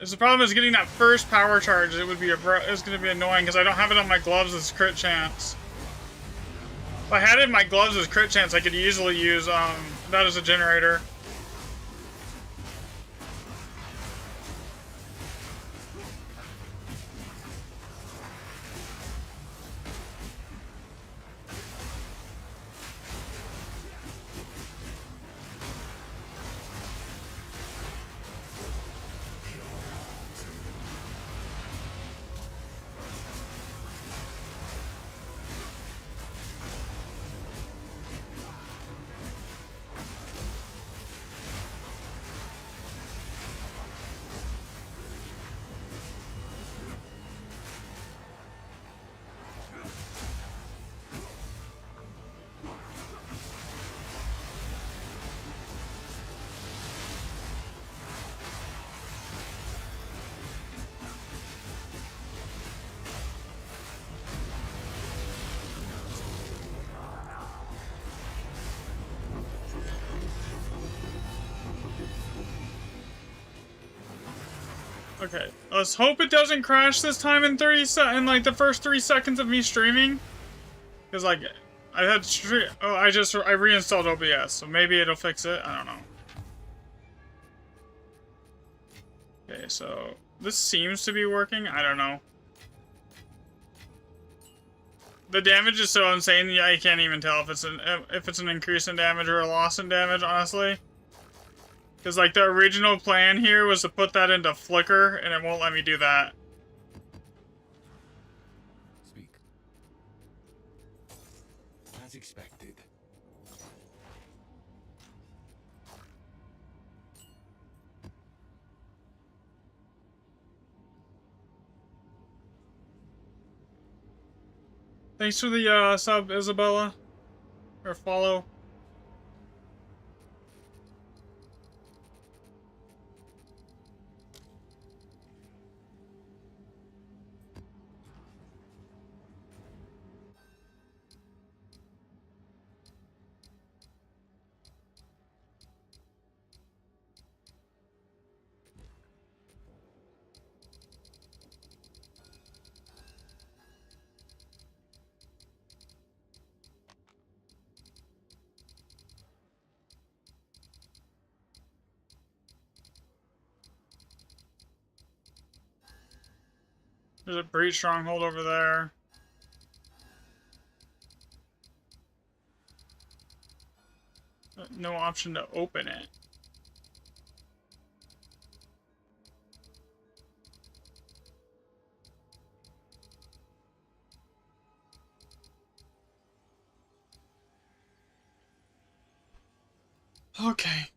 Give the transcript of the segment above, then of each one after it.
The problem is getting that first power charge. It would be it's going to be annoying because I don't have it on my gloves as crit chance. If I had it in my gloves as crit chance, I could easily use that as a generator. Okay, let's hope it doesn't crash this time in in like the first 3 seconds of me streaming. Cause like, I had I reinstalled OBS, so maybe it'll fix it. I don't know. Okay, so this seems to be working. I don't know. The damage is so insane. Yeah, I can't even tell if it's an increase in damage or a loss in damage, honestly. Because, like, the original plan here was to put that into Flicker, and it won't let me do that. Speak. As expected. Thanks for the sub, Isabella. Or follow. There's a breach stronghold over there. No option to open it. Okay.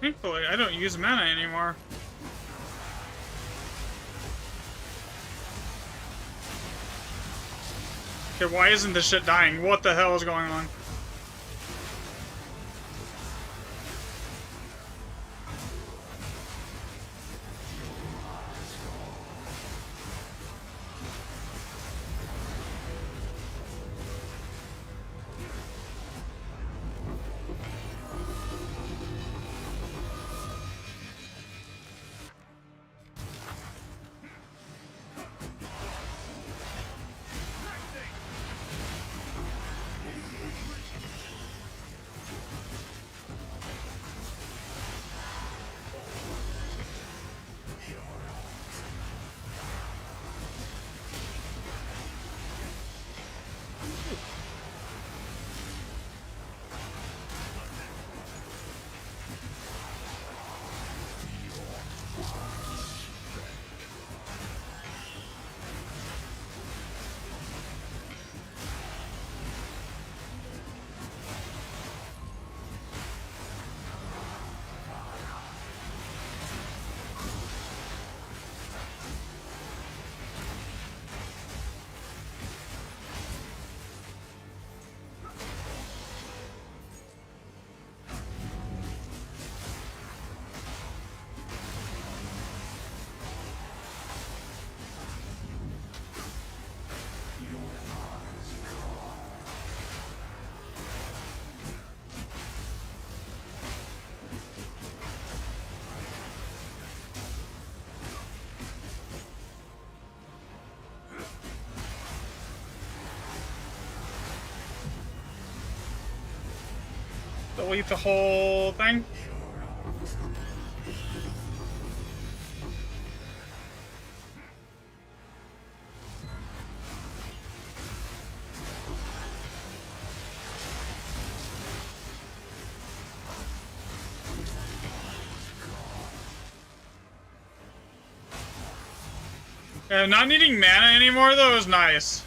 Thankfully, I don't use mana anymore. Okay, why isn't this shit dying? What the hell is going on? delete the whole thing. Not needing mana anymore though is nice.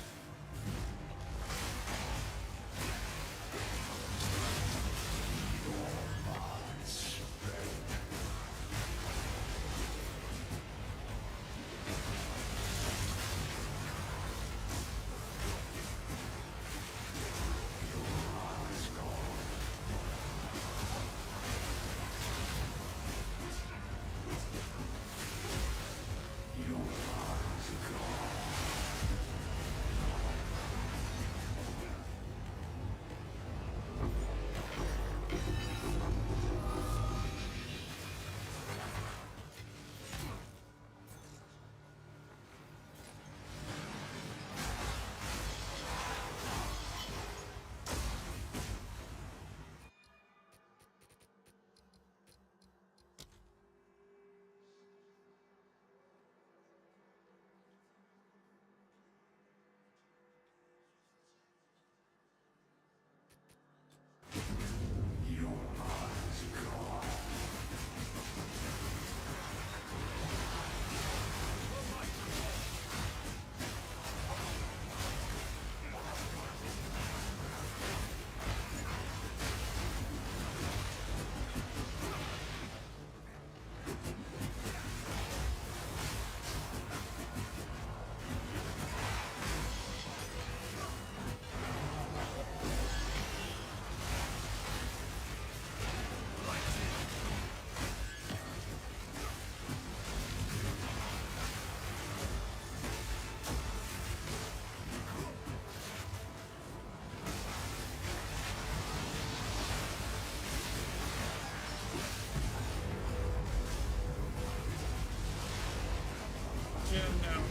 Yeah, no.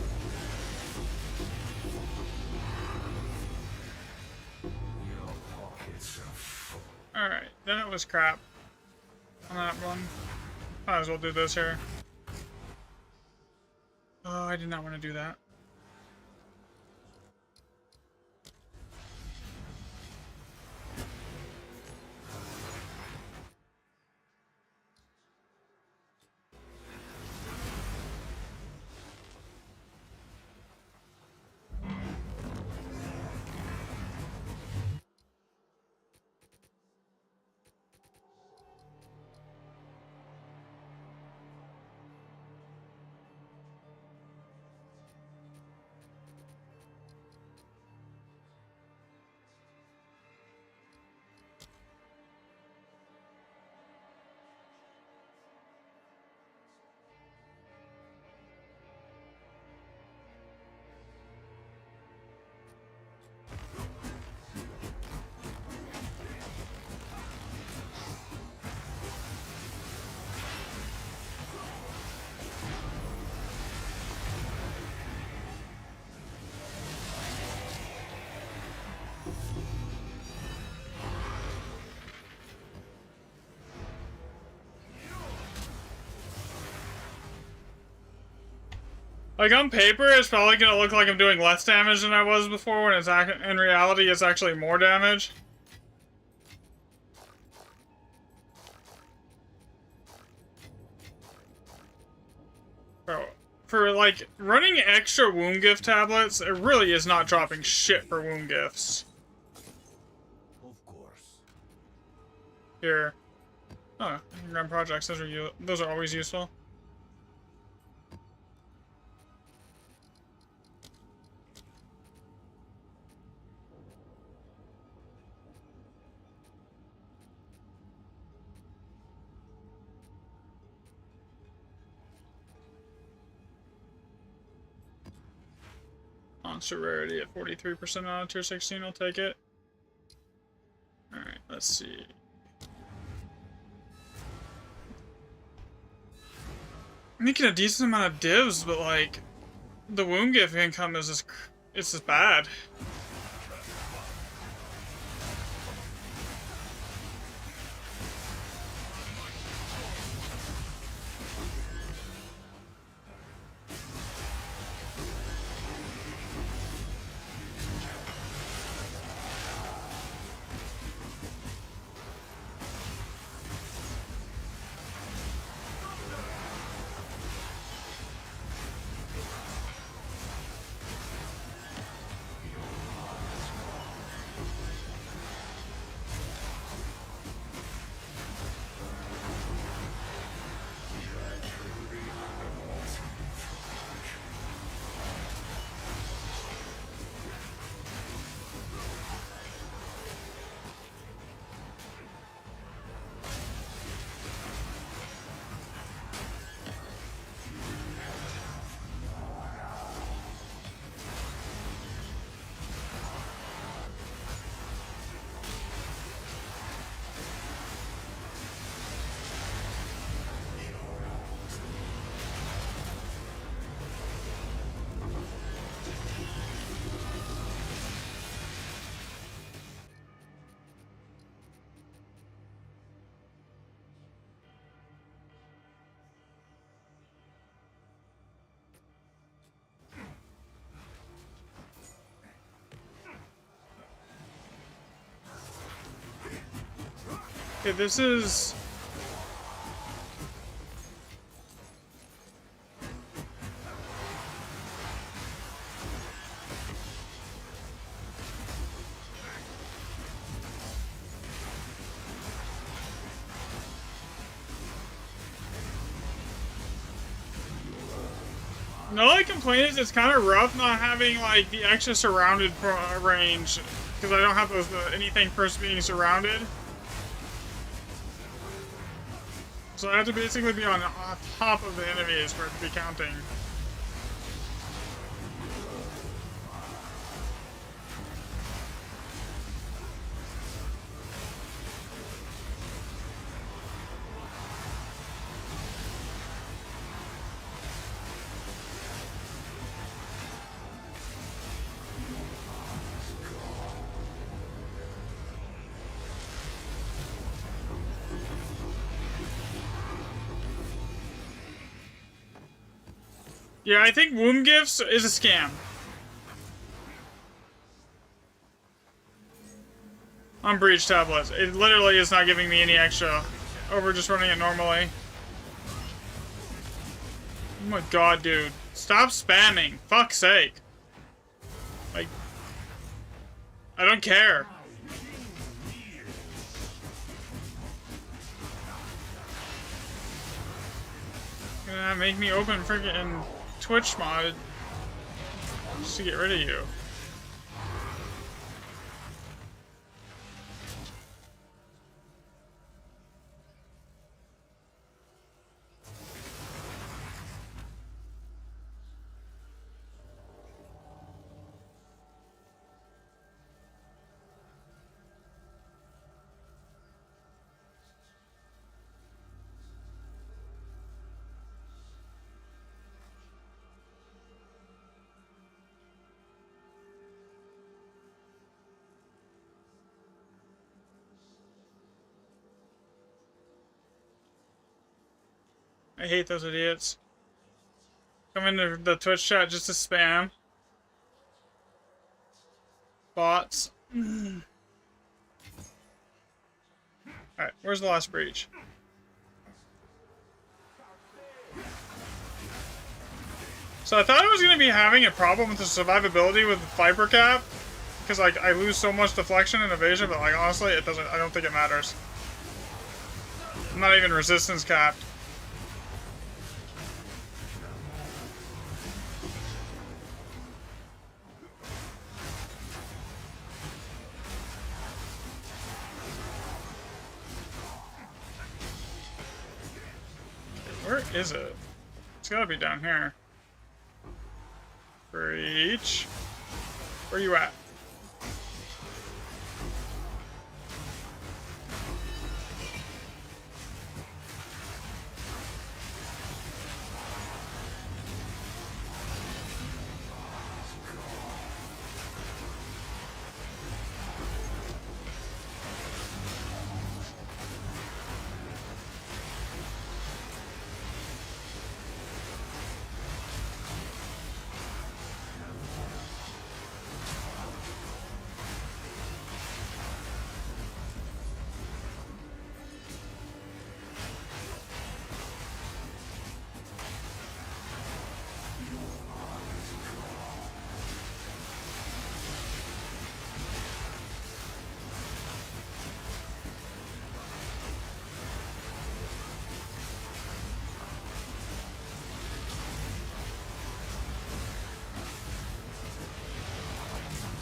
Alright, that was crap on that one. Might as well do this here. Oh, I did not want to do that. Like, on paper, it's probably gonna look like I'm doing less damage than I was before, when it's in reality, it's actually more damage. Bro, for, like, running extra wound gift tablets, it really is not dropping shit for wound gifts. Of course. Here. Oh, run projects, those are always useful. Monster rarity at 43% on a tier 16, I'll take it. Alright, let's see. I'm making a decent amount of divs, but like, the wound gift income is just, it's just bad. Okay, this is... The only complaint is it's kind of rough not having like the extra surrounded range because I don't have those anything for being surrounded. So I have to basically be on top of the enemies for it to be counting. Yeah, I think womb gifts is a scam. On breach tablets. It literally is not giving me any extra over just running it normally. Oh my god, dude. Stop spamming. Fuck's sake. Like, I don't care. You're gonna make me open freaking Twitch mod just to get rid of you. I hate those idiots. Come into the Twitch chat just to spam. Bots. Alright, where's the last breach? So I thought I was going to be having a problem with the survivability with the fiber cap. Because like I lose so much deflection and evasion, but like honestly it doesn't, I don't think it matters. I'm not even resistance capped. Where is it? It's gotta be down here. Breach. Where you at?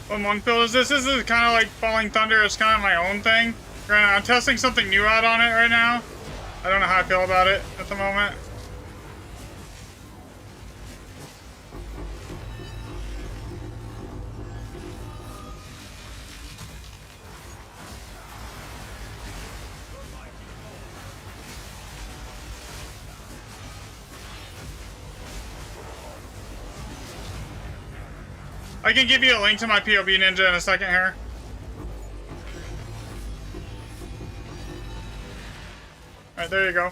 What monk build is this? This is kind of like Falling Thunder. It's kind of my own thing. I'm testing something new out on it right now. I don't know how I feel about it at the moment. I can give you a link to my POB Ninja in a second here. Alright, there you go.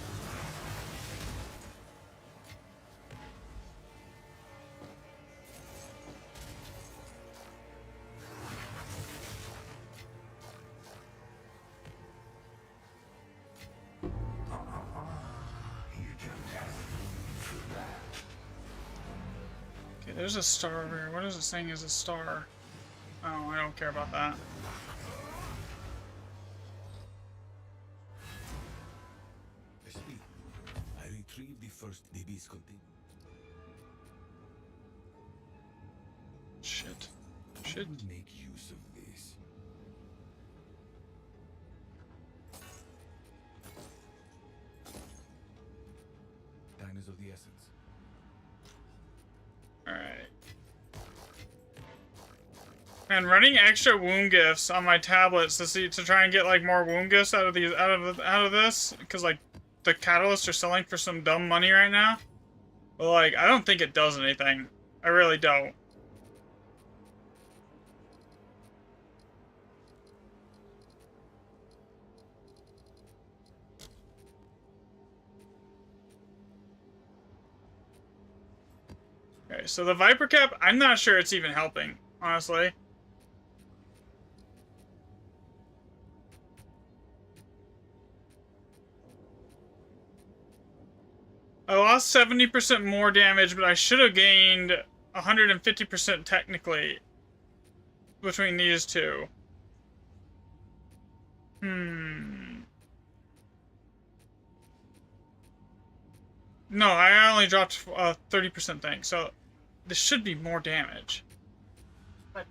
There's a star over here. What is it saying is a star? Oh, I don't care about that. SP, I retrieved the first DPS container. Shit. I Shit. will make use of this. Time is of the essence. Alright. And running extra wound gifts on my tablets to try and get like more wound gifts out of these out of this, because like the catalysts are selling for some dumb money right now. But like I don't think it does anything. I really don't. Okay, so the Viper Cap, I'm not sure it's even helping, honestly. I lost 70% more damage, but I should have gained 150% technically between these two. No, I only dropped 30% thing, so this should be more damage. But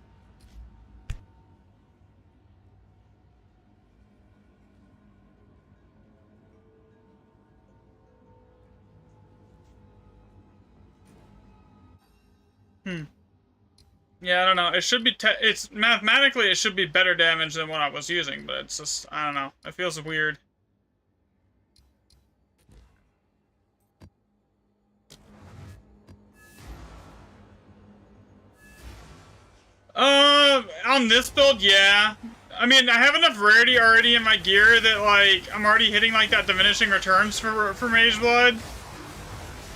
yeah, I don't know. It should be it's mathematically it should be better damage than what I was using, but it's just I don't know. It feels weird. On this build, yeah. I mean, I have enough rarity already in my gear that, like, I'm already hitting, like, that diminishing returns for Mage Blood.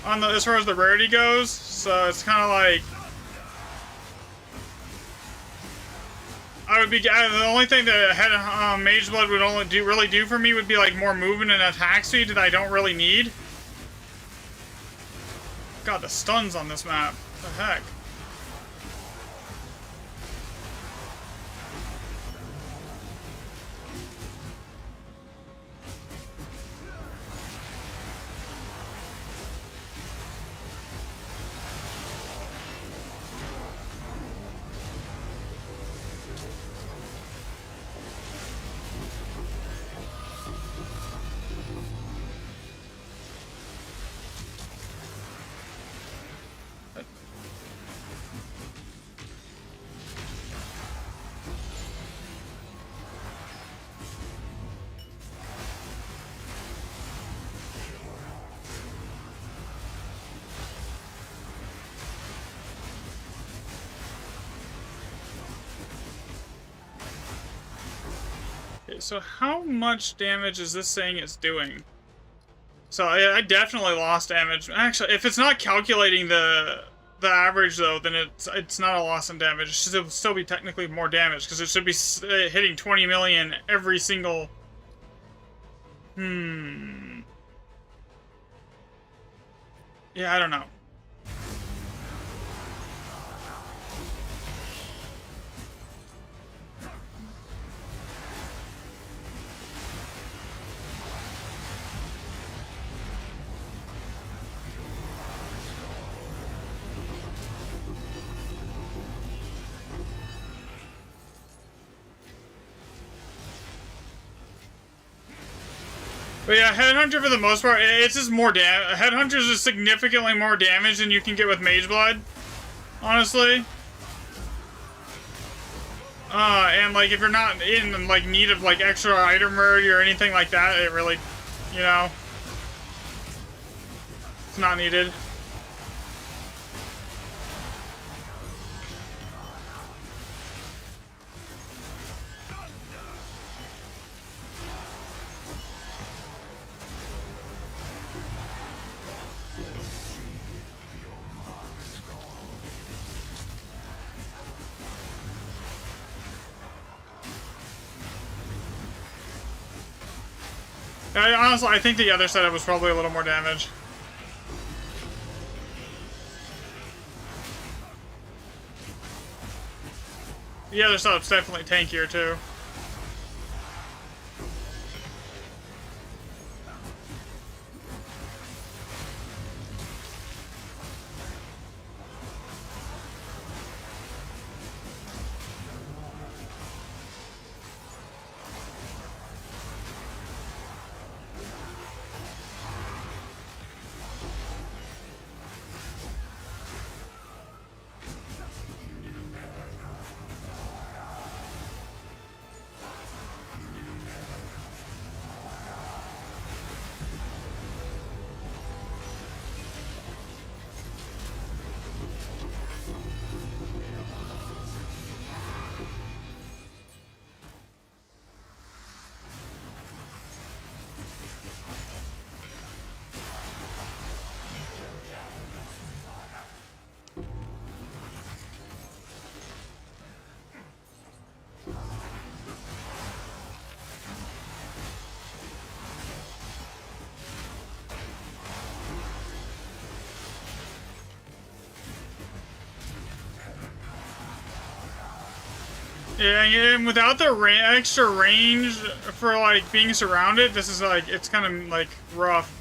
On the, as far as the rarity goes. So, it's kind of like... I would be... the only thing that had Mage Blood would only really do for me would be, like, more movement and attack speed that I don't really need. God, the stuns on this map. What the heck? So how much damage is this saying it's doing? So I definitely lost damage. Actually, if it's not calculating the average though, then it's not a loss in damage. It should still be technically more damage because it should be hitting 20 million every single. Yeah, I don't know. But yeah, Headhunter for the most part, it's just more damage. Headhunter's is significantly more damage than you can get with Mage Blood, honestly. And like if you're not in like need of like extra item rarity or anything like that, it really, you know, it's not needed. Honestly, I think the other setup was probably a little more damage. The other setup's definitely tankier too. Yeah, and without the extra range for like being surrounded, this is like, it's kind of like rough.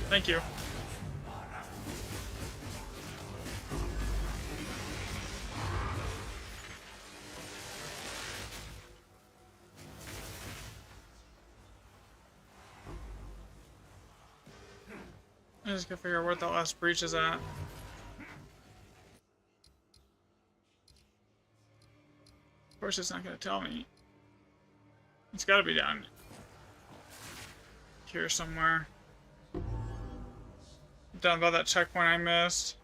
Thank you. I just gotta figure out where the last breach is at. Of course, it's not gonna tell me. It's gotta be down here somewhere. Down by that checkpoint I missed.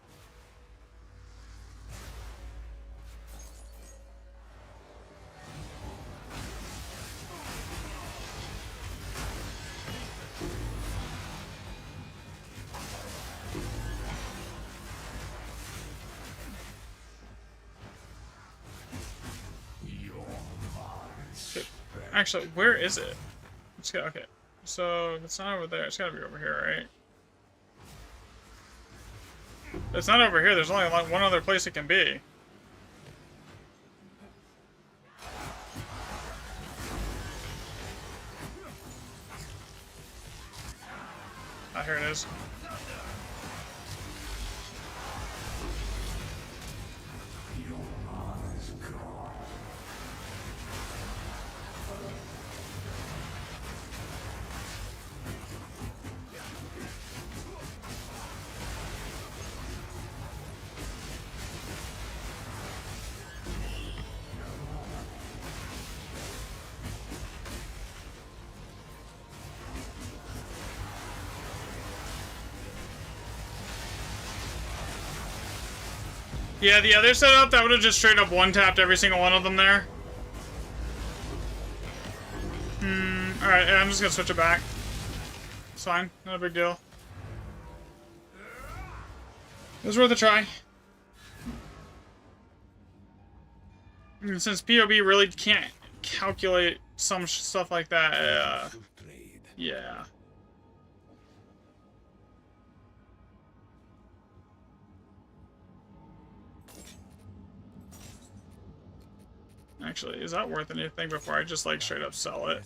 Actually, where is it? Let's go. Okay, so it's not over there. It's gotta be over here, right? It's not over here. There's only like one other place it can be. Ah, here it is. Yeah, the other setup, that would have just straight up one-tapped every single one of them there. Alright, yeah, I'm just gonna switch it back. It's fine, not a big deal. It was worth a try. And since POB really can't calculate some stuff like that, yeah. Actually, is that worth anything before I just like straight up sell it?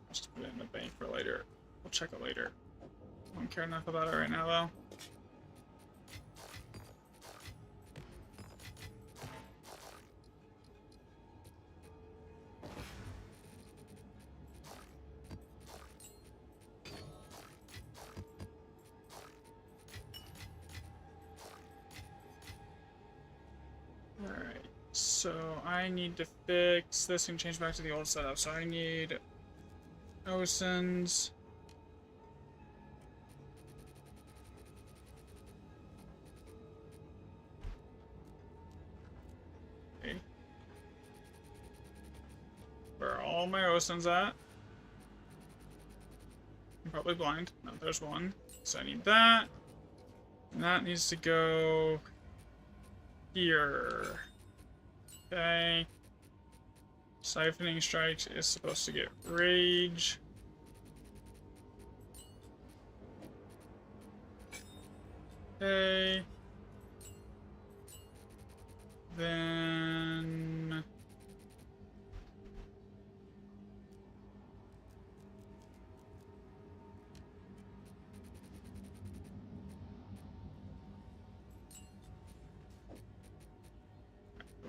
I'll just put it in the bank for later. We'll check it later. I don't care enough about it right now though. Alright, so I need to fix this and change back to the old setup. So I need OSINs. Okay. Where are all my OSINs at? I'm probably blind. No, there's one. So I need that. And that needs to go here. Okay. Siphoning Strikes is supposed to get Rage. Okay. Then...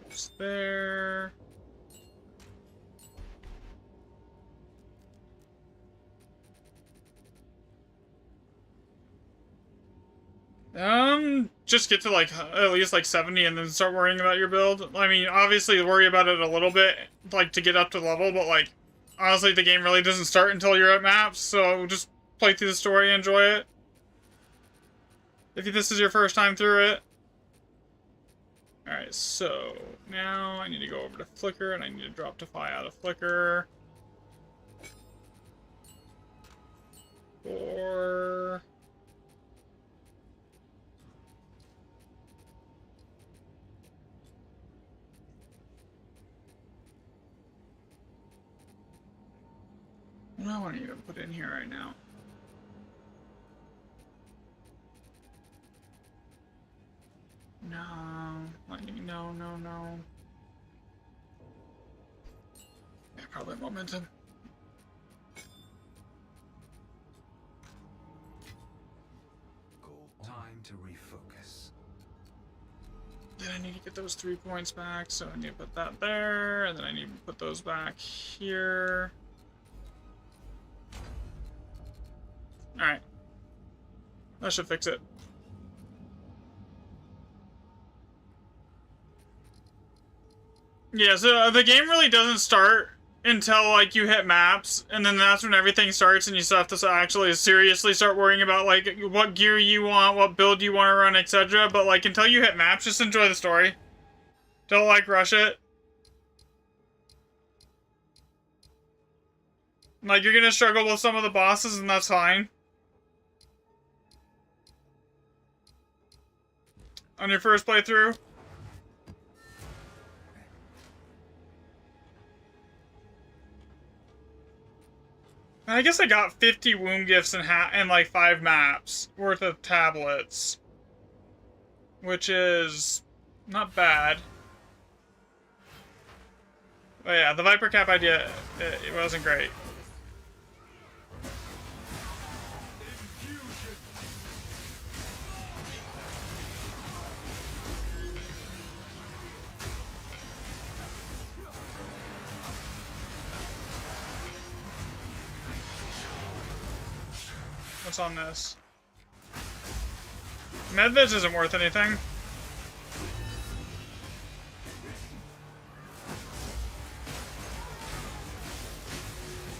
goes there. Just get to like at least like 70 and then start worrying about your build. I mean, obviously worry about it a little bit, like to get up to level, but like, honestly, the game really doesn't start until you're at maps, so just play through the story, enjoy it. If this is your first time through it. Alright, so now I need to go over to Flicker, and I need to drop Defy out of Flicker. 4... What do I want to even put in here right now? No, lightning, no. Yeah, probably momentum. Time to refocus. Then I need to get those 3 points back, so I need to put that there, and then I need to put those back here. Alright. That should fix it. Yeah, so the game really doesn't start until, like, you hit maps, and then that's when everything starts, and you still have to actually seriously start worrying about, like, what gear you want, what build you want to run, etc. But, like, until you hit maps, just enjoy the story. Don't, like, rush it. Like, you're gonna struggle with some of the bosses, and that's fine. On your first playthrough. And I guess I got 50 womb gifts and like 5 maps worth of tablets. Which is not bad. But yeah, the Viper Cap idea, it wasn't great. What's on this? Medveds isn't worth anything.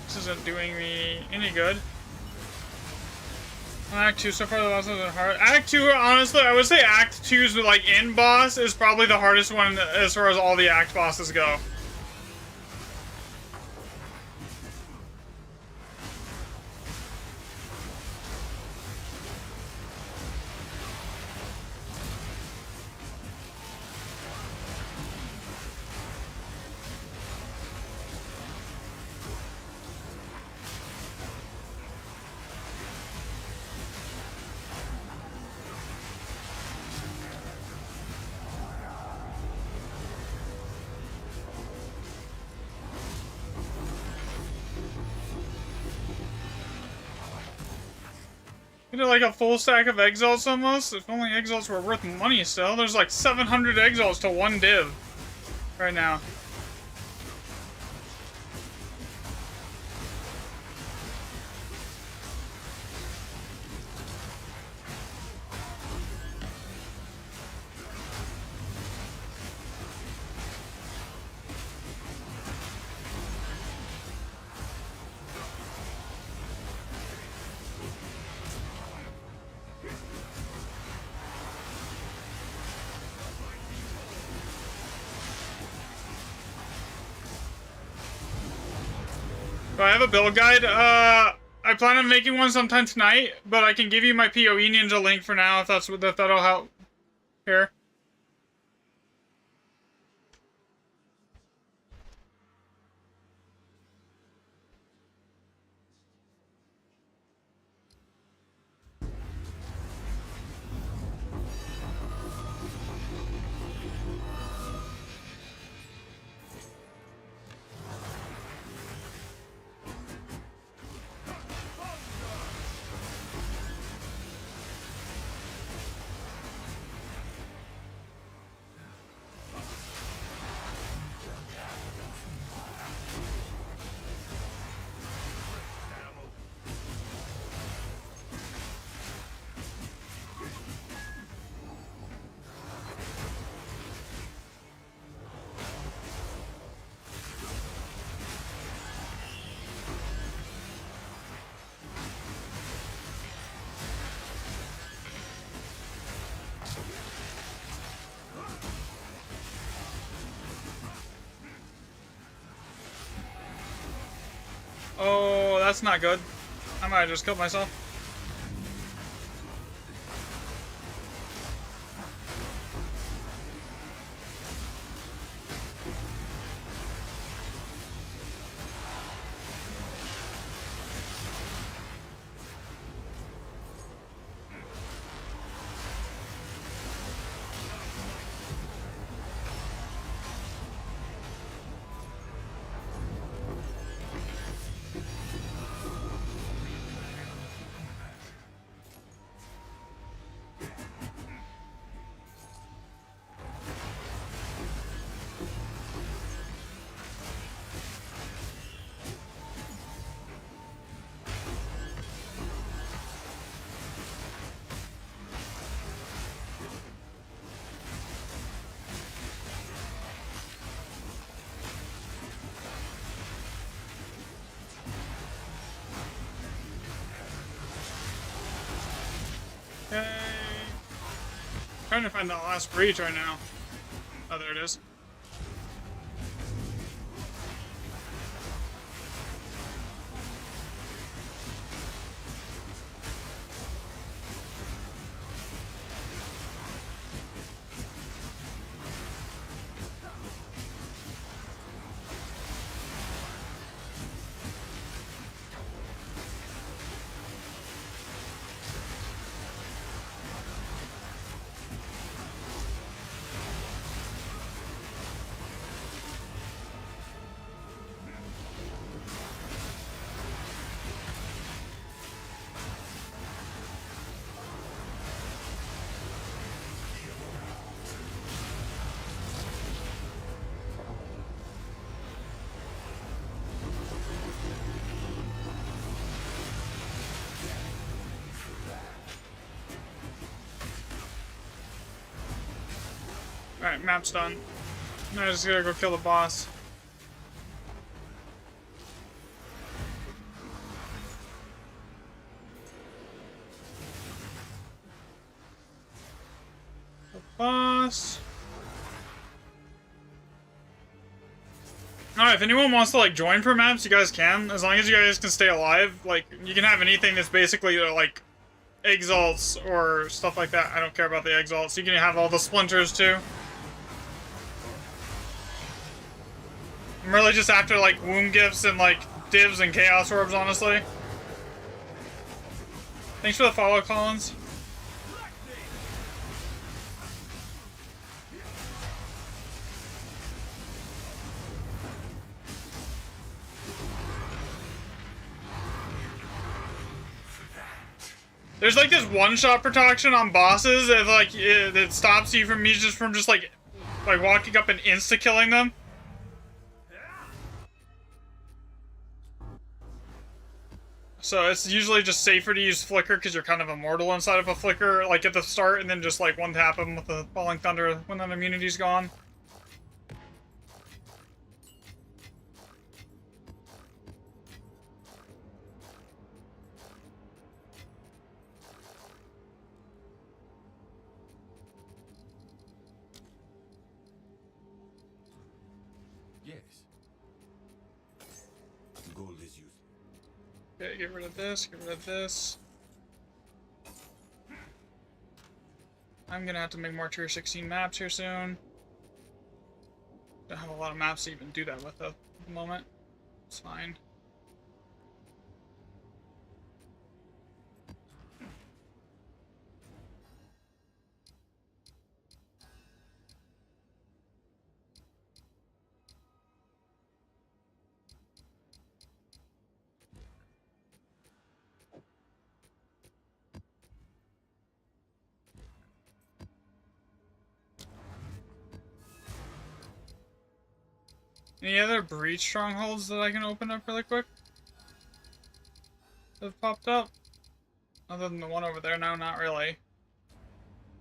This isn't doing me any good. Act 2, so far the boss isn't hard. Act 2, honestly, I would say Act 2's like end boss is probably the hardest one as far as all the act bosses go. You know, like a full stack of exalts almost? If only exalts were worth money still. There's like 700 exalts to one div right now. Do I have a build guide? I plan on making one sometime tonight, but I can give you my PoE Ninja link for now if that'll help here. Oh, that's not good. I might have just killed myself. Okay. Trying to find the last breach right now. Oh, there it is. Alright, map's done. Now I just gotta go kill the boss. The boss. Alright, if anyone wants to like join for maps, you guys can. As long as you guys can stay alive, like you can have anything that's basically like exalts or stuff like that. I don't care about the exalts. You can have all the splinters too. I'm really just after like womb gifts and like divs and chaos orbs, honestly. Thanks for the follow, Collins. There's like this one-shot protection on bosses that like that stops you from just like walking up and insta-killing them. So it's usually just safer to use Flicker because you're kind of immortal inside of a Flicker, like at the start, and then just like one tap them with the Falling Thunder when that immunity's gone. Yes. Gold is used. Okay, get rid of this, get rid of this. I'm gonna have to make more tier 16 maps here soon. Don't have a lot of maps to even do that with at the moment. It's fine. Any other breach strongholds that I can open up really quick? That have popped up? Other than the one over there? No, not really.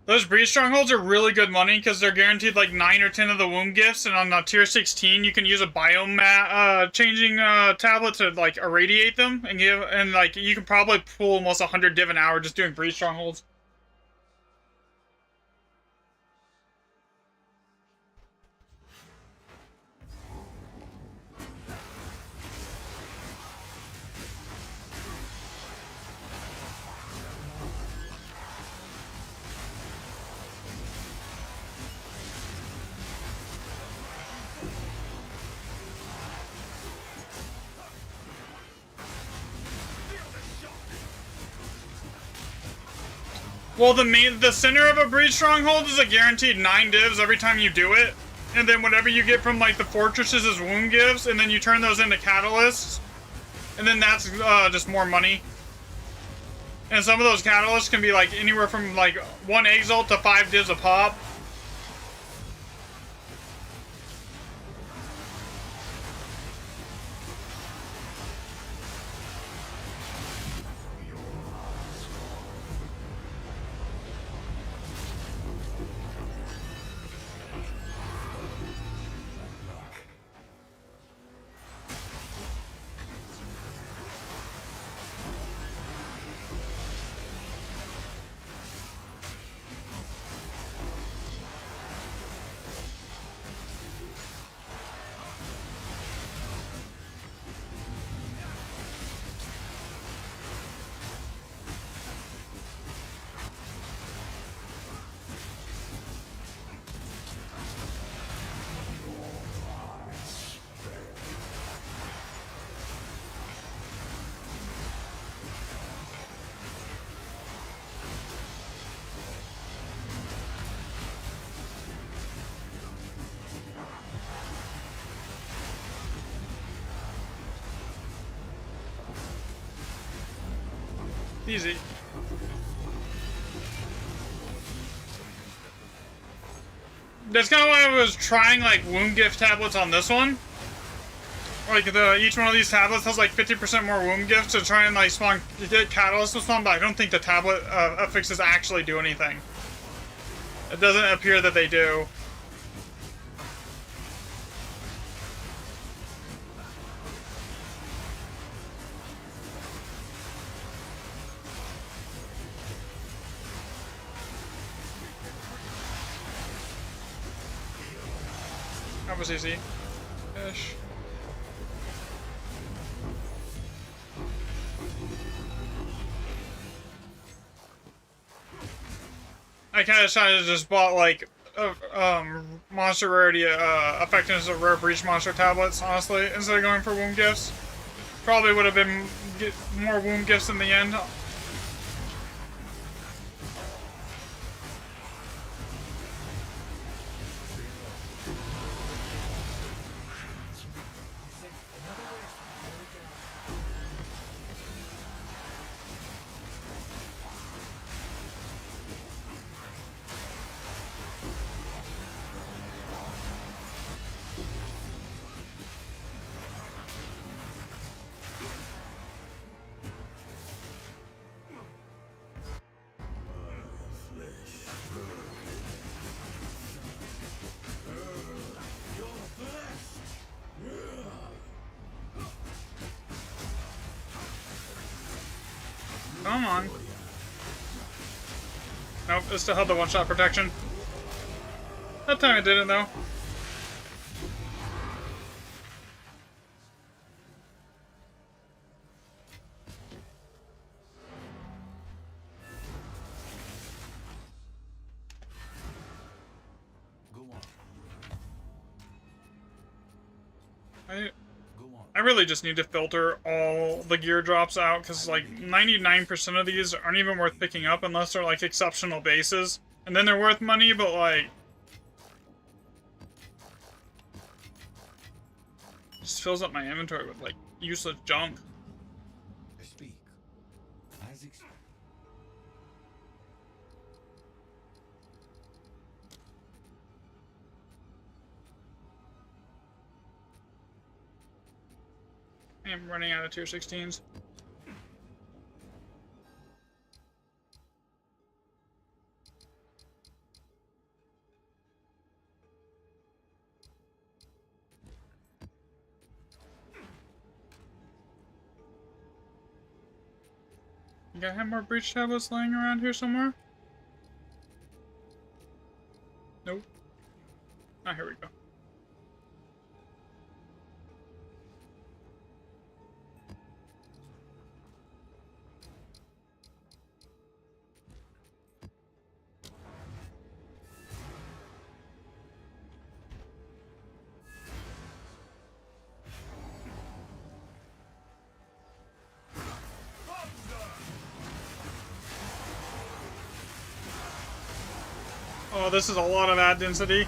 Those breach strongholds are really good money because they're guaranteed like 9 or 10 of the womb gifts, and on tier 16 you can use a biome changing tablet to like irradiate them and like you can probably pull almost 100 div an hour just doing breach strongholds. Well, the center of a breach stronghold is a guaranteed 9 divs every time you do it, and then whatever you get from like the fortresses is wound gifts, and then you turn those into catalysts, and then that's just more money. And some of those catalysts can be like anywhere from like 1 exalt to 5 divs a pop. Easy. That's kind of why I was trying like wound gift tablets on this one. Like each one of these tablets has like 50% more wound gifts to try and like spawn get catalyst to spawn, but I don't think the tablet affixes actually do anything. It doesn't appear that they do. That was easy-ish. I kind of tried to just bought like monster rarity effectiveness of rare breach monster tablets, honestly, instead of going for wound gifts. Probably would have been more wound gifts in the end. Come on. Nope, it still held the one-shot protection. That time it didn't, though. Go on. I really just need to filter all the gear drops out, because like 99% of these aren't even worth picking up unless they're like exceptional bases. And then they're worth money, but like... just fills up my inventory with like useless junk. Speak. As expected. I am running out of tier 16s. You got have more breach tablets laying around here somewhere? Nope. Ah, here we go. Oh, this is a lot of ad density.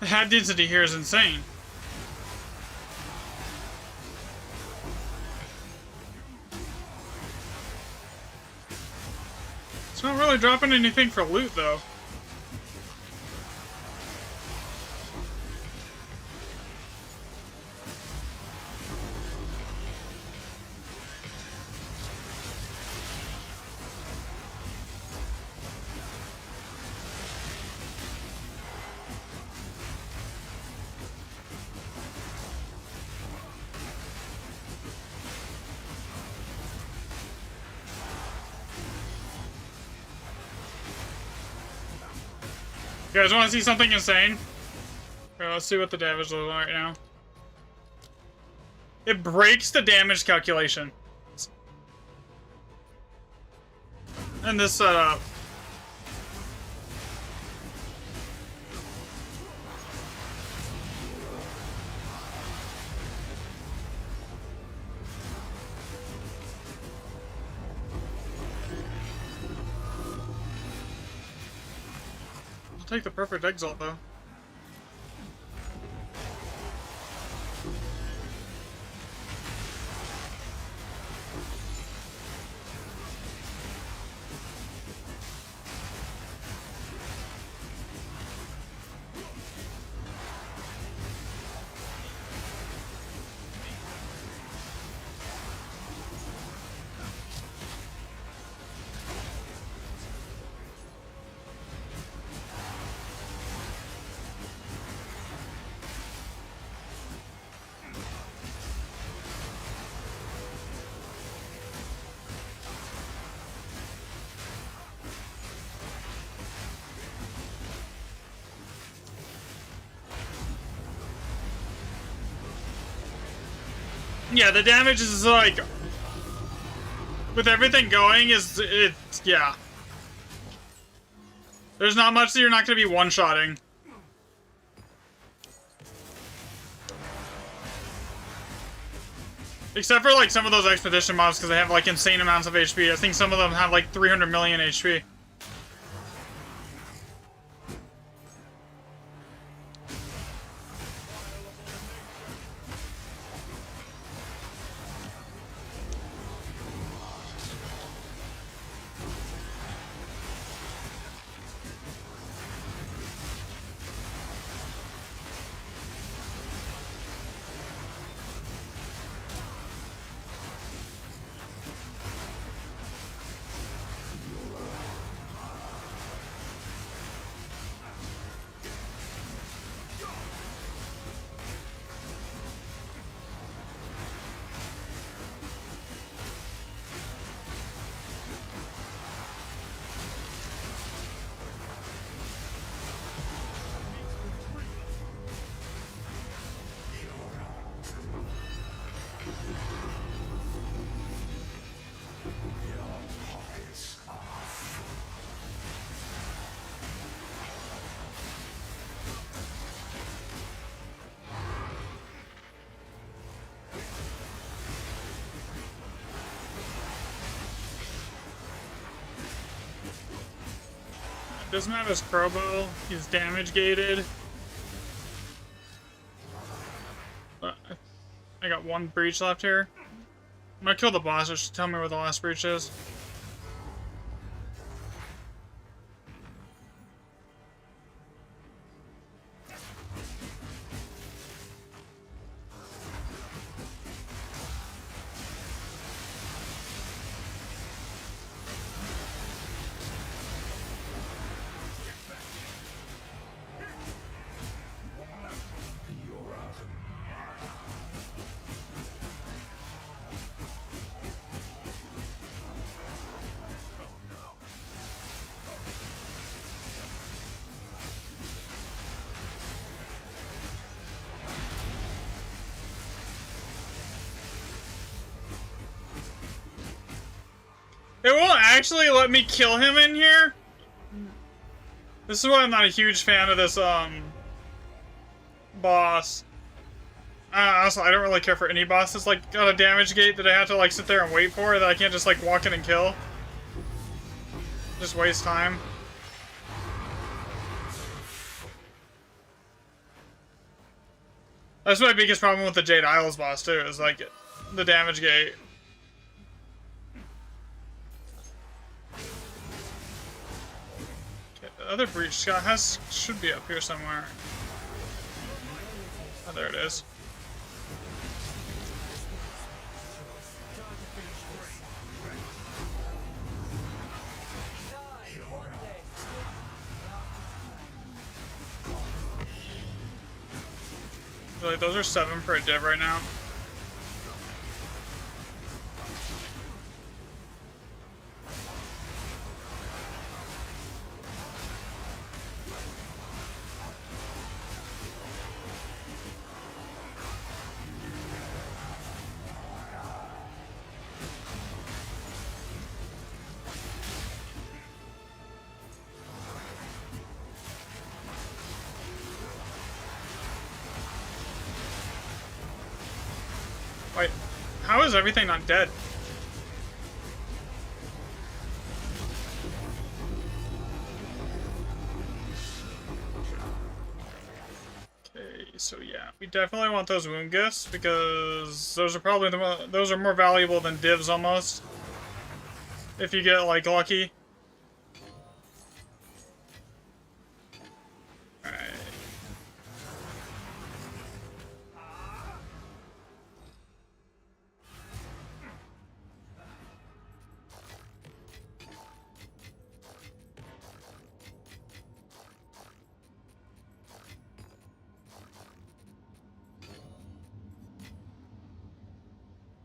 The ad density here is insane. It's not really dropping anything for loot, though. You guys want to see something insane? Okay, let's see what the damage looks like right now. It breaks the damage calculation. In this setup. I'll take the perfect exalt though. Yeah, the damage is like, with everything going, yeah. There's not much that you're not going to be one-shotting. Except for like some of those expedition mobs, because they have like insane amounts of HP. I think some of them have like 300 million HP. doesn't have his crowbow. He's damage gated. I got one breach left here. I'm gonna kill the boss. Just tell me where the last breach is. It won't actually let me kill him in here. This is why I'm not a huge fan of this, boss. Honestly, I don't really care for any boss that's, like, got a damage gate that I have to, like, sit there and wait for, that I can't just, like, walk in and kill. Just waste time. That's my biggest problem with the Jade Isles boss, too, is, like, the damage gate. The other breach Scott should be up here somewhere. Oh, there it is. Like, those are 7 for a div right now. Wait, how is everything not dead? Okay, so yeah, we definitely want those wound gifts because those are probably those are more valuable than divs almost. If you get like lucky. Alright.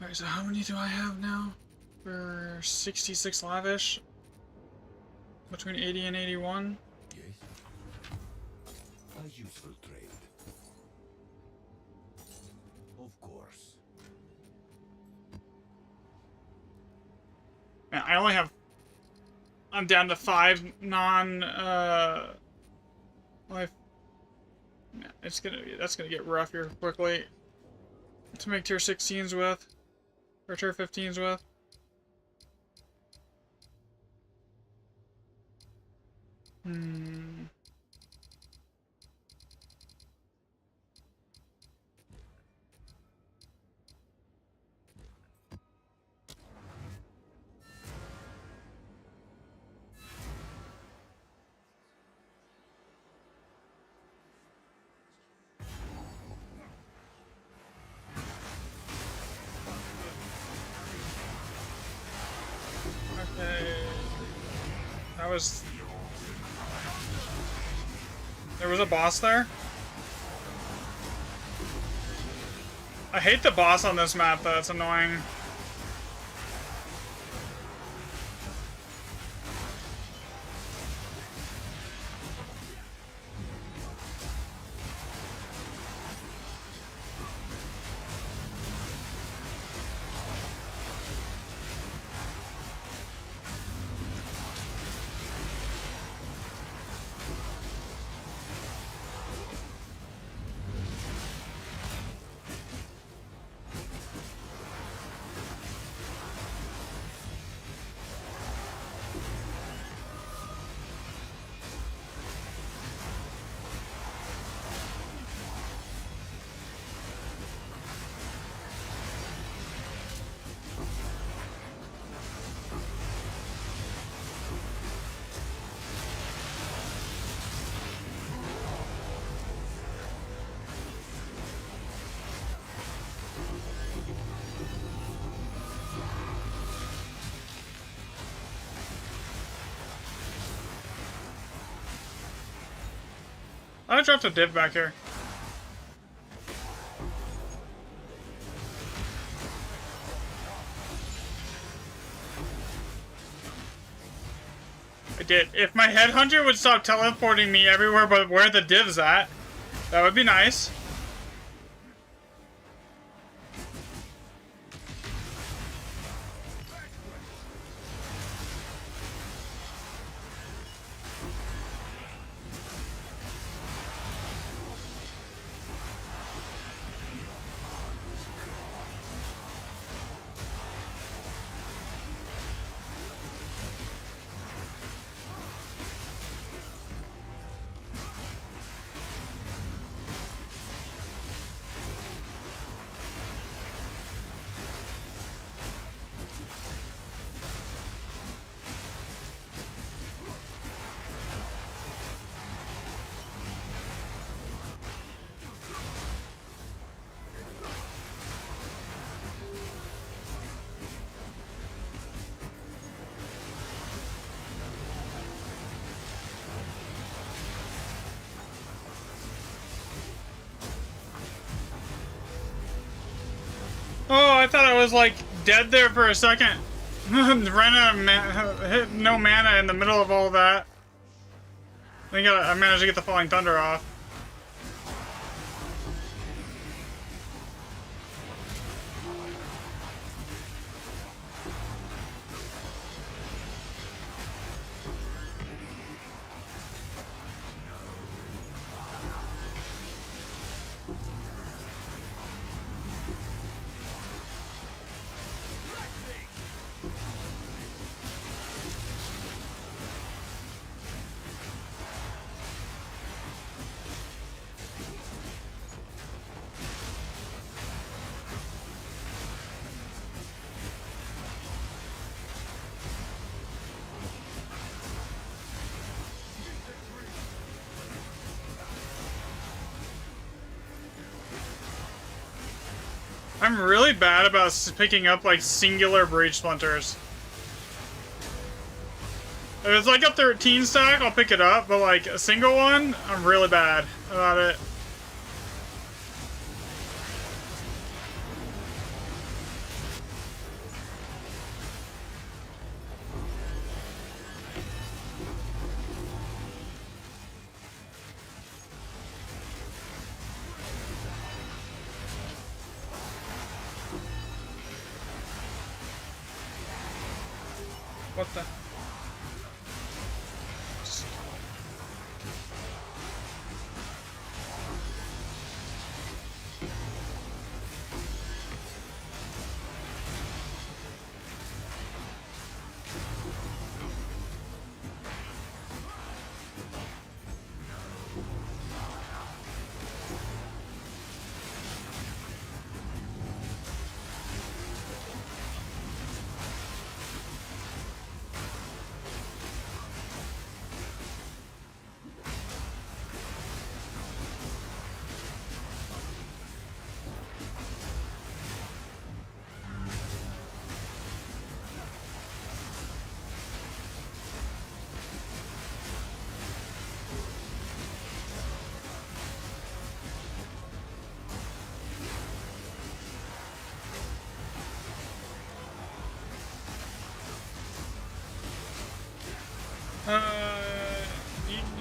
Alright, so how many do I have now? For 66 lavish? Between 80 and 81? Yes. A useful trade. Of course. Man, I only have... I'm down to 5 life. Man, that's gonna get rough here quickly. To make tier 16s with. Or tier 15s with. Okay. There was a boss there? I hate the boss on this map though, it's annoying. I dropped a div back here. I did. If my headhunter would stop teleporting me everywhere but where the div's at, that would be nice. Oh, I thought I was like dead there for a second. Ran out of hit no mana in the middle of all that. I managed to get the Falling Thunder off. I'm really bad about picking up like singular breach splinters. If it's like a 13 stack, I'll pick it up, but like a single one, I'm really bad about it. What the?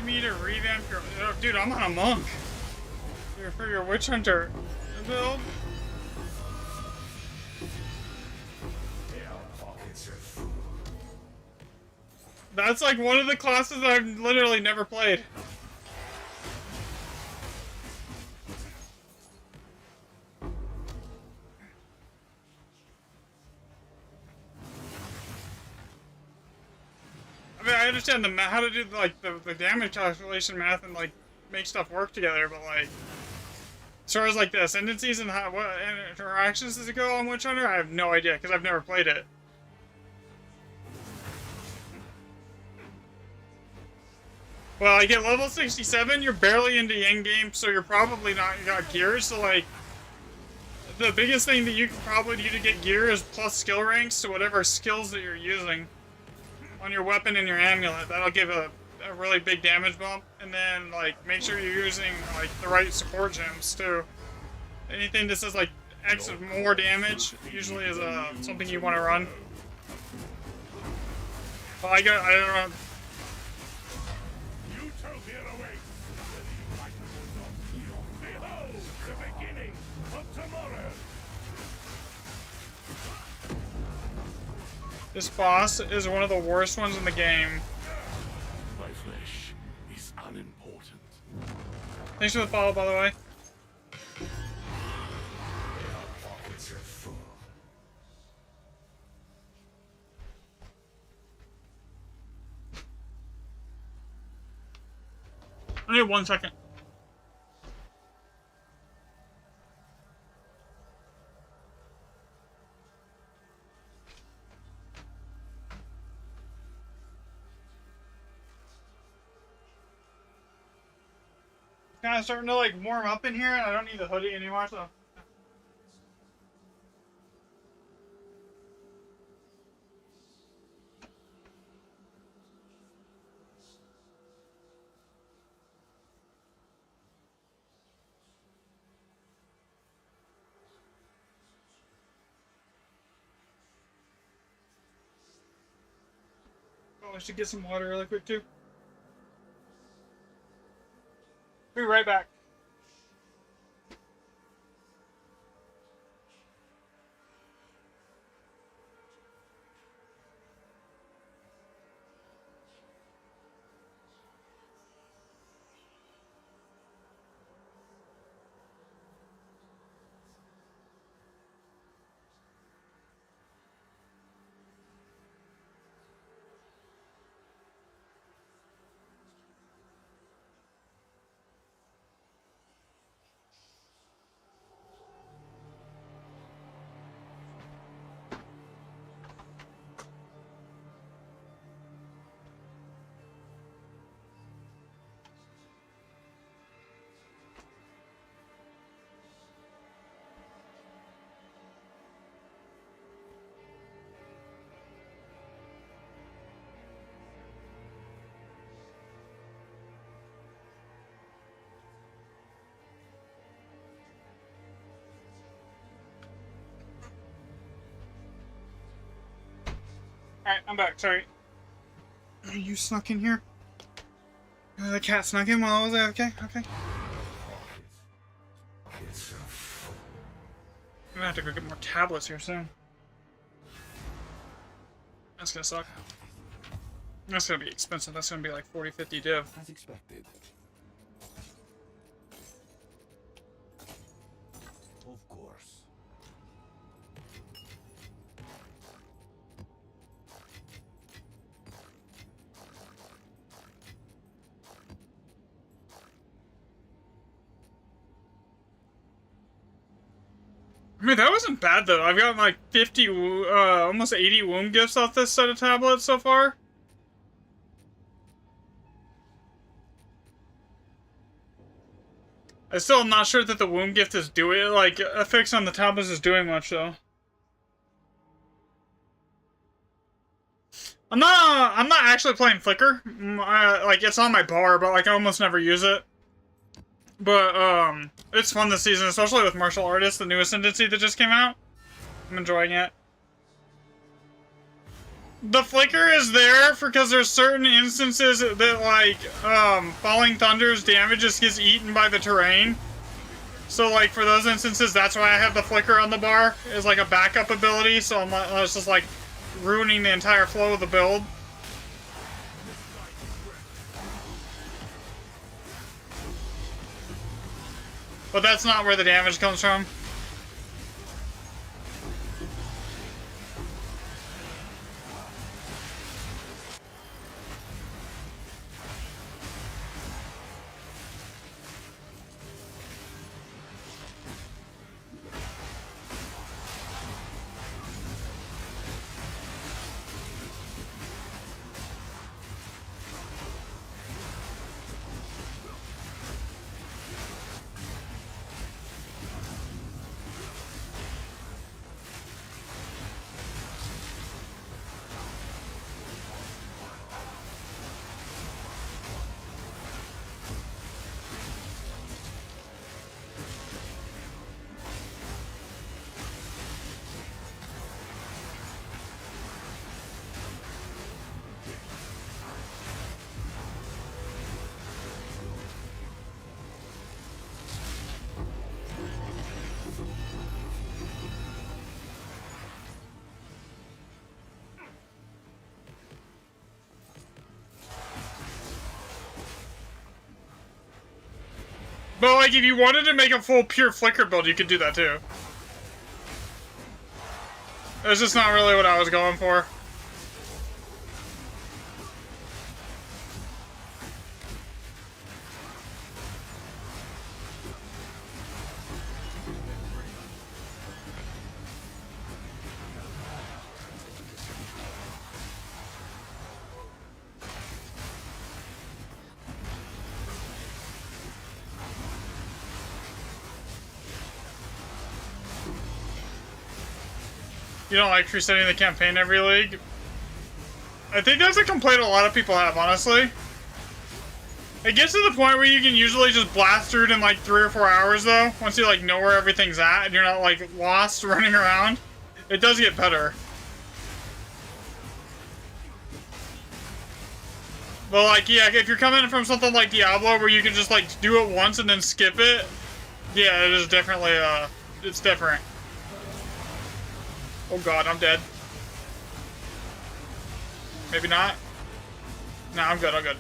You need to revamp your... Oh, dude, I'm on a monk. For your witch hunter build. That's like one of the classes I've literally never played. I mean, I understand how to do like the damage calculation math and like make stuff work together, but like as far as like the ascendancies and what interactions does it go on Witch Hunter, I have no idea because I've never played it. Well, like at level 67, you're barely into end game, so you're probably not got gears. So like the biggest thing that you can probably do to get gear is plus skill ranks to whatever skills that you're using on your weapon and your amulet. That'll give a a really big damage bump, and then like make sure you're using like the right support gems too. Anything that says like X of more damage usually is something you want to run. But I don't know. Utopia awaits, whether you like it or not. Behold the beginning of tomorrow. This boss is one of the worst ones in the game. My flesh is unimportant. Thanks for the follow, by the way. Pockets are full. I need 1 second. Kind of starting to like warm up in here, and I don't need the hoodie anymore, so. Oh, I should get some water really quick too. Be right back. Alright, I'm back, sorry. You snuck in here? The cat snuck in while I was AFK? Okay. Pockets are full. I'm gonna have to go get more tablets here soon. That's gonna suck. That's gonna be expensive. That's gonna be like 40, 50 div. As expected. Of course. I mean, that wasn't bad though. I've gotten like 50, almost 80 womb gifts off this set of tablets so far. I still am not sure that the womb gift is doing, like, effects on the tablets is doing much though. I'm not actually playing Flicker. Like, it's on my bar, but like I almost never use it. But, it's fun this season, especially with Martial Artists, the new Ascendancy that just came out. I'm enjoying it. The Flicker is there because there's certain instances that, like, Falling Thunder's damage just gets eaten by the terrain. So, like, for those instances, that's why I have the Flicker on the bar, is like a backup ability, so I'm not, it's just, like, ruining the entire flow of the build. But that's not where the damage comes from. But like, if you wanted to make a full pure flicker build, you could do that too. It's just not really what I was going for. You don't like resetting the campaign every league? I think that's a complaint a lot of people have, honestly. It gets to the point where you can usually just blast through it in like 3 or 4 hours, though. Once you like know where everything's at and you're not like lost running around. It does get better. But like, yeah, if you're coming from something like Diablo where you can just like do it once and then skip it, yeah, it is definitely, it's different. Oh god, I'm dead. Maybe not. No, I'm good, I'm good.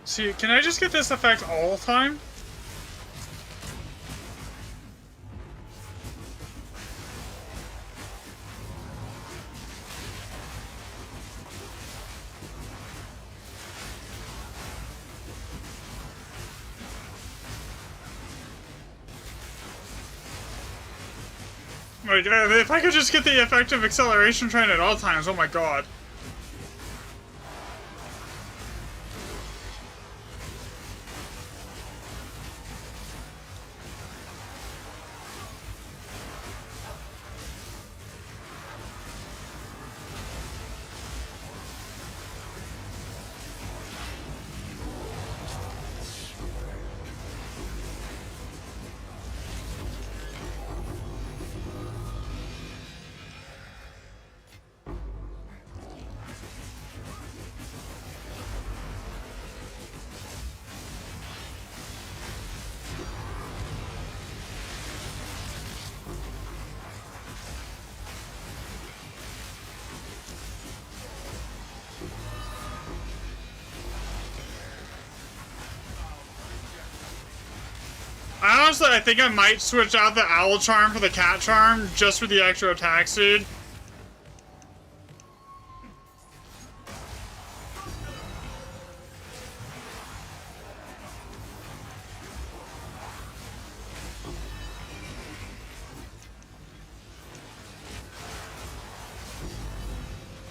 See, can I just get this effect all the time? Like, if I could just get the effective acceleration train at all times, oh my god. Honestly, I think I might switch out the owl charm for the cat charm just for the extra attack speed.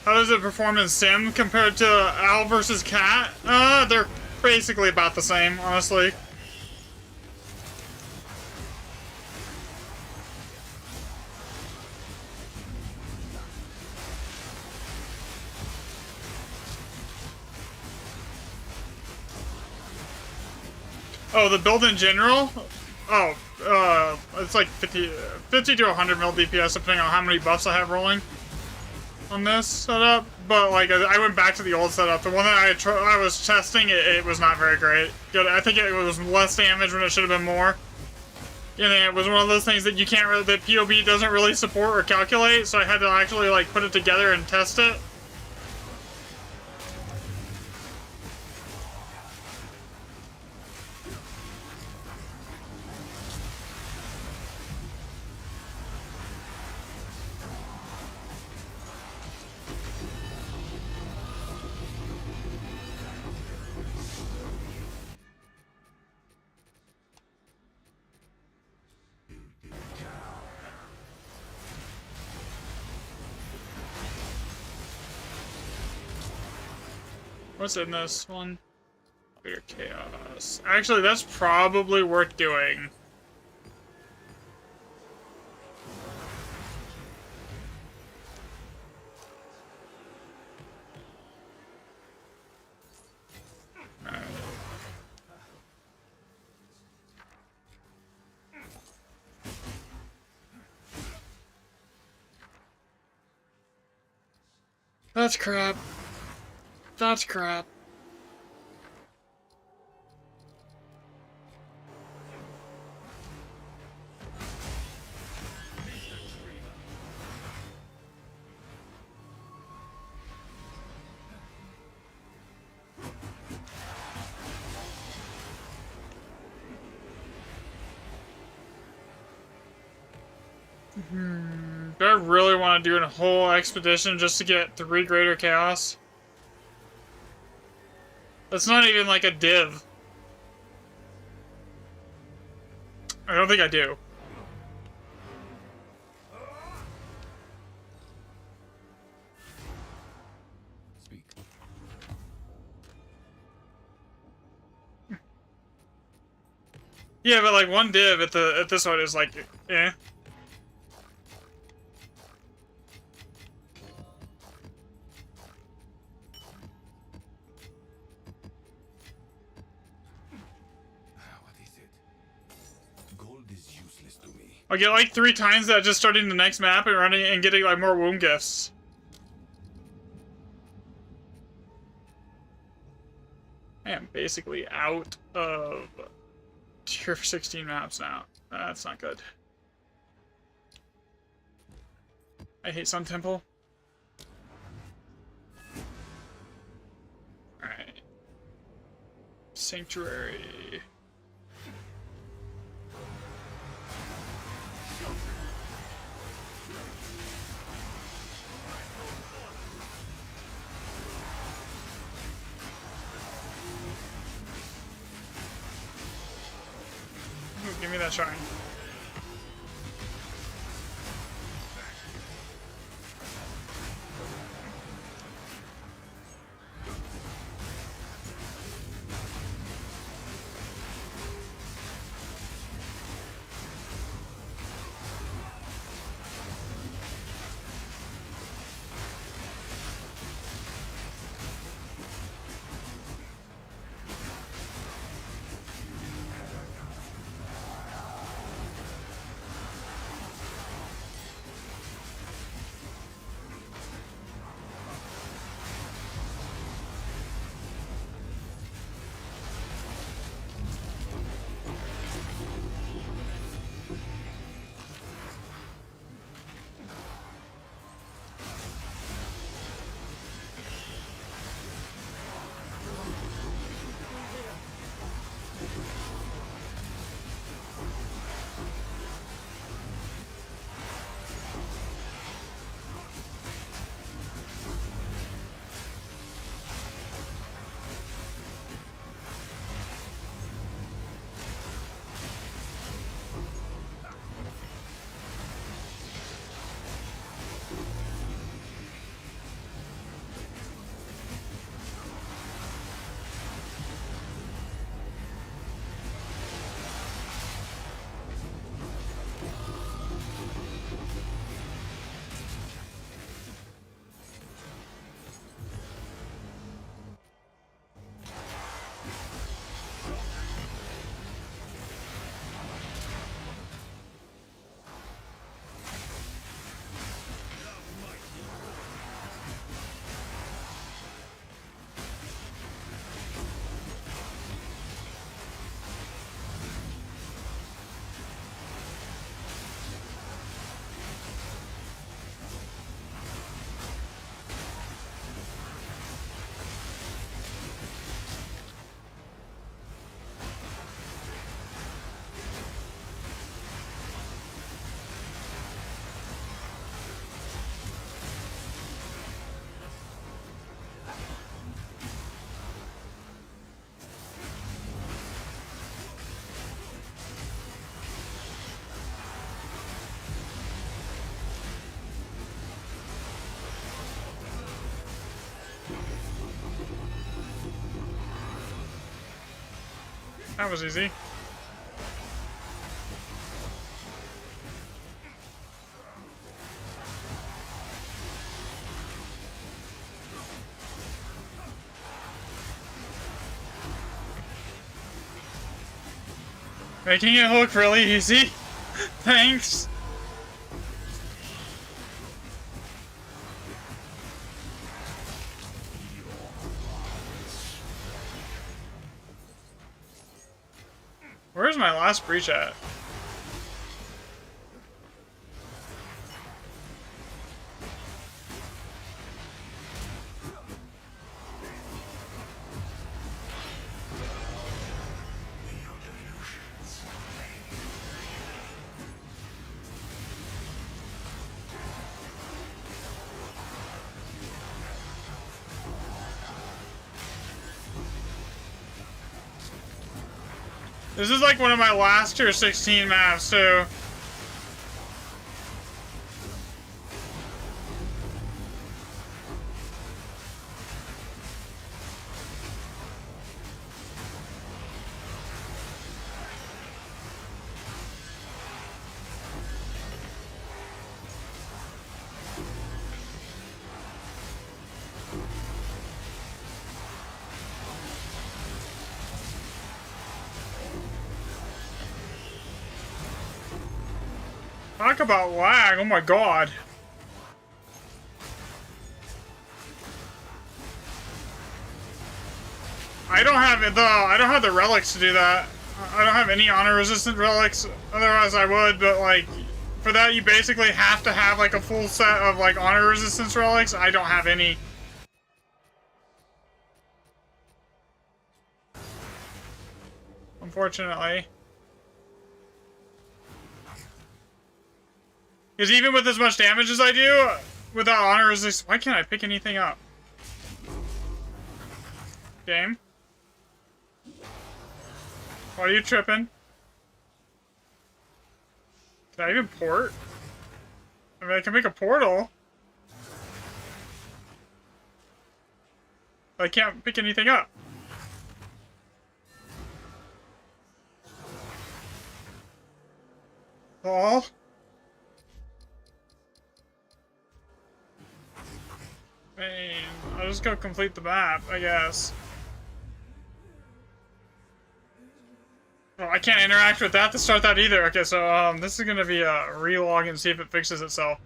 How does it perform in Sim compared to owl versus cat? They're basically about the same, honestly. Oh, the build in general? Oh, it's like 50 to 100 mil DPS depending on how many buffs I have rolling on this setup. But like, I went back to the old setup. The one that I was testing, it was not very great. I think it was less damage when it should have been more. And it was one of those things that you can't really, that POB doesn't really support or calculate, so I had to actually like put it together and test it. What's in this one? Greater chaos. Actually, that's probably worth doing. That's crap. That's crap. Do I really want to do a whole expedition just to get 3 greater chaos? That's not even like a div. I don't think I do. Speak. Yeah, but like 1 div at this one is like, eh. What is it? Gold is useless to me. I'll get like 3 times that just starting the next map and running and getting like more womb gifts. I am basically out of tier 16 maps now. That's not good. I hate Sun Temple. Alright. Sanctuary. Ooh, give me that shrine. That was easy. Making it look really easy. Thanks. Where's my last breach at? This is like one of my last tier 16 maps, so... Talk about lag, oh my god. I don't have the relics to do that. I don't have any honor resistant relics, otherwise I would, but like, for that you basically have to have like a full set of like honor resistance relics. I don't have any. Unfortunately. Because even with as much damage as I do, without honor resistance, why can't I pick anything up? Game? Why are you tripping? Can I even port? I mean, I can make a portal. But I can't pick anything up. Oh. Man, I'll just go complete the map, I guess. Oh, I can't interact with that to start that either. Okay, so this is gonna be a relog and see if it fixes itself.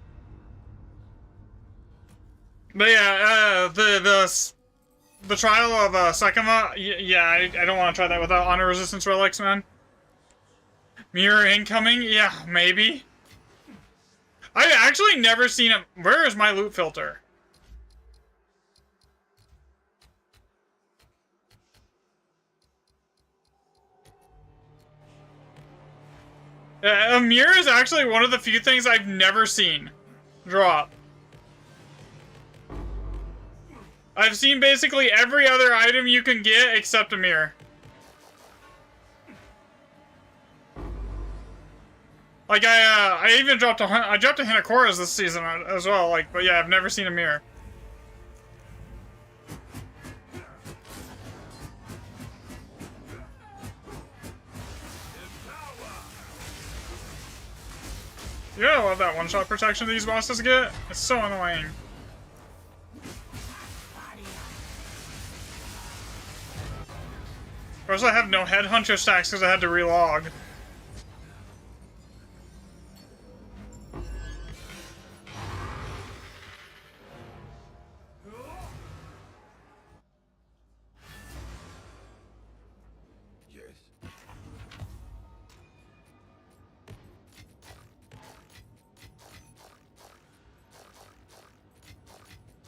But yeah, the trial of Sakama, yeah, I don't want to try that without honor resistance relics, man. Mirror incoming, yeah, maybe. I've actually never seen it. Where is my loot filter? A mirror is actually one of the few things I've never seen drop. I've seen basically every other item you can get except a mirror. Like I even dropped a Hinakoras this season as well. Like, but yeah, I've never seen a mirror. You gotta love that one-shot protection these bosses get. It's so annoying. Of course, I have no headhunter stacks because I had to relog.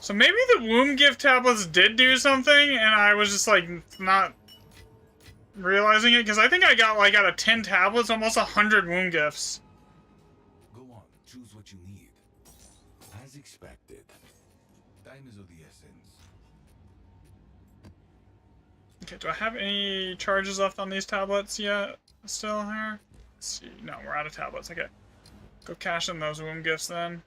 So maybe the womb gift tablets did do something, and I was just like not realizing it, because I think I got like out of 10 tablets, almost 100 womb gifts. Go on, choose what you need. As expected. Time is of the essence. Okay, do I have any charges left on these tablets yet? Still here? Let's see. No, we're out of tablets. Okay. Go cash in those womb gifts then.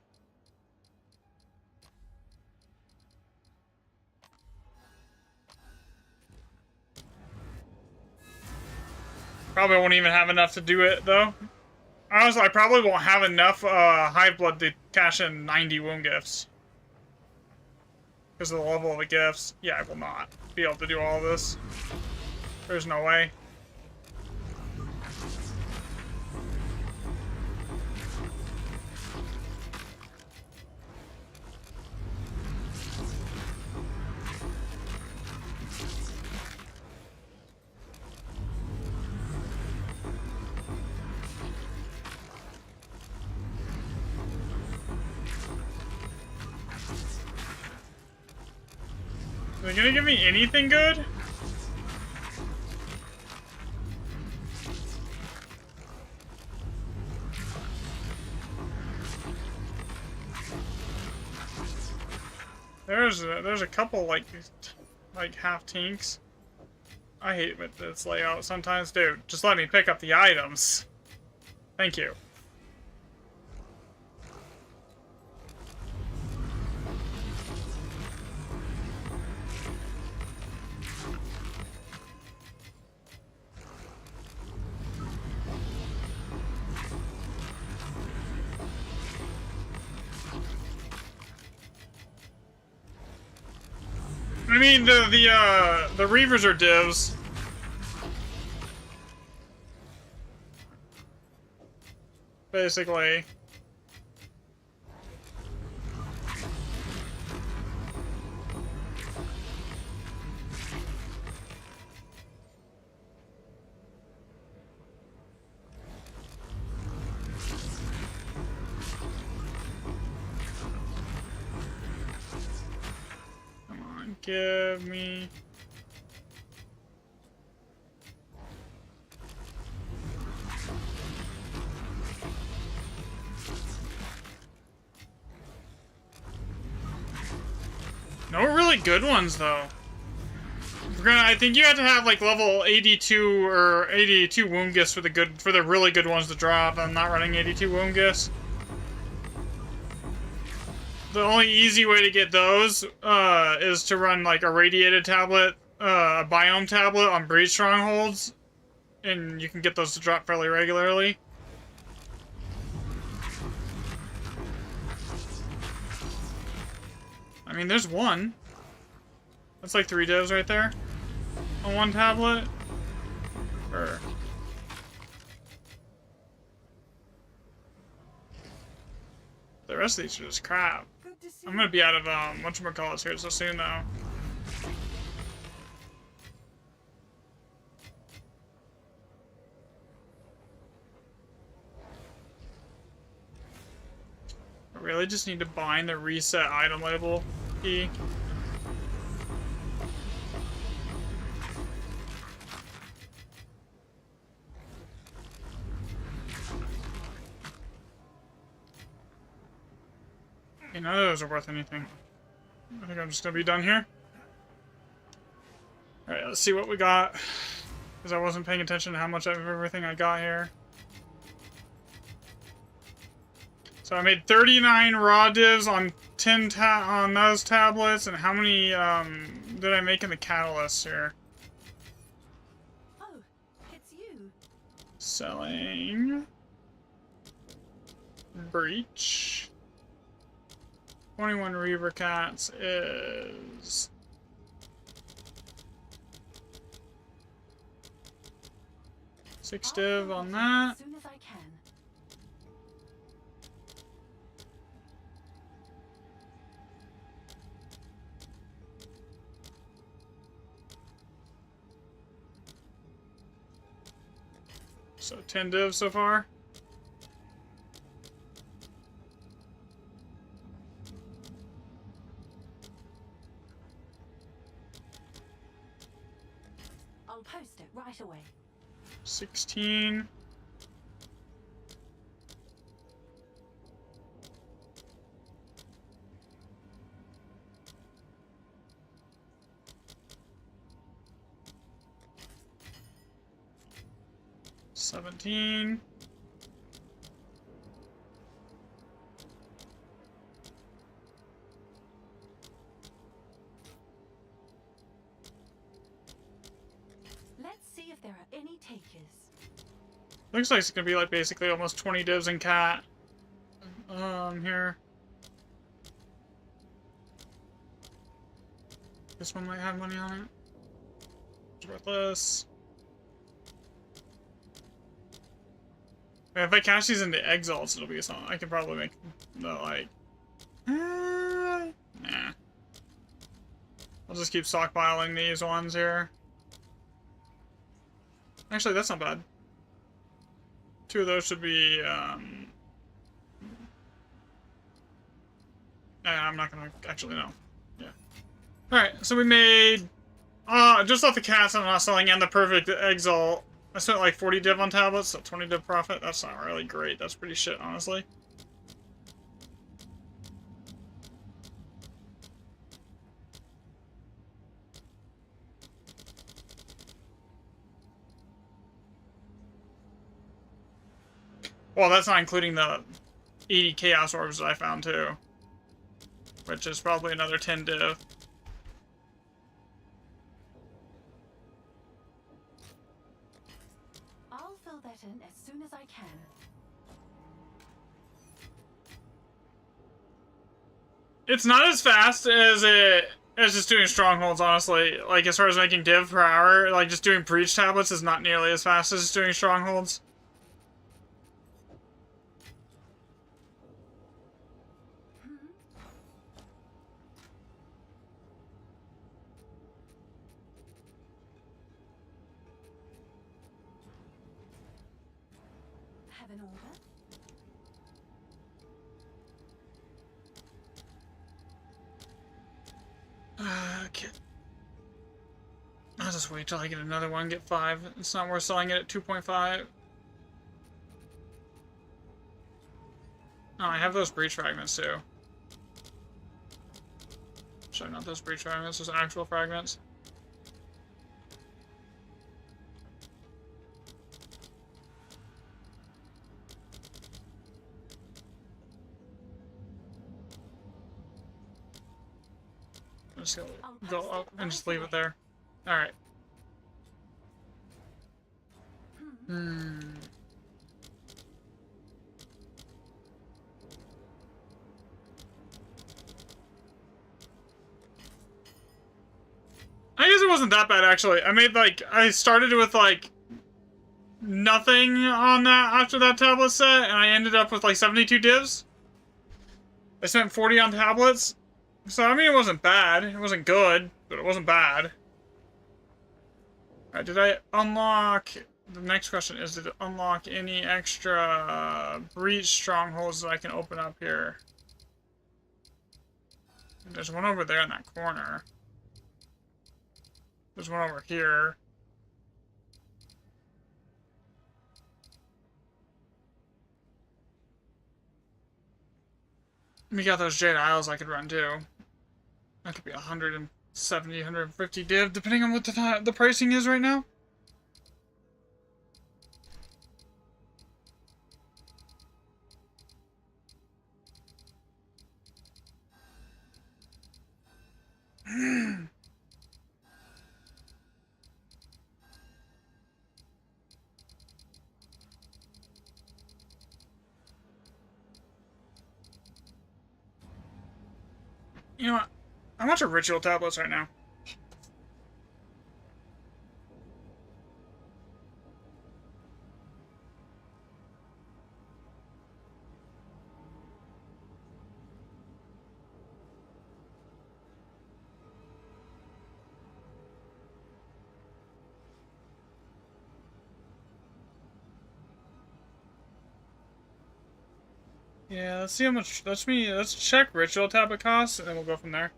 Probably won't even have enough to do it, though. Honestly, I probably won't have enough Hive Blood to cash in 90 wound gifts. Because of the level of the gifts. Yeah, I will not be able to do all this. There's no way. Are they gonna give me anything good? There's a couple like half tanks. I hate with this layout sometimes, dude. Just let me pick up the items. Thank you. I mean, the Reavers are divs. Basically. Come on, give me... No really good ones, though. I think you have to have like level 82 or 82 wound gifts for the really good ones to drop. I'm not running 82 wound gifts. The only easy way to get those is to run like a radiated tablet, a biome tablet on breed strongholds, and you can get those to drop fairly regularly. I mean, there's one. That's like 3 divs right there. On one tablet. Or... The rest of these are just crap. I'm gonna be out of, whatchamacallits here so soon, though. I really just need to bind the reset item label key. Okay, none of those are worth anything. I think I'm just gonna be done here. Alright, let's see what we got. Because I wasn't paying attention to how much of everything I got here. So I made 39 raw divs on 10 on those tablets, and how many did I make in the catalyst here? Oh, it's you. Selling breach. 21 Reaver Cats is 6 div on that. As soon as I can. So 10 divs so far. I'll post it right away. 16. $17. Let's see if there are any takers. Looks like it's gonna be like basically almost 20 divs in cat. Here. This one might have money on it. It's worthless. If I cash these into exalts, it'll be something. I could probably make the like. Nah. I'll just keep stockpiling these ones here. Actually, that's not bad. 2 of those should be. I'm not gonna actually know. Yeah. All right, so we made. Just off the cats I'm not selling and the perfect exalt. I spent like 40 div on tablets, so 20 div profit. That's not really great. That's pretty shit, honestly. Well, that's not including the 80 chaos orbs that I found too, which is probably another 10 div. I'll fill that in as soon as I can. It's not as fast as just doing strongholds, honestly. Like, as far as making div per hour, like, just doing breach tablets is not nearly as fast as just doing strongholds. Have an order? Okay. I'll just wait till I get another one, get 5. It's not worth selling it at 2.5. Oh, I have those breach fragments too. Sorry, not those breach fragments, those actual fragments. I'm just gonna go up and just leave it there. Alright. I guess it wasn't that bad, actually. I made, like, I started with, like, nothing on that after that tablet set, and I ended up with, like, 72 divs. I spent 40 on tablets. So, I mean, it wasn't bad. It wasn't good, but it wasn't bad. Alright, did I unlock... The next question is, did it unlock any extra breach strongholds that I can open up here? There's one over there in that corner. There's one over here. We got those Jade Isles I could run too. That could be 170, 150 div, depending on what the pricing is right now. You know what? I want your ritual tablets right now. Yeah, let's see how much. Let's check ritual tablet costs, and then we'll go from there.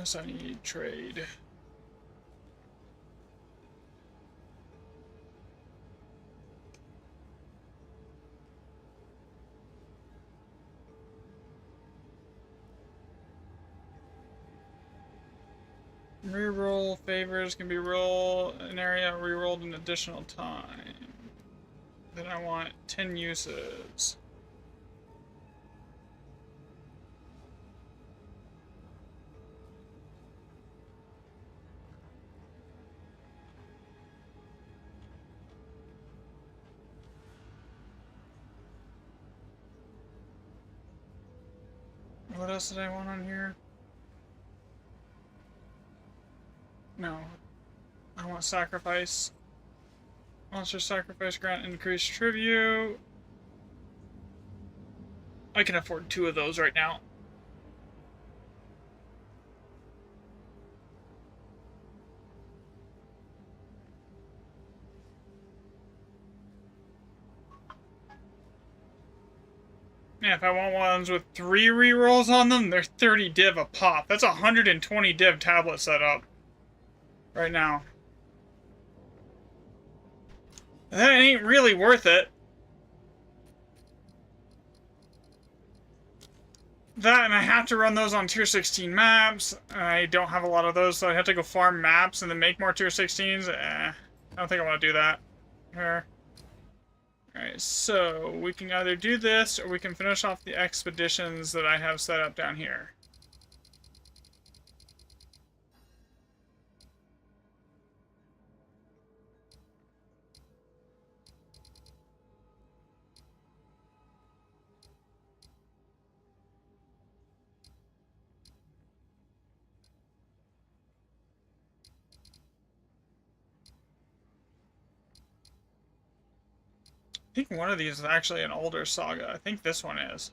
So I need trade. Reroll favors can be an area rerolled an additional time. Then I want 10 uses. What else did I want on here? No. I want sacrifice. Monster sacrifice grant increased tribute. I can afford 2 of those right now. Yeah, if I want ones with 3 rerolls on them, they're 30 div a pop. That's 120 div tablet setup right now. That ain't really worth it. That, and I have to run those on tier 16 maps. I don't have a lot of those, so I have to go farm maps and then make more tier 16s. I don't think I want to do that. Here. Alright, so we can either do this, or we can finish off the expeditions that I have set up down here. I think one of these is actually an older saga. I think this one is.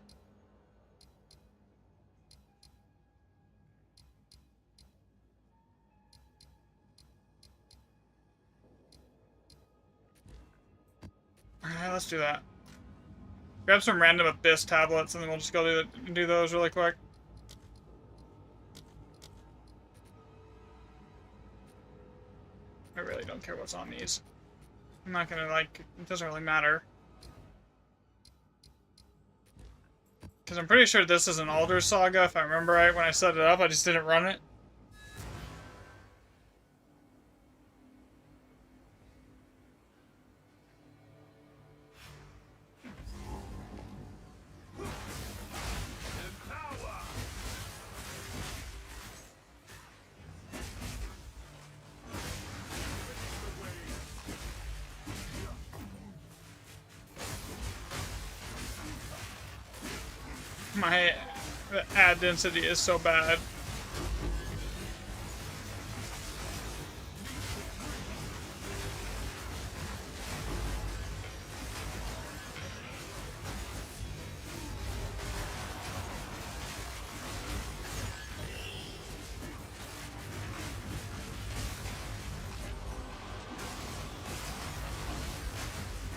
Alright, let's do that. Grab some random Abyss tablets and then we'll just go do those really quick. I really don't care what's on these. I'm not gonna, like, it doesn't really matter. Because I'm pretty sure this is an Alder Saga, if I remember right when I set it up. I just didn't run it. My ad density is so bad.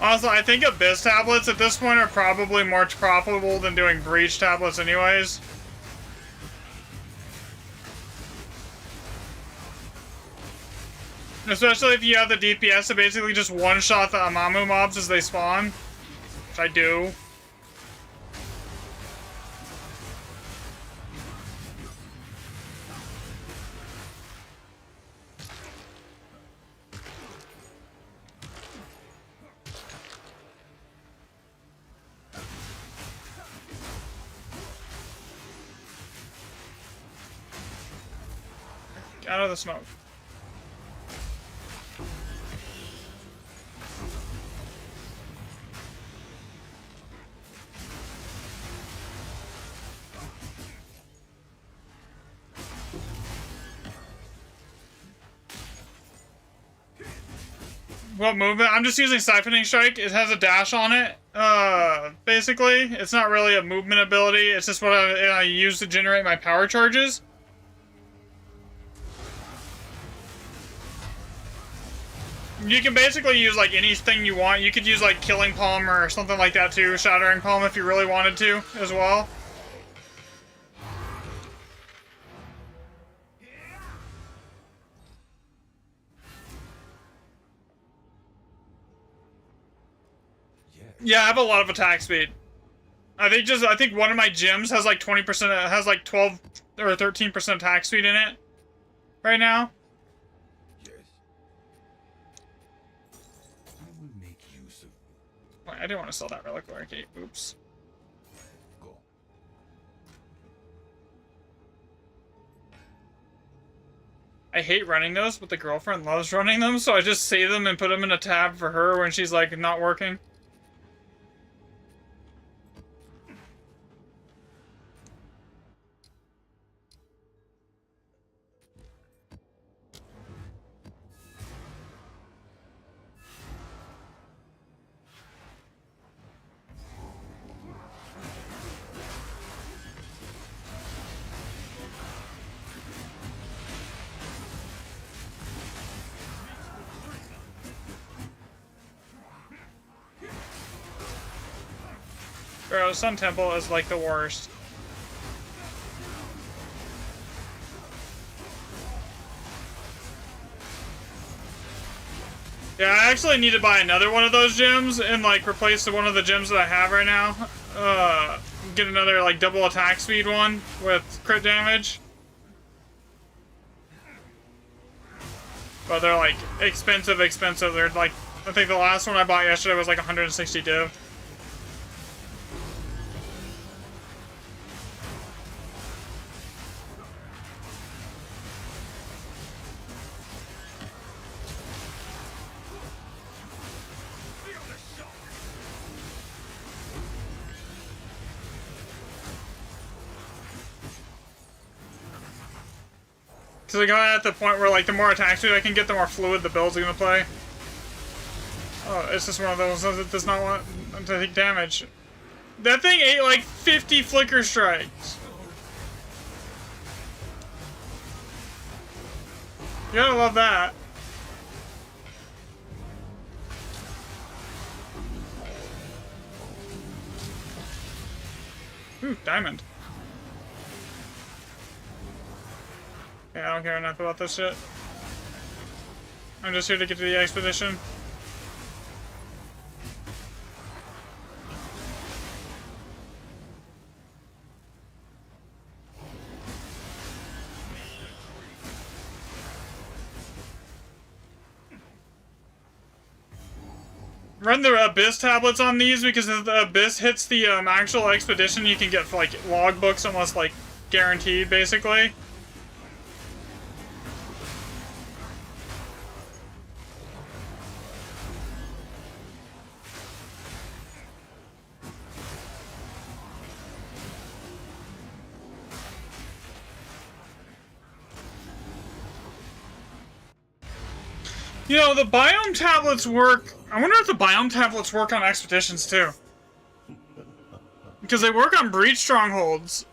Also, I think Abyss tablets at this point are probably more profitable than doing Breach tablets anyways. Especially if you have the DPS to basically just one-shot the Amamu mobs as they spawn. Which I do. Out of the smoke. What movement? I'm just using Siphoning Strike. It has a dash on it. Basically, it's not really a movement ability. It's just what I use to generate my power charges. You can basically use, like, anything you want. You could use, like, Killing Palm or something like that, too. Shattering Palm if you really wanted to, as well. Yeah, I have a lot of attack speed. I think one of my gyms has, like, 20%, has, like, 12 or 13% attack speed in it right now. I didn't want to sell that Reliquary Arcade. Oops. Go. I hate running those, but the girlfriend loves running them, so I just save them and put them in a tab for her when she's, like, not working. Bro, Sun Temple is like the worst. Yeah, I actually need to buy another one of those gems and like replace one of the gems that I have right now. Get another like double attack speed one with crit damage. But they're like expensive. They're like, I think the last one I bought yesterday was like 160 div. Because I got at the point where, like, the more attack speed I can get, the more fluid the builds are going to play. Oh, it's just one of those that does not want to take damage. That thing ate, like, 50 flicker strikes. You gotta love that. Ooh, diamond. Yeah, I don't care enough about this shit. I'm just here to get to the expedition. Run the Abyss tablets on these because if the Abyss hits the actual expedition, you can get like logbooks almost like guaranteed, basically. You know, the biome tablets work. I wonder if the biome tablets work on expeditions too. Because they work on breach strongholds.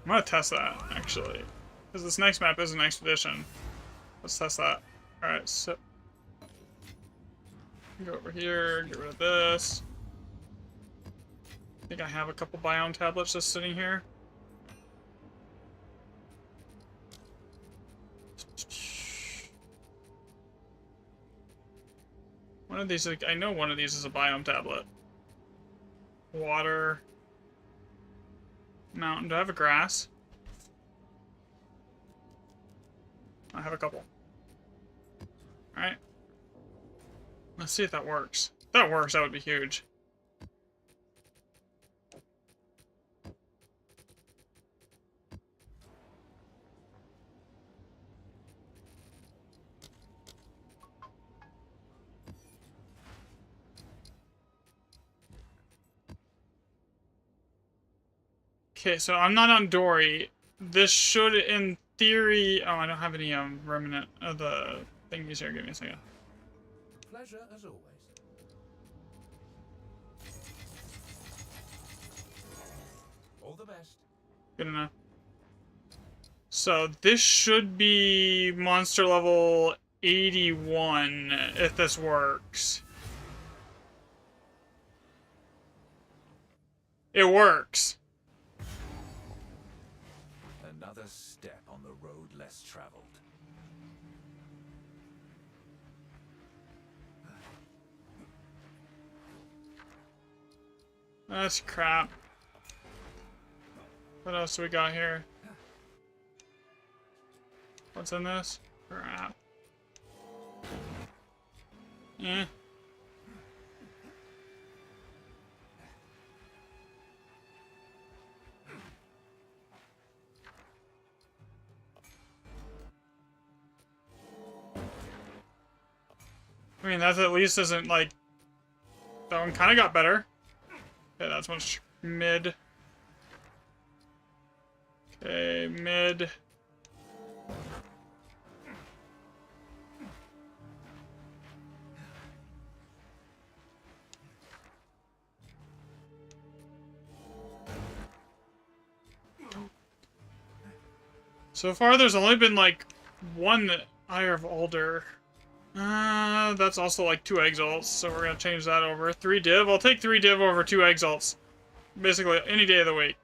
I'm gonna test that, actually. Because this next map is an expedition. Let's test that. Alright, so... go over here, get rid of this. I think I have a couple biome tablets just sitting here. One of these, I know one of these is a biome tablet. Water. Mountain. Do I have a grass? I have a couple. Alright. Let's see if that works. If that works, that would be huge. Okay, so I'm not on Dory. This should, in theory... Oh, I don't have any remnant of the thingies here. Give me a second. Pleasure as always. All the best. Good enough. So this should be monster level 81 if this works. It works. Another step on the road less traveled. That's crap. What else do we got here? What's in this? Crap. Eh. I mean, that at least isn't like... That one kind of got better. Okay, that's much mid. Okay, mid. So far, there's only been, like, one Ire of Alder. That's also, like, 2 exalts, so we're gonna change that over. 3 div? I'll take 3 div over 2 exalts. Basically, any day of the week.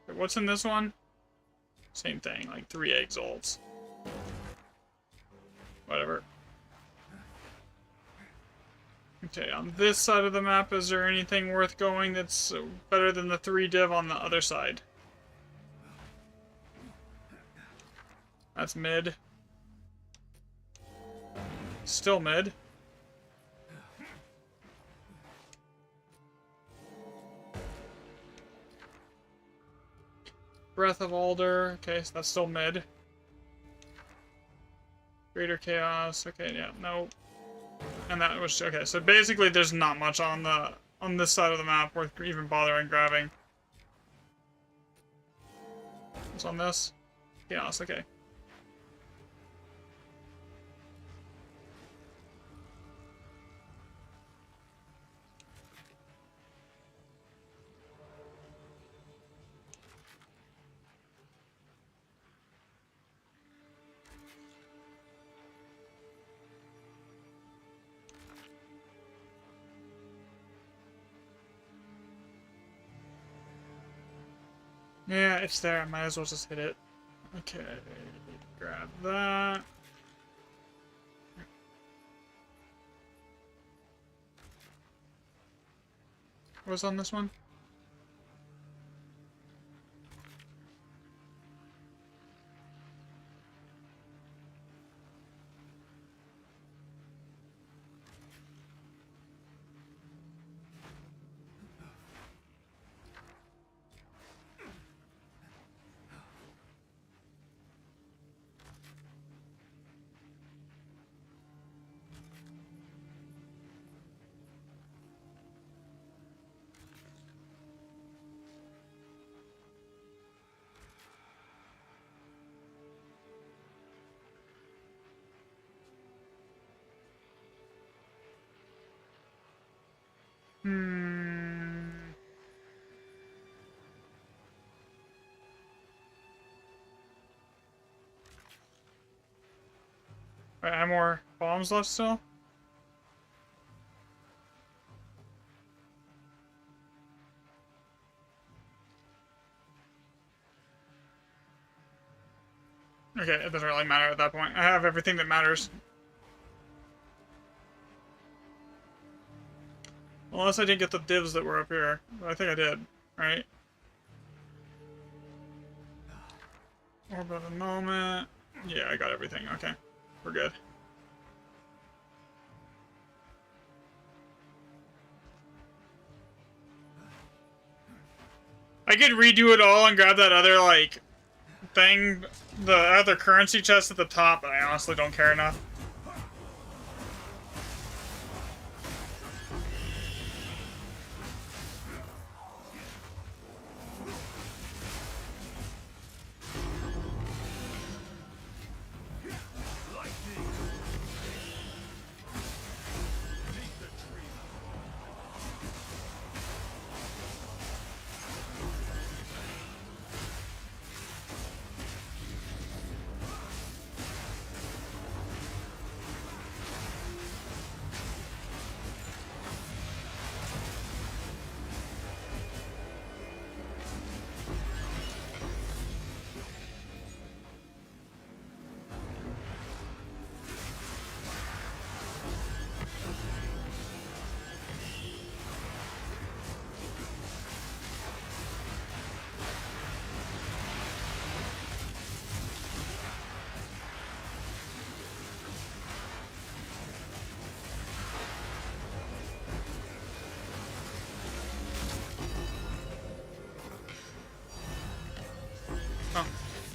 Wait, what's in this one? Same thing, like 3 exalts. Whatever. Okay, on this side of the map, is there anything worth going that's better than the 3 div on the other side? That's mid. Still mid. Breath of Alder. Okay, so that's still mid. Greater Chaos. Okay, yeah, no. And that was okay. So basically, there's not much on this side of the map worth even bothering grabbing. What's on this? Chaos. Okay. Yeah, it's there. I might as well just hit it. Okay, grab that. What's on this one? Alright, I have more bombs left still. Okay, it doesn't really matter at that point. I have everything that matters. Unless I didn't get the divs that were up here. But I think I did, right? Orb of the moment. Yeah, I got everything. Okay. We're good. I could redo it all and grab that other, like, thing, the other currency chest at the top, but I honestly don't care enough.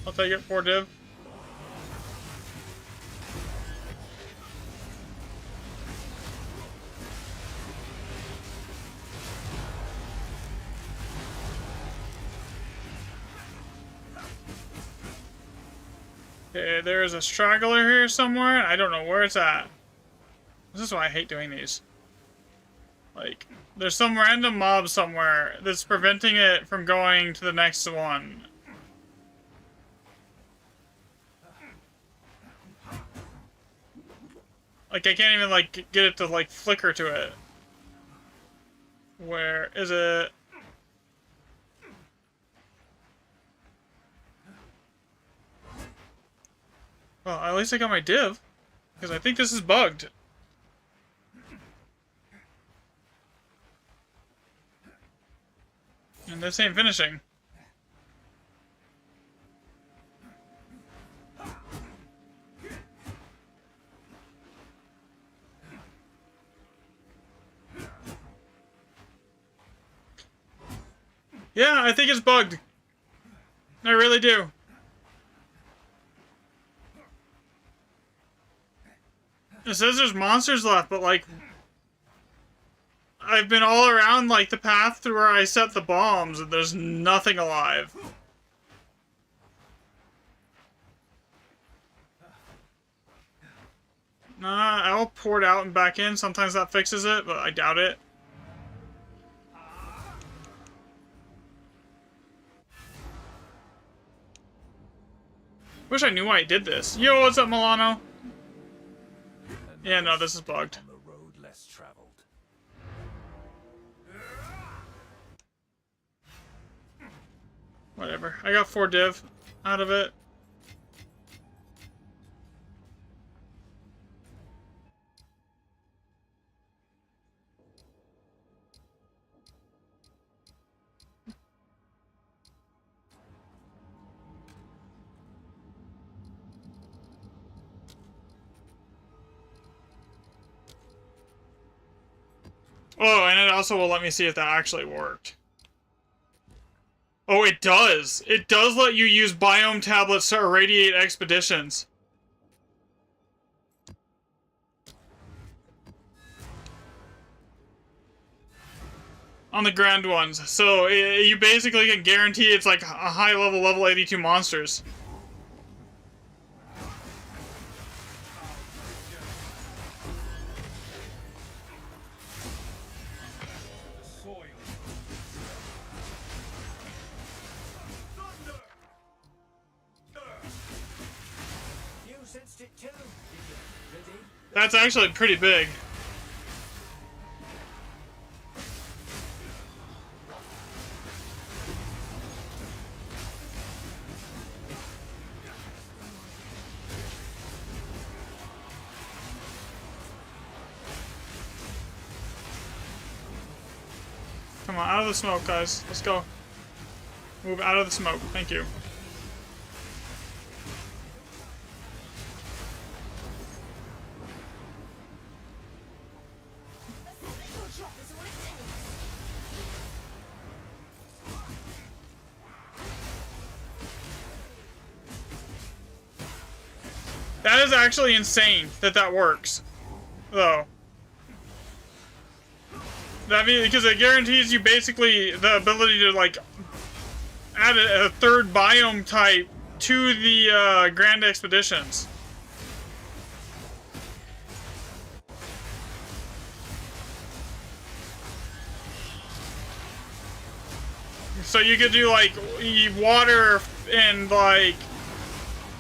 I'll take it, 4 div. Okay, there's a straggler here somewhere. I don't know where it's at. This is why I hate doing these. Like, there's some random mob somewhere that's preventing it from going to the next one. Like, I can't even, like, get it to, like, flicker to it. Where is it? Well, at least I got my div. Because I think this is bugged. And this ain't finishing. Yeah, I think it's bugged. I really do. It says there's monsters left, but like... I've been all around like the path to where I set the bombs and there's nothing alive. Nah, I'll pour it out and back in. Sometimes that fixes it, but I doubt it. Wish I knew why I did this. Yo, what's up, Milano? Yeah, no, this is bugged. On the road less traveled. Whatever. I got 4 div out of it. Oh, and it also will let me see if that actually worked. Oh, it does! It does let you use biome tablets to irradiate expeditions. On the grand ones. So, you basically can guarantee it's like a high level 82 monsters. That's actually pretty big. Come on, out of the smoke, guys. Let's go. Move out of the smoke. Thank you. That is actually insane that that works, though. That means because it guarantees you basically the ability to like add a third biome type to the Grand Expeditions. So you could do like water and like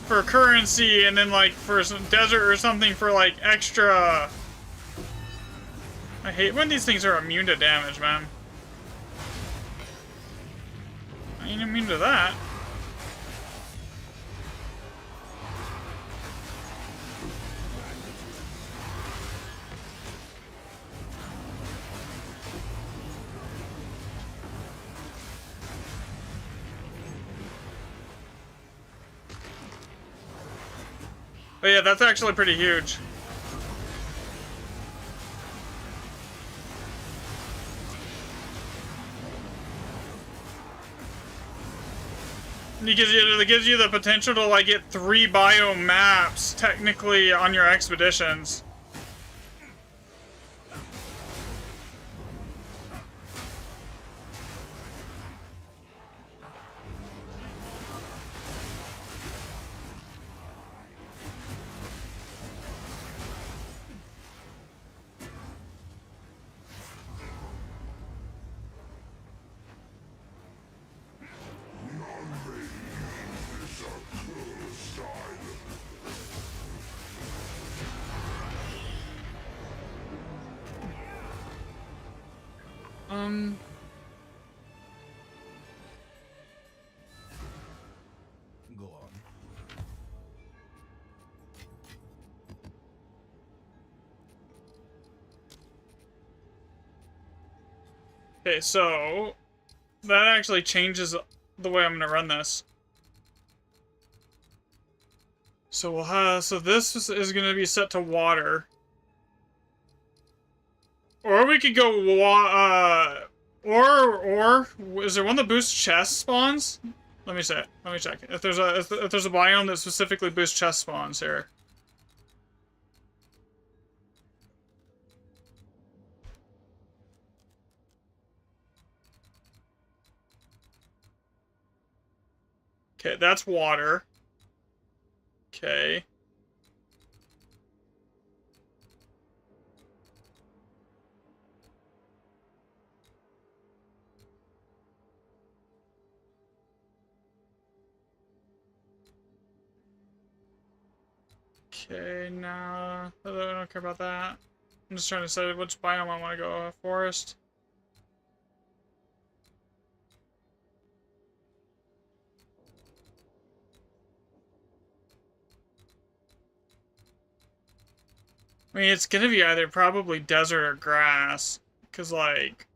for currency, and then like for some desert or something for like extra. I hate when these things are immune to damage, man. I ain't immune to that. But yeah, that's actually pretty huge. It gives you the potential to like get 3 biome maps technically on your expeditions. Go on. Okay, so that actually changes the way I'm gonna run this. So we'll have, so this is gonna be set to water. Or we could go or is there one that boosts chest spawns? Let me check. Let me check. If there's a biome that specifically boosts chest spawns here. Okay, that's water. Okay. Okay, now I don't care about that. I'm just trying to decide which biome I want to go. Forest. I mean, it's gonna be either probably desert or grass, cause like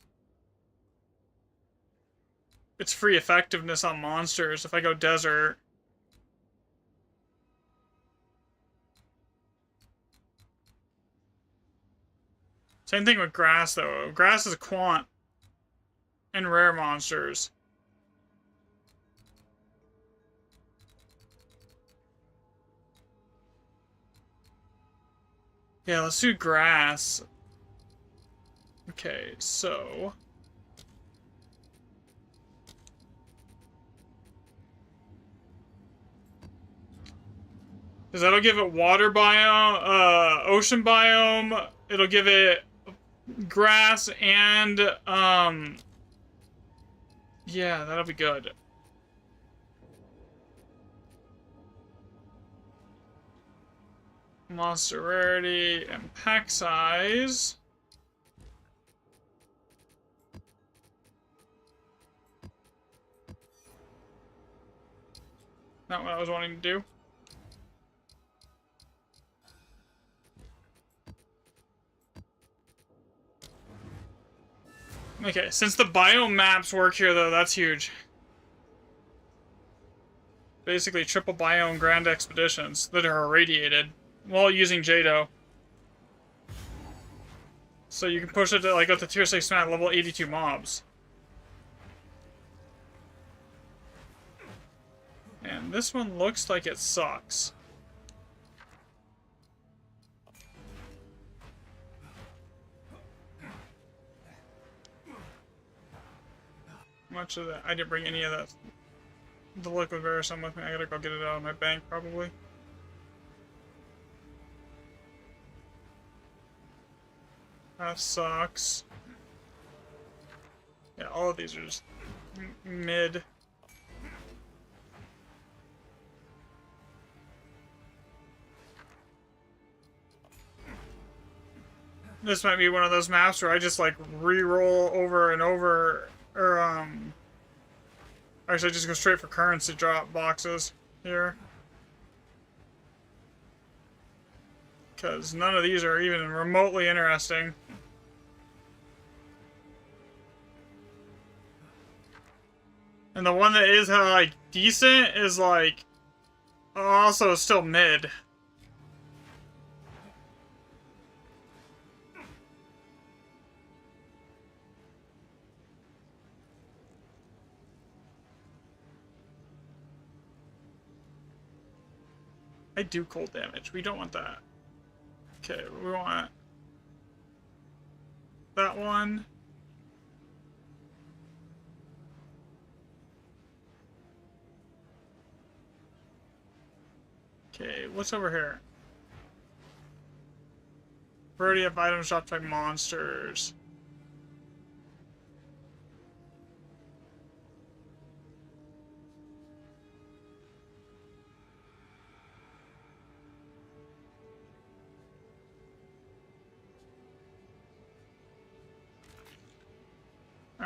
it's free effectiveness on monsters if I go desert. Same thing with grass, though. Grass is quant and rare monsters. Yeah, let's do grass. Okay, so... because that'll give it water biome, ocean biome, it'll give it grass and, yeah, that'll be good. Monster rarity and pack size. Not what I was wanting to do. Okay, since the biome maps work here, though, that's huge. Basically, triple biome grand expeditions that are irradiated while using Jado. So you can push it to, like, up to tier 6 map, level 82 mobs. And this one looks like it sucks. Much of that. I didn't bring any of that. The liquid verisum with me. I gotta go get it out of my bank, probably. That sucks. Yeah, all of these are just mid. This might be one of those maps where I just like re-roll over and over, or actually just go straight for currency drop boxes here. Because none of these are even remotely interesting. And the one that is like decent is like also still mid. I do cold damage. We don't want that. Okay, we want that one. Okay, what's over here? Variety of items dropped by monsters.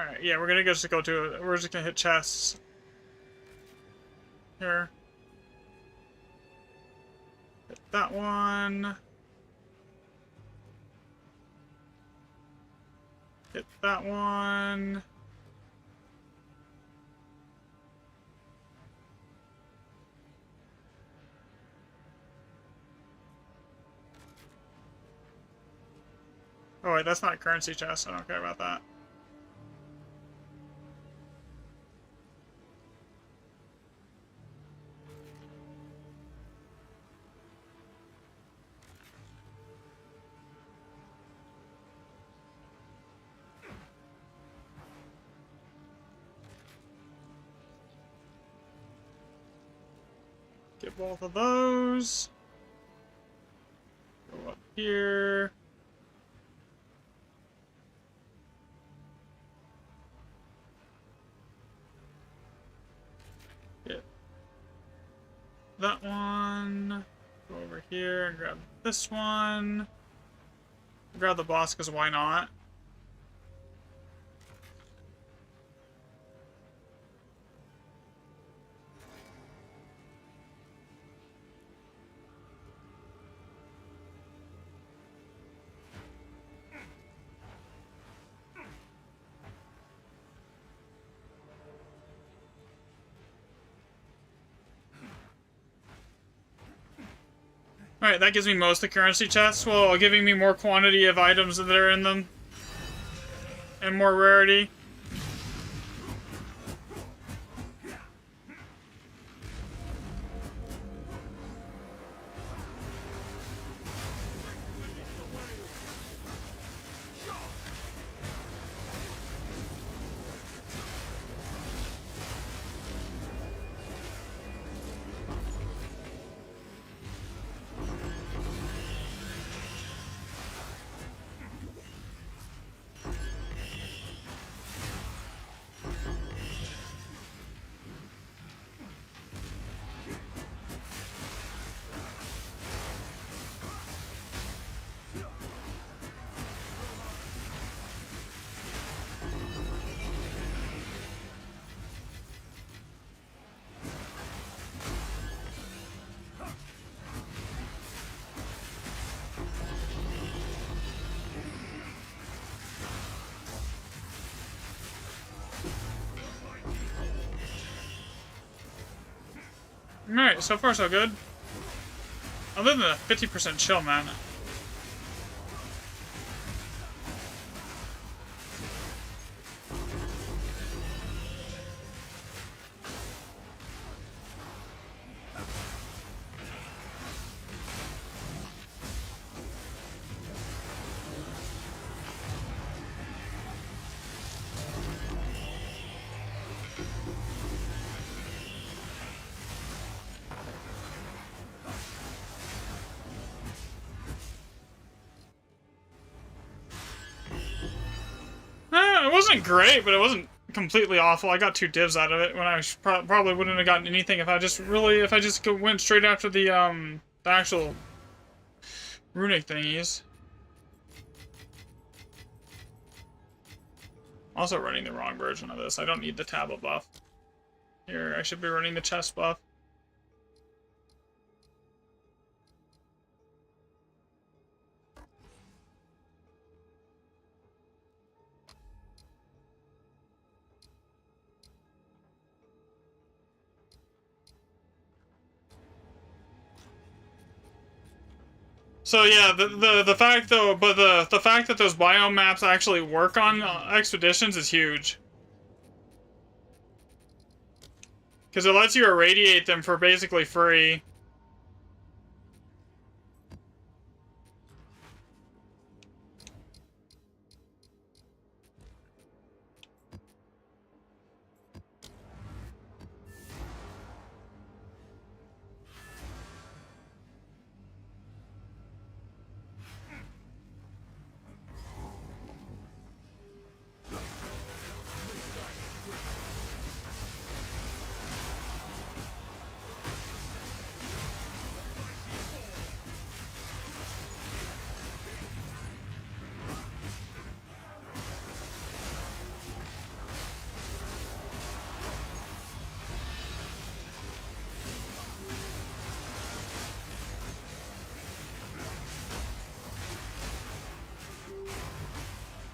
Alright, yeah, we're gonna just go to it. We're just gonna hit chests. Here. Hit that one. Hit that one. Oh wait, that's not a currency chest. I don't care about that. Get both of those. Go up here. Get that one. Go over here and grab this one. Grab the boss, because why not? Alright, that gives me most of the currency chests, while giving me more quantity of items that are in them. And more rarity. Alright, so far so good. Other than the 50% chill, man. It wasn't great, but it wasn't completely awful. I got 2 divs out of it when I probably wouldn't have gotten anything if I just went straight after the actual runic thingies. Also running the wrong version of this. I don't need the tablet buff. Here, I should be running the chest buff. So yeah, the fact though, but the fact that those biome maps actually work on expeditions is huge. Because it lets you irradiate them for basically free.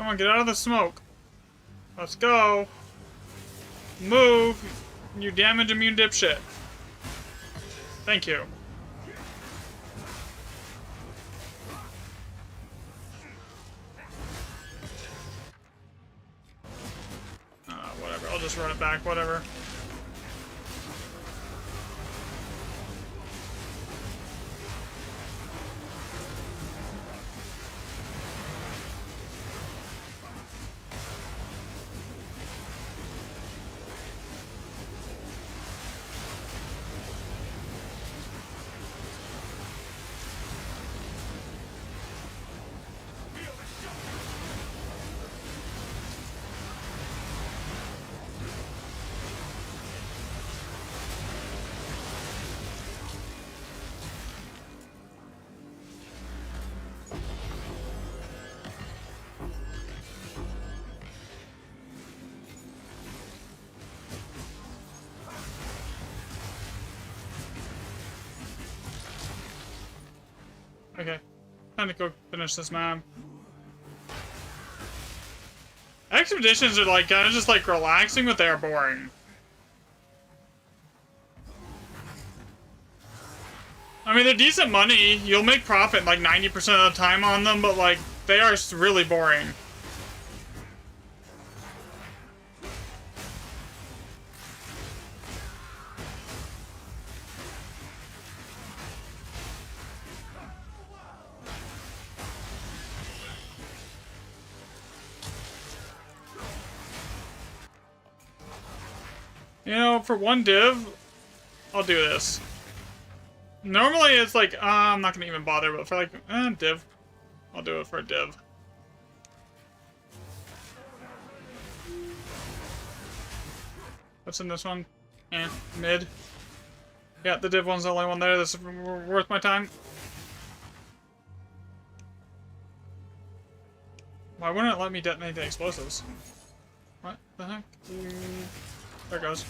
Come on, get out of the smoke. Let's go. Move, you damage immune dipshit. Thank you. Whatever, I'll just run it back, whatever. Okay, time to go finish this map. Expeditions are like kind of just like relaxing, but they're boring. I mean, they're decent money. You'll make profit like 90% of the time on them, but like they are really boring. You know, for one div, I'll do this. Normally it's like, I'm not gonna even bother, but for like, div. I'll do it for a div. What's in this one? Mid. Yeah, the div one's the only one there that's worth my time. Why wouldn't it let me detonate the explosives? What the heck? There it goes.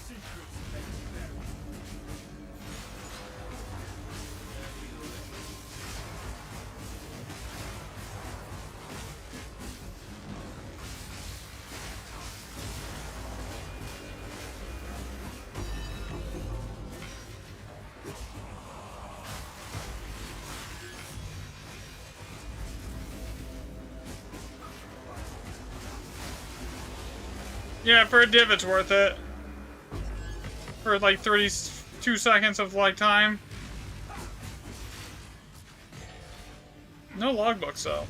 Yeah, for a div it's worth it. For like 32 seconds of like time. No logbooks though.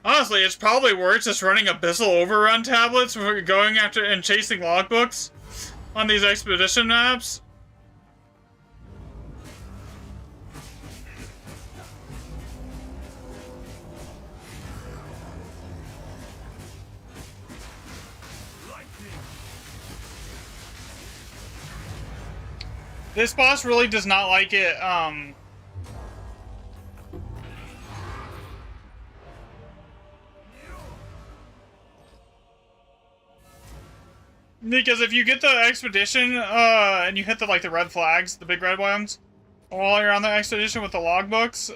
Honestly, it's probably worth just running Abyssal Overrun tablets when we're going after and chasing logbooks on these expedition maps. This boss really does not like it, because if you get the expedition, and you hit the, like, the red flags, the big red ones, while you're on the expedition with the logbooks,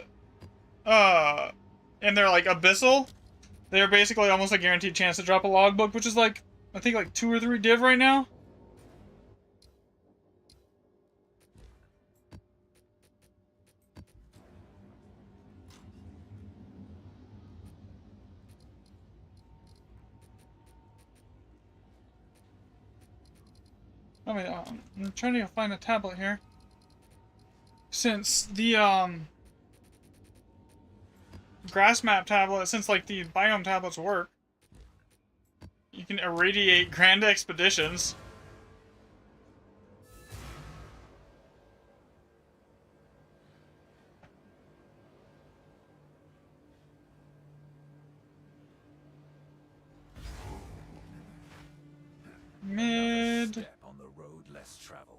and they're, like, abyssal, they're basically almost a guaranteed chance to drop a logbook, which is, like, I think, like, 2 or 3 div right now. I mean, I'm trying to find a tablet here. Since the, grass map tablet, since, like, the biome tablets work, you can irradiate grand expeditions. Mid. Step on the road less traveled.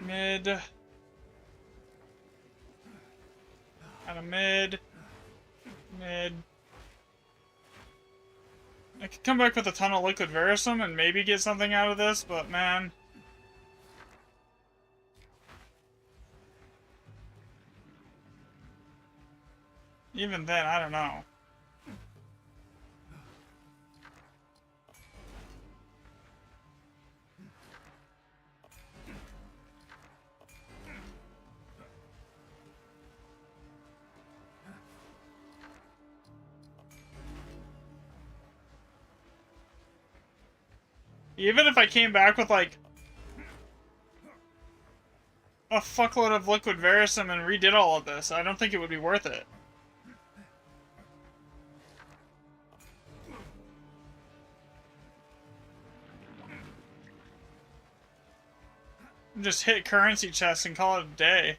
Mid. Kind of mid. Mid. I could come back with a ton of liquid verisum and maybe get something out of this, but man, Even then, I don't know. Even if I came back with, like, a fuckload of liquid Verisum and redid all of this, I don't think it would be worth it. Just hit currency chests and call it a day.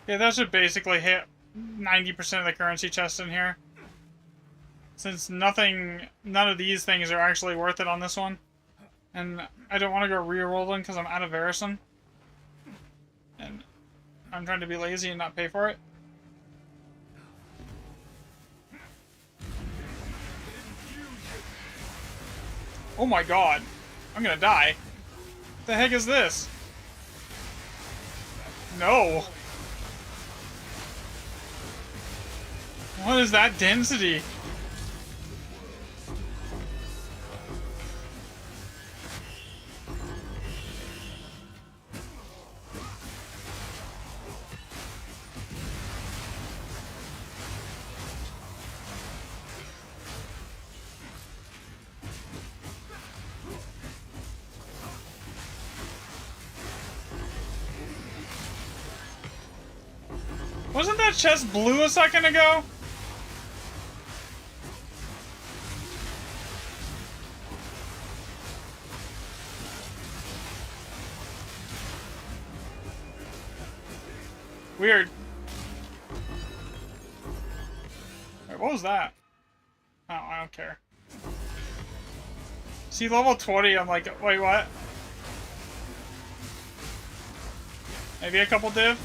Yeah, that should basically hit 90% of the currency chest in here. Since none of these things are actually worth it on this one. And I don't want to go re-rolling because I'm out of Verisum. And I'm trying to be lazy and not pay for it. Oh my god. I'm gonna die. What the heck is this? No. What is that density? Wasn't that chest blue a second ago? Weird. Wait, what was that? Oh, I don't care. See, level 20, I'm like, wait, what? Maybe a couple div?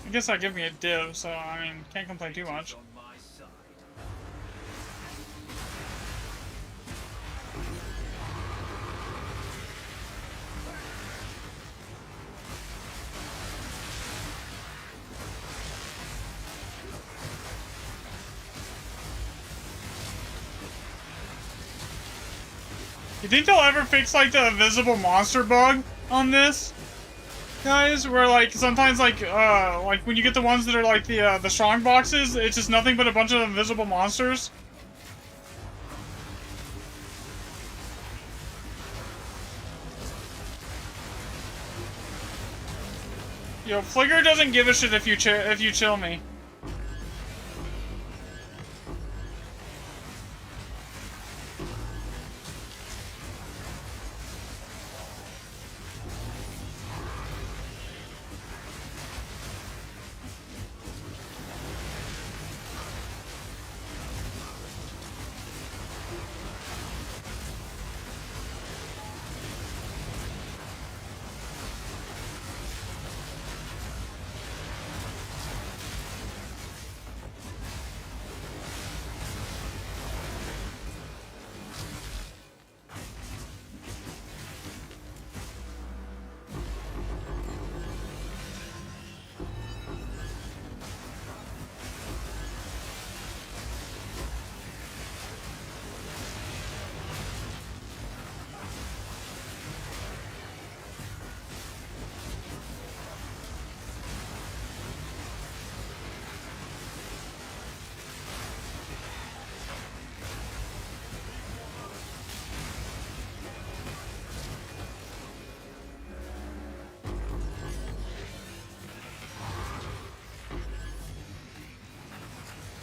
I guess that give me a div, so I mean, can't complain too much. You think they'll ever fix like the invisible monster bug on this? Guys, where like sometimes like when you get the ones that are like the strong boxes, it's just nothing but a bunch of invisible monsters. Yo, Flicker doesn't give a shit if you chill me.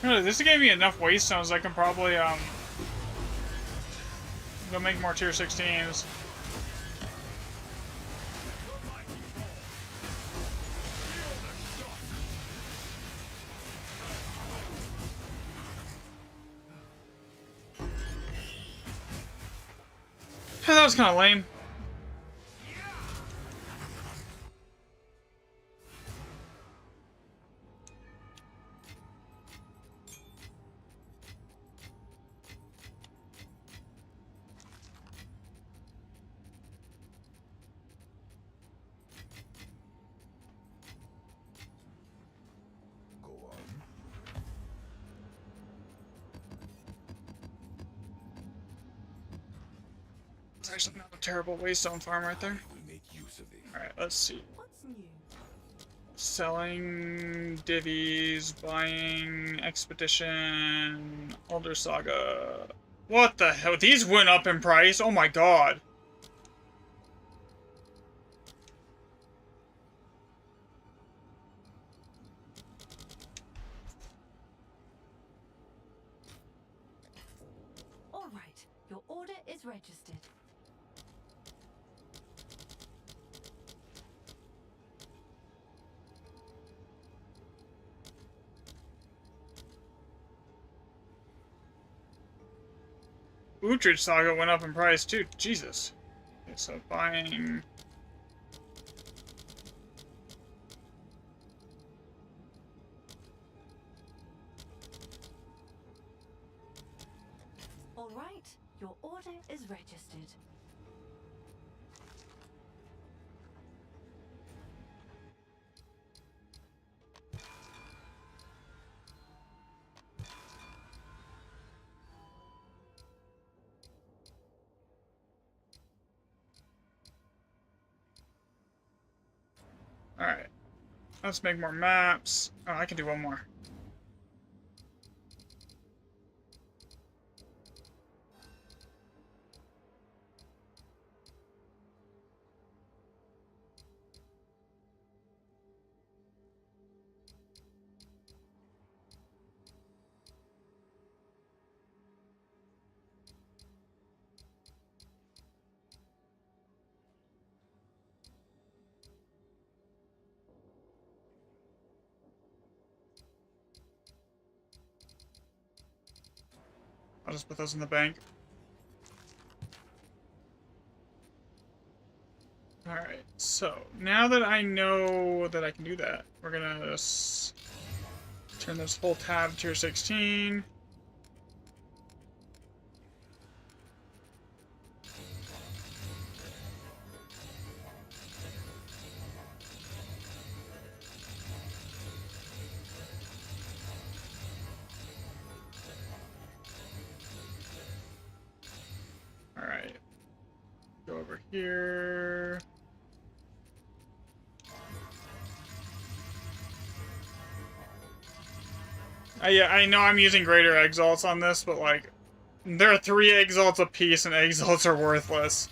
Really, this gave me enough waste stones I can probably go make more tier 16s. That was kind of lame. Go on. It's actually not a terrible waste stone farm right there. We make use of these. Alright, let's see. What's new? Selling divvies, buying expedition, Elder Saga. What the hell? These went up in price? Oh my god. All right, your order is registered. Utrecht Saga went up in price too. Jesus. Okay, so buying. All right, your order is registered. Alright. Let's make more maps. Oh, I can do one more. I'll just put those in the bank. Alright, so now that I know that I can do that, we're gonna just turn this whole tab to tier 16. Alright. Go over here. Yeah, I know I'm using greater exalts on this, but like, there are 3 exalts apiece, and exalts are worthless.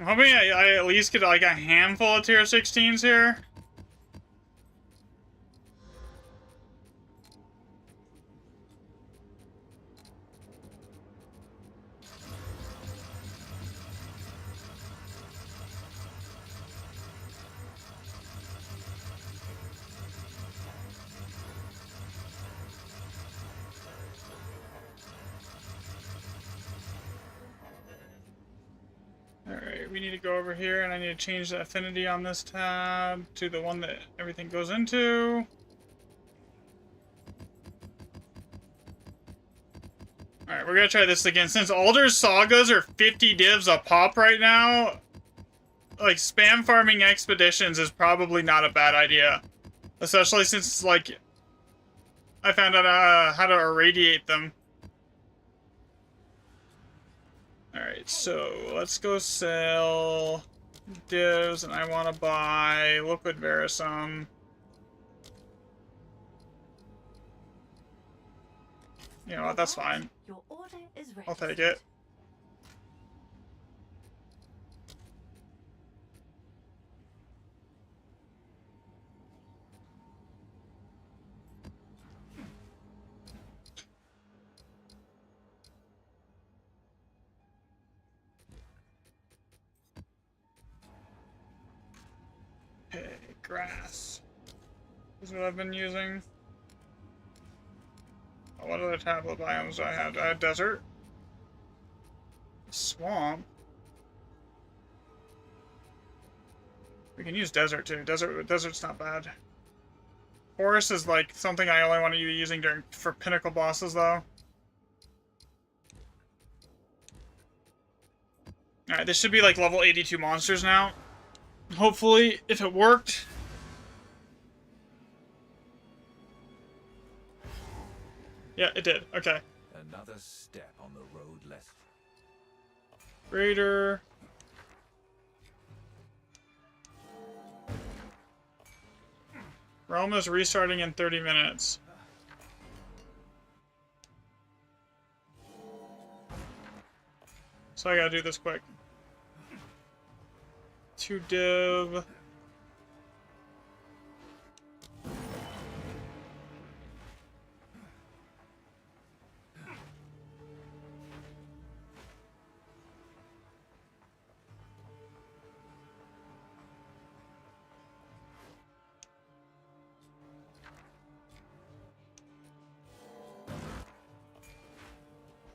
I'm hoping I at least get like a handful of tier 16s here. Alright, we need to go over here and I need to change the affinity on this tab to the one that everything goes into. Alright, we're gonna try this again. Since Alder's Sagas are 50 divs a pop right now, like, spam farming expeditions is probably not a bad idea. Especially since, like, I found out how to irradiate them. Alright, so let's go sell divs, and I want to buy liquid verisum. You know what, that's fine. Your order is I'll take registered. it. Okay, grass is what I've been using. Oh, what other tablet biomes do I have? I had desert. Swamp. We can use desert too. Desert's not bad. Forest is like something I only want to be using for pinnacle bosses though. Alright, this should be like level 82 monsters now. Hopefully, if it worked. Yeah, it did. Okay. Another step on the road less. Raider. Realm is restarting in 30 minutes. So I gotta do this quick. 2 div.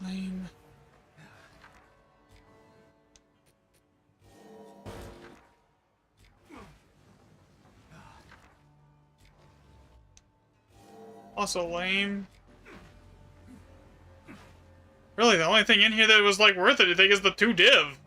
Lame. Also lame. Really, the only thing in here that was like worth it, I think, is the 2 div.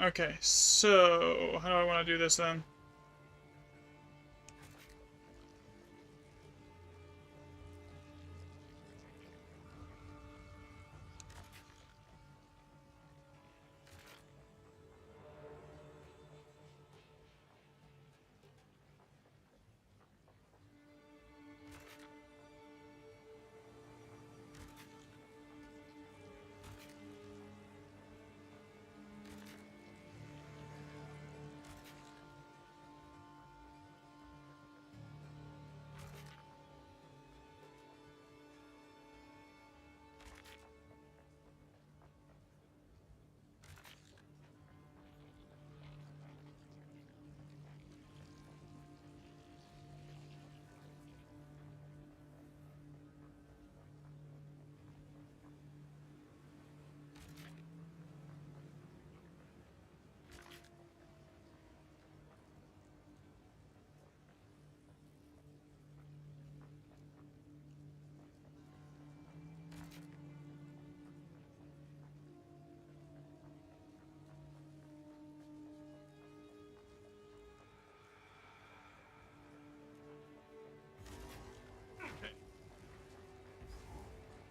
Okay, so how do I want to do this then?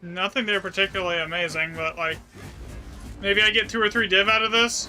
Nothing there particularly amazing, but like, maybe I get 2 or 3 div out of this.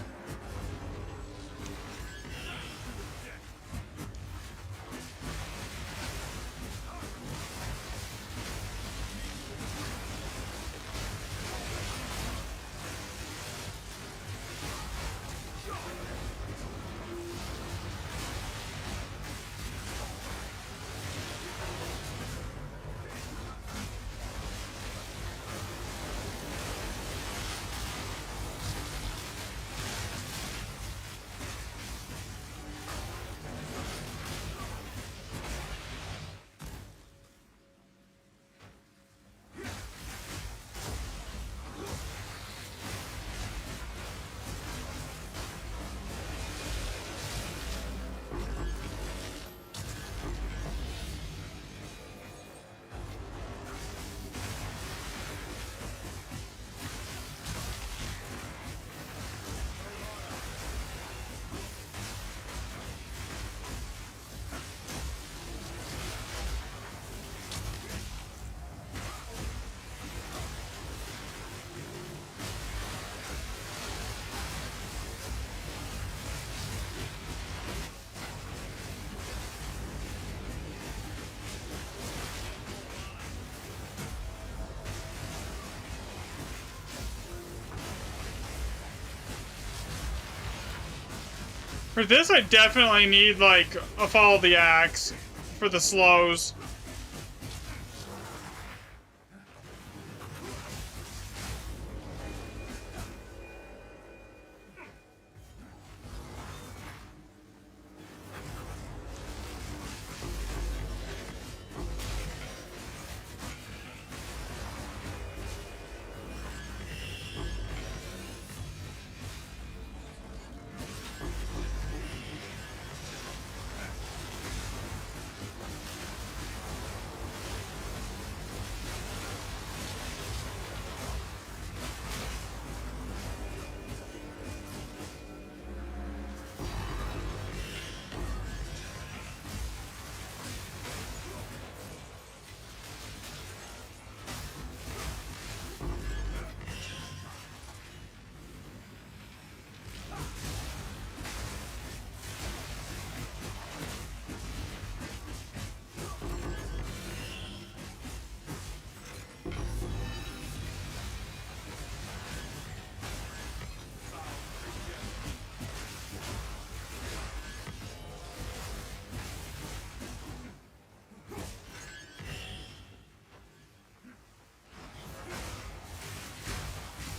For this, I definitely need, like, a follow the axe for the slows.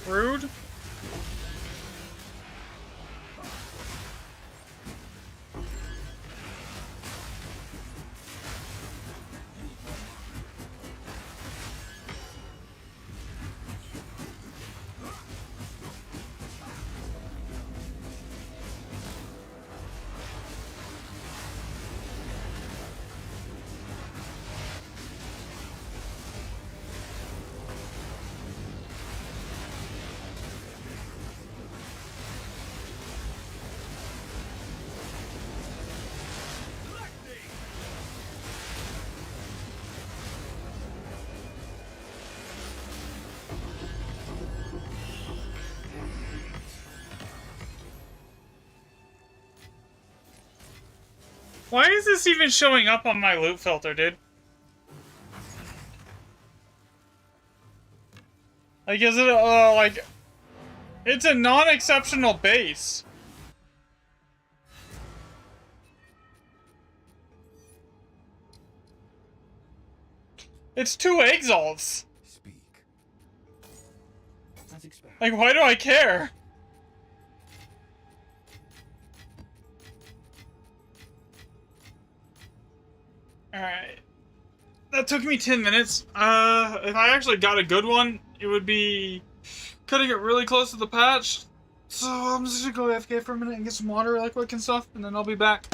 Rude. Why is this even showing up on my loot filter, dude? Like, is it, like... It's a non-exceptional base. It's 2 exalts. Speak. As expected. Like, why do I care? Alright. That took me 10 minutes. If I actually got a good one, it would be cutting it really close to the patch. So I'm just gonna go AFK for a minute and get some water really quick and stuff, and then I'll be back.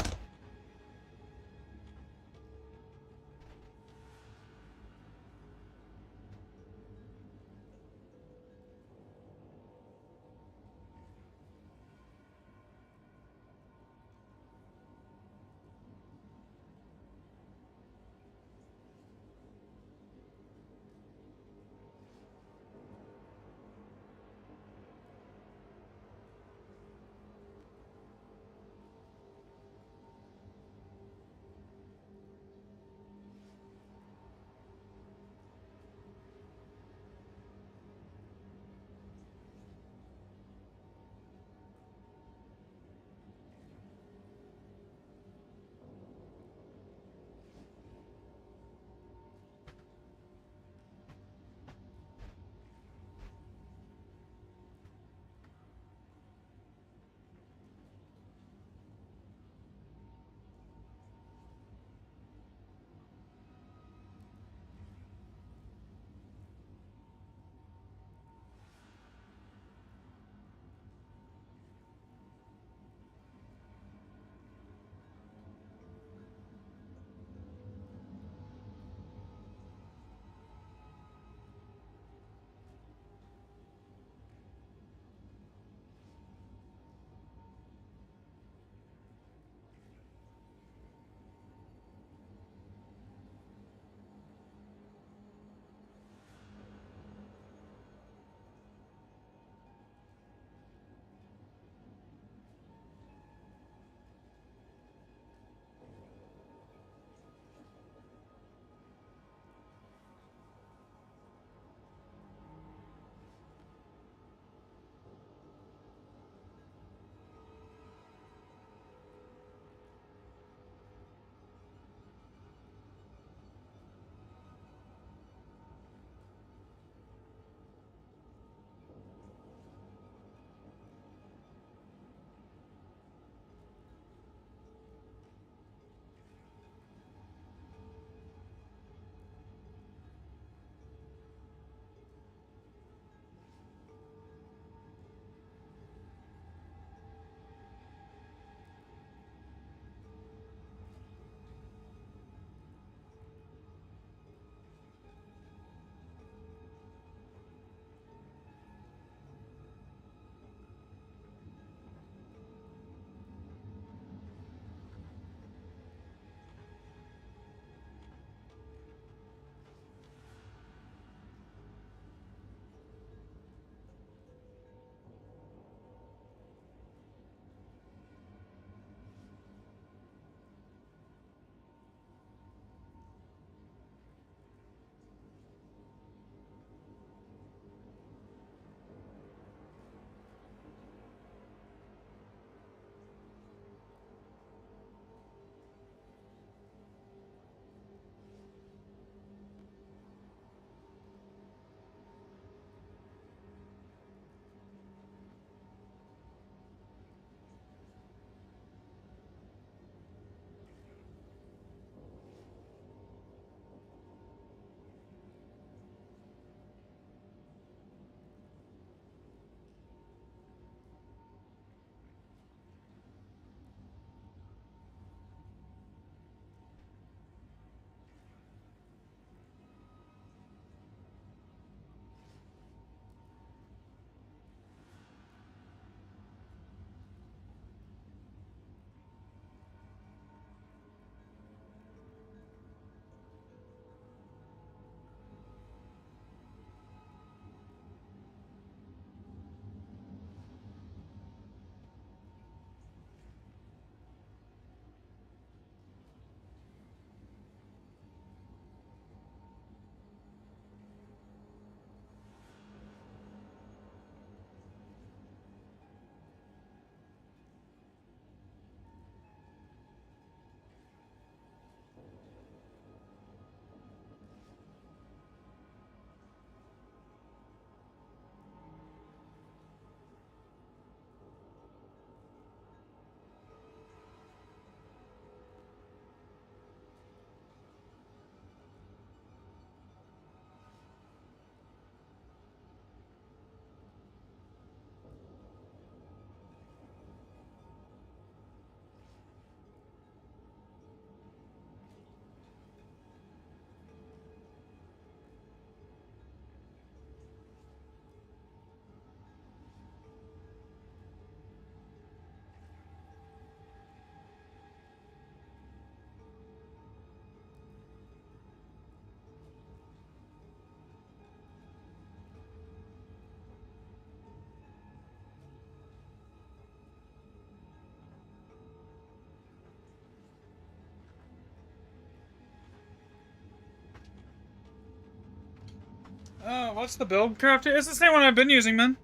What's the build crafter? It's the same one I've been using, man.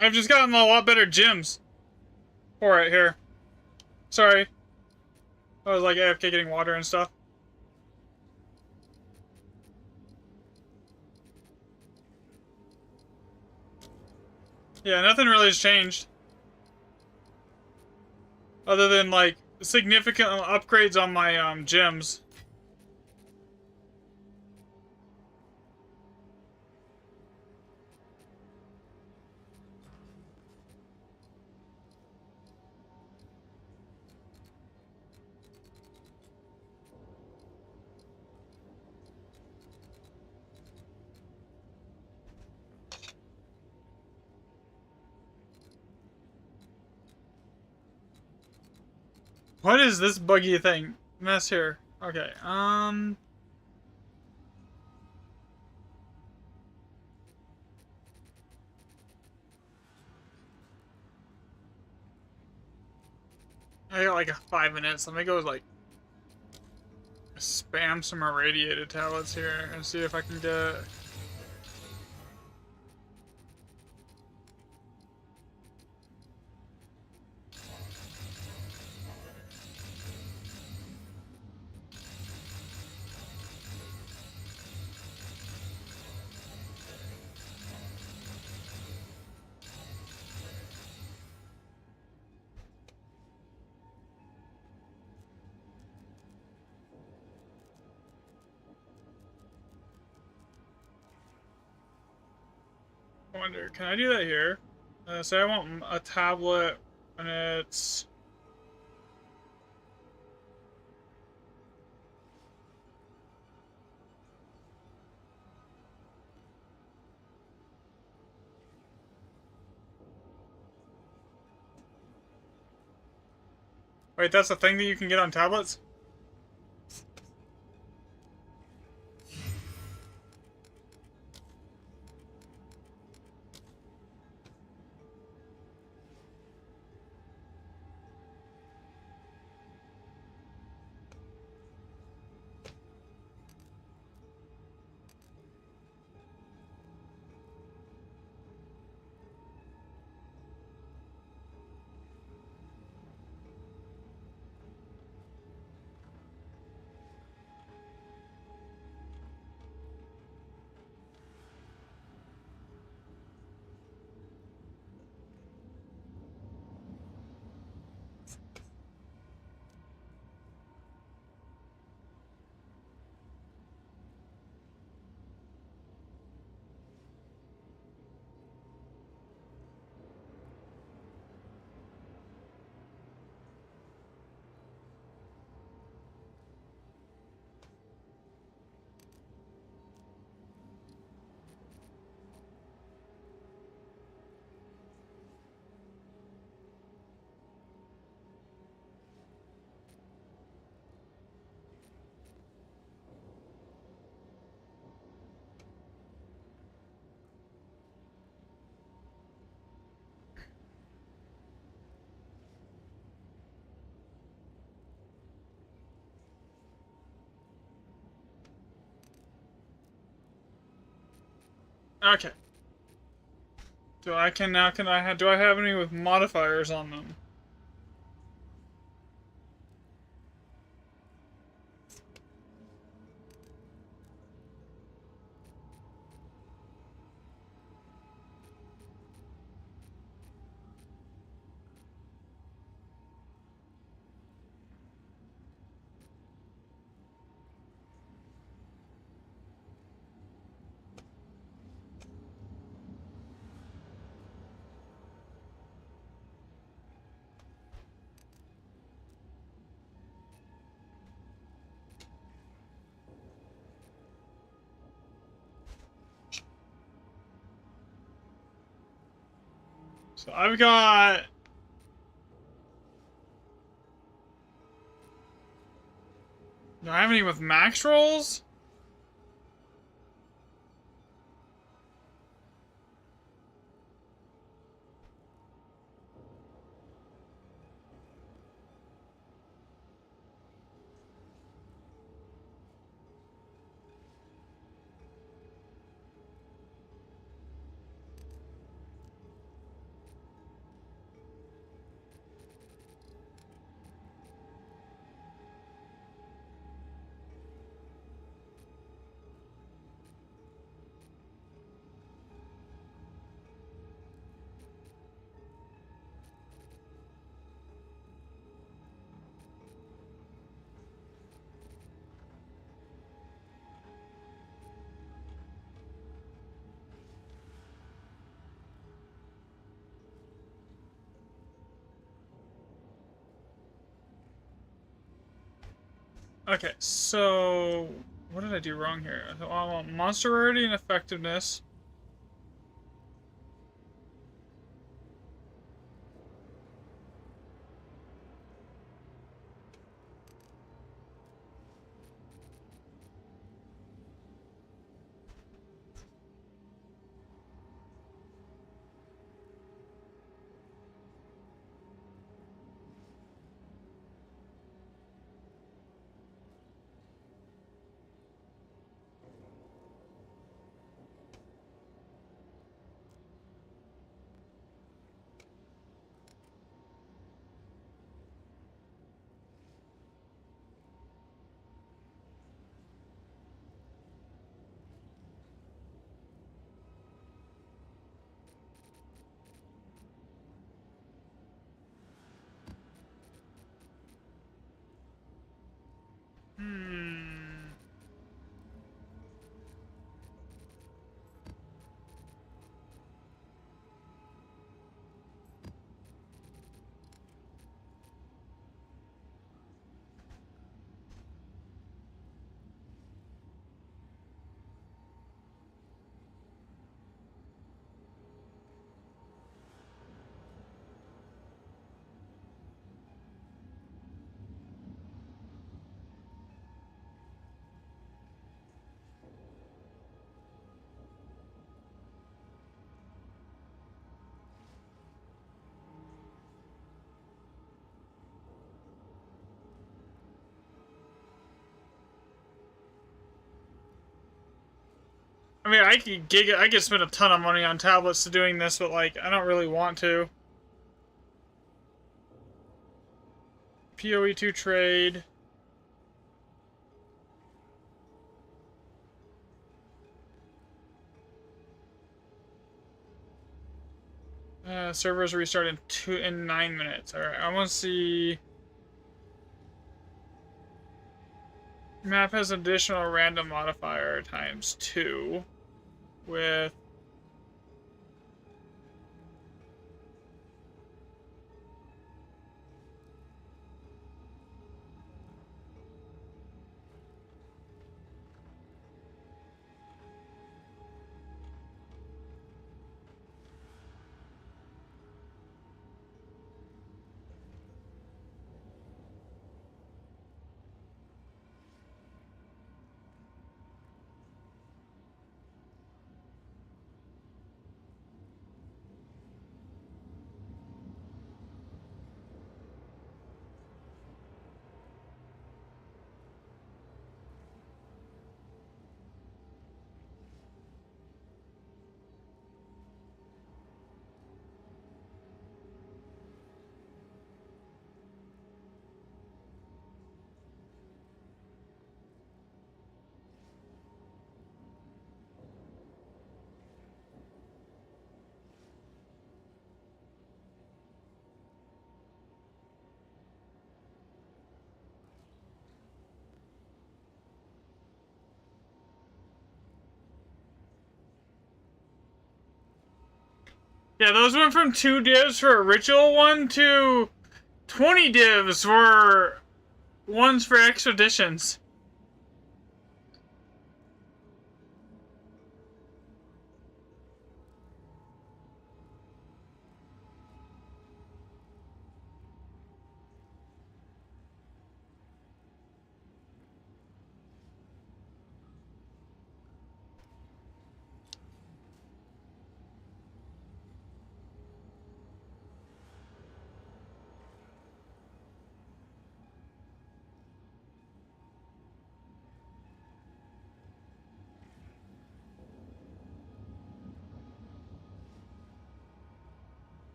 I've just gotten a lot better gems for it here. Sorry. I was like AFK getting water and stuff. Yeah, nothing really has changed. Other than, like, significant upgrades on my, gems. What is this buggy thing? Mess here. Okay, I got like 5 minutes. Let me go, like, spam some irradiated tablets here and see if I can get... I wonder, can I do that here? So I want a tablet and it's... Wait, that's the thing that you can get on tablets? Okay. Do I do I have any with modifiers on them? So I've got... Do I have any with max rolls? Okay, so what did I do wrong here? I want monster rarity and effectiveness. Hmm. I mean, I could spend a ton of money on tablets to doing this, but like, I don't really want to. PoE2 trade. Servers restart in 9 minutes. All right, I want to see. Map has additional random modifier ×2 with yeah, those went from 2 divs for a ritual one to 20 divs for ones for expeditions.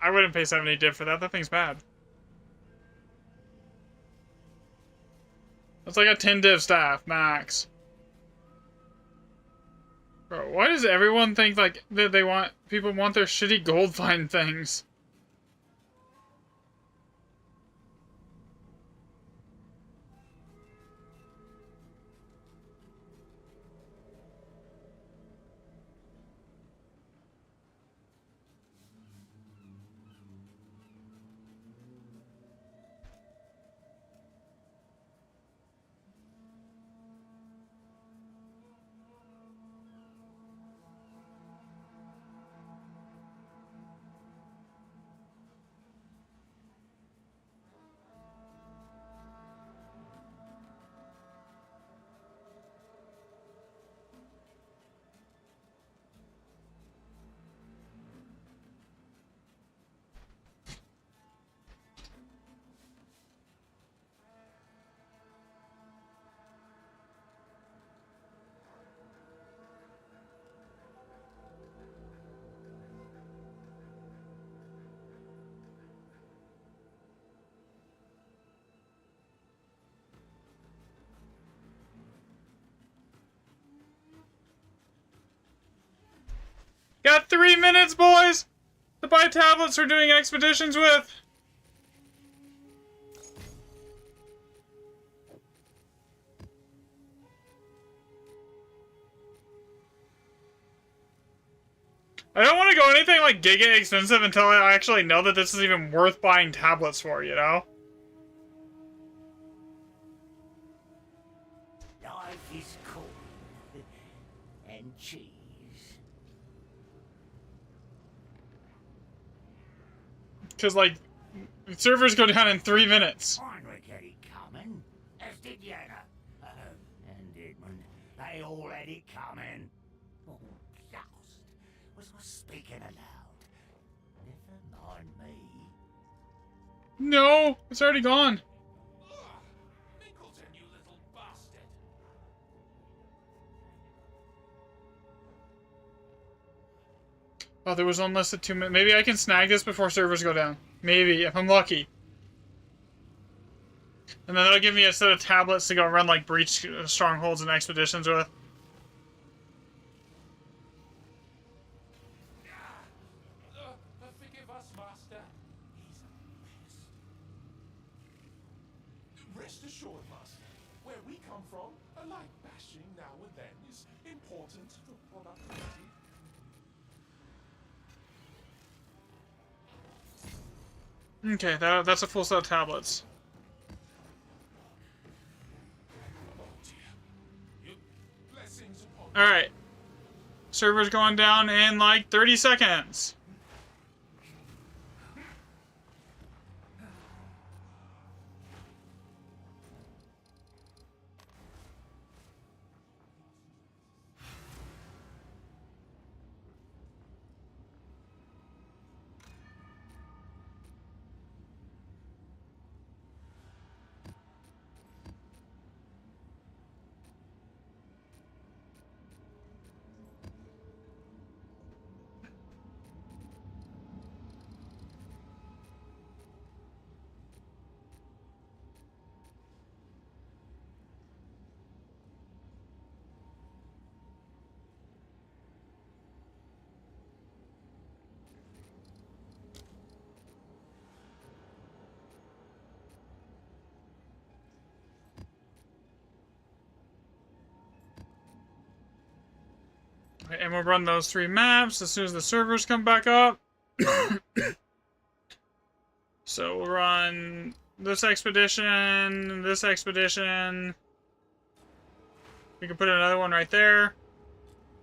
I wouldn't pay 70 div for that. That thing's bad. That's like a 10 div staff, max. Bro, why does everyone think, like, that people want their shitty gold find things? Got 3 minutes, boys, to buy tablets we're doing expeditions with. I don't want to go anything like giga expensive until I actually know that this is even worth buying tablets for, you know? Life is cool. And cheese. Because, like, servers go down in 3 minutes. Heinrich had it coming, as did Yenna. And Edmund. They all had it coming. Oh, lost. Was I speaking aloud? Never mind me. No, it's already gone. Mickleton, you little bastard. Oh, there was one less than 2 minutes. Maybe I can snag this before servers go down. Maybe, if I'm lucky. And then that'll give me a set of tablets to go run, like, breach strongholds and expeditions with. Forgive us, Master. He's a mess. Rest assured, Master, where we come from, a light bashing now and then is important for productivity. Okay, that's a full set of tablets. Oh dear. Your blessings upon Alright. Server's going down in like 30 seconds. And we'll run those 3 maps as soon as the servers come back up. So we'll run this expedition, this expedition. We can put another one right there.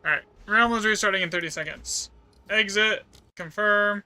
Alright, realm is restarting in 30 seconds. Exit, confirm.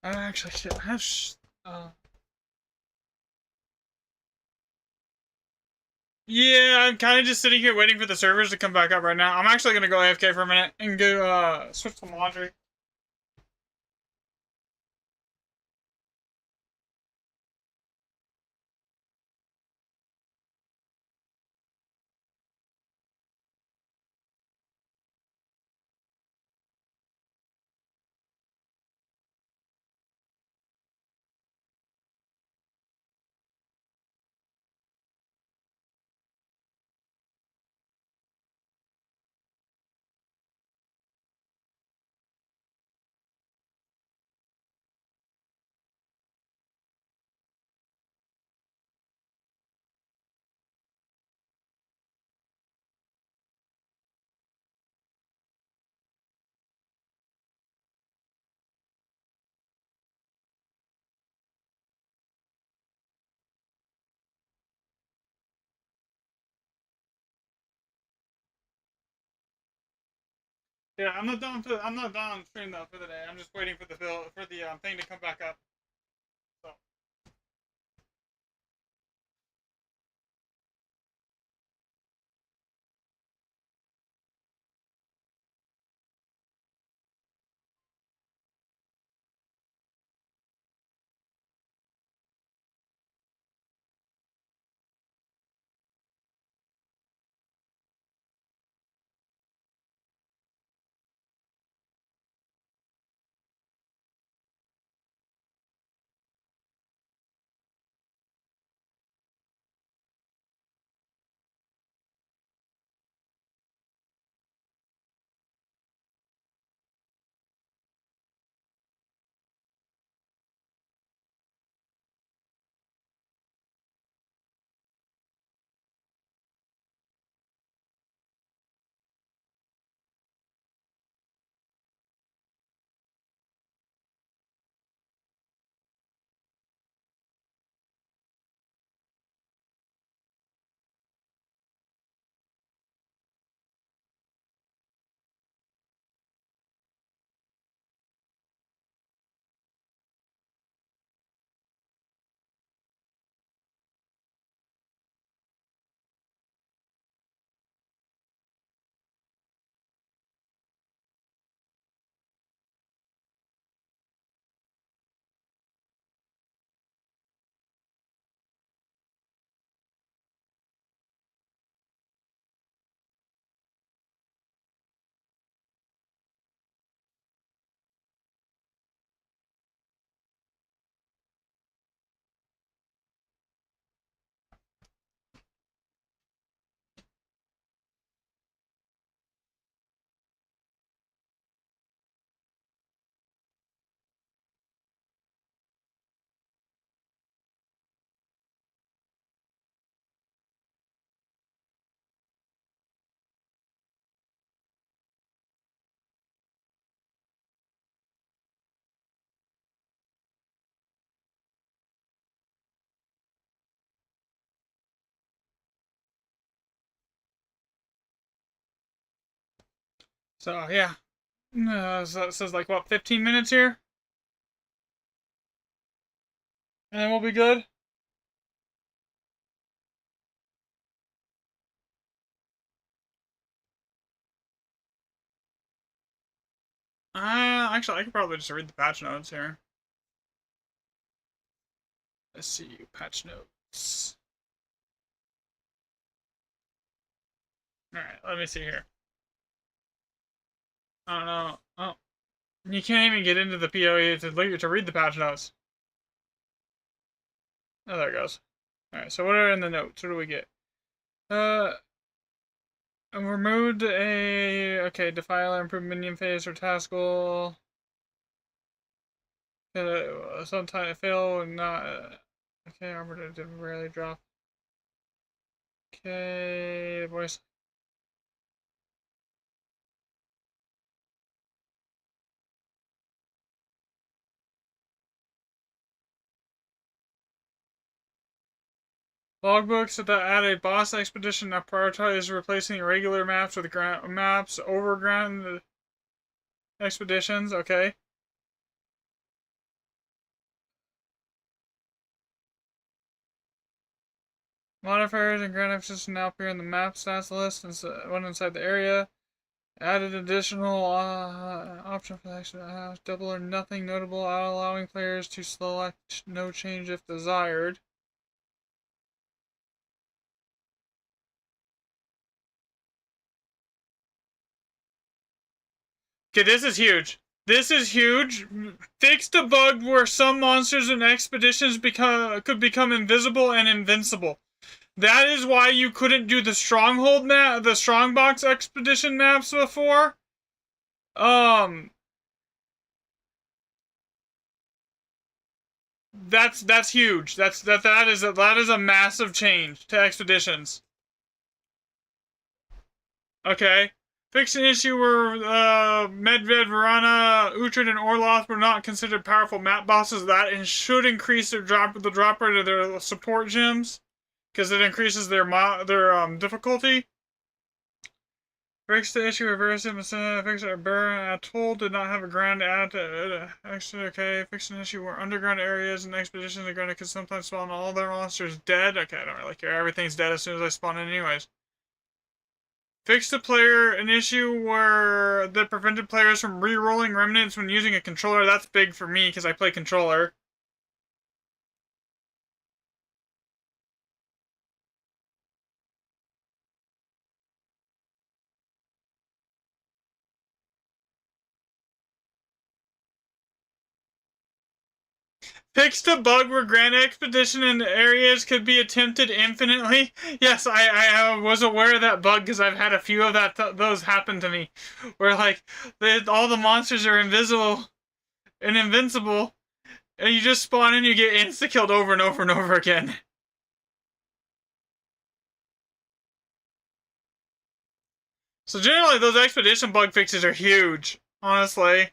Actually, shit, I have yeah, I'm kind of just sitting here waiting for the servers to come back up right now. I'm actually gonna go AFK for a minute and go switch some laundry. Yeah, I'm not done streaming though for the day. I'm just waiting for the thing to come back up. So. So yeah, so it says like what 15 minutes here, and then we'll be good. Actually, I could probably just read the patch notes here. Let's see, patch notes. All right, let me see here. I don't know. Oh, you can't even get into the PoE to read the patch notes. Oh, there it goes. All right, so what are in the notes? What do we get? Removed defiler, improved minion phase or task goal. Sometimes fail and not. Okay, armor did rarely drop. Okay, voice. Logbooks that add a boss expedition that prioritize replacing regular maps with ground maps over ground expeditions. Okay. Modifiers and grant access now appear in the map stats list when inside the area. Added additional option for the action. Double or nothing notable, allowing players to select no change if desired. Okay, this is huge. This is huge. Fixed a bug where some monsters and expeditions could become invisible and invincible. That is why you couldn't do the stronghold map, the strongbox expedition maps before. That's huge. That is a massive change to expeditions. Okay. Fix an issue where Medved, Varana, Uhtred, and Orloth were not considered powerful map bosses. That and should increase the drop rate of their support gems, because it increases their difficulty. Fix the issue reverse it. Fix it. Burn Atoll did not have a ground add. Okay. Fix an issue where underground areas and expeditions are going to sometimes spawn all their monsters dead. Okay, I don't really care. Everything's dead as soon as I spawn in, anyways. Fix the player an issue where that prevented players from re-rolling remnants when using a controller. That's big for me because I play controller. Fixed a bug where Grand Expedition in areas could be attempted infinitely. Yes, I was aware of that bug because I've had a few of those happen to me. Where, like, all the monsters are invisible and invincible, and you just spawn in and you get insta-killed over and over and over again. So generally, those expedition bug fixes are huge, honestly.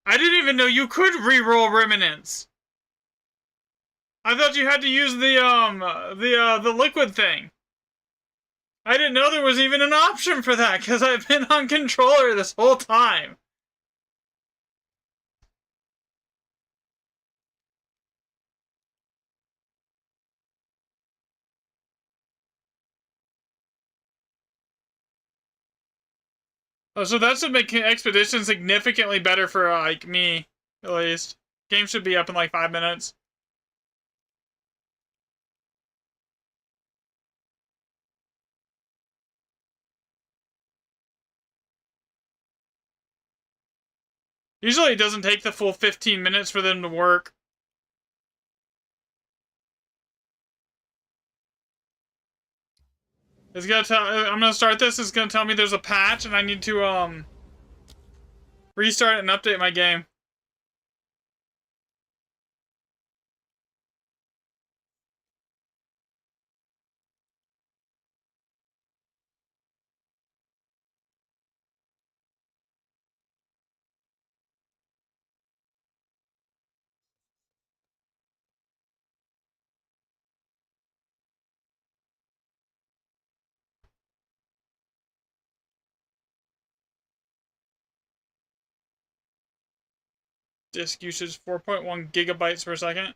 I didn't even know you could re-roll remnants. I thought you had to use the liquid thing. I didn't know there was even an option for that because I've been on controller this whole time. Oh, so that should make Expedition significantly better for, like, me, at least. Game should be up in, like, 5 minutes. Usually it doesn't take the full 15 minutes for them to work. It's gonna tell. I'm gonna start this. It's gonna tell me there's a patch, and I need to restart and update my game. Disk usage 4.1 gigabytes per second.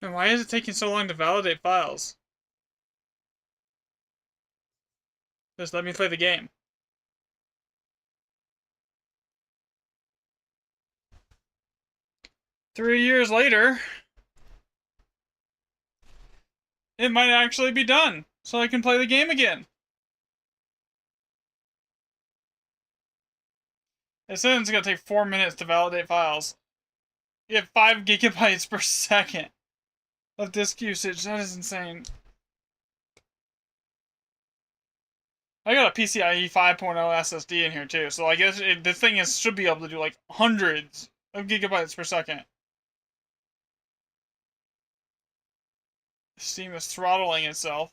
And why is it taking so long to validate files? Just let me play the game. Three years later, it might actually be done, so I can play the game again. It says it's gonna take 4 minutes to validate files. You have 5 gigabytes per second. of disk usage. That is insane. I got a PCIe 5.0 SSD in here too, so I guess this thing should be able to do like hundreds of gigabytes per second. Steam is throttling itself.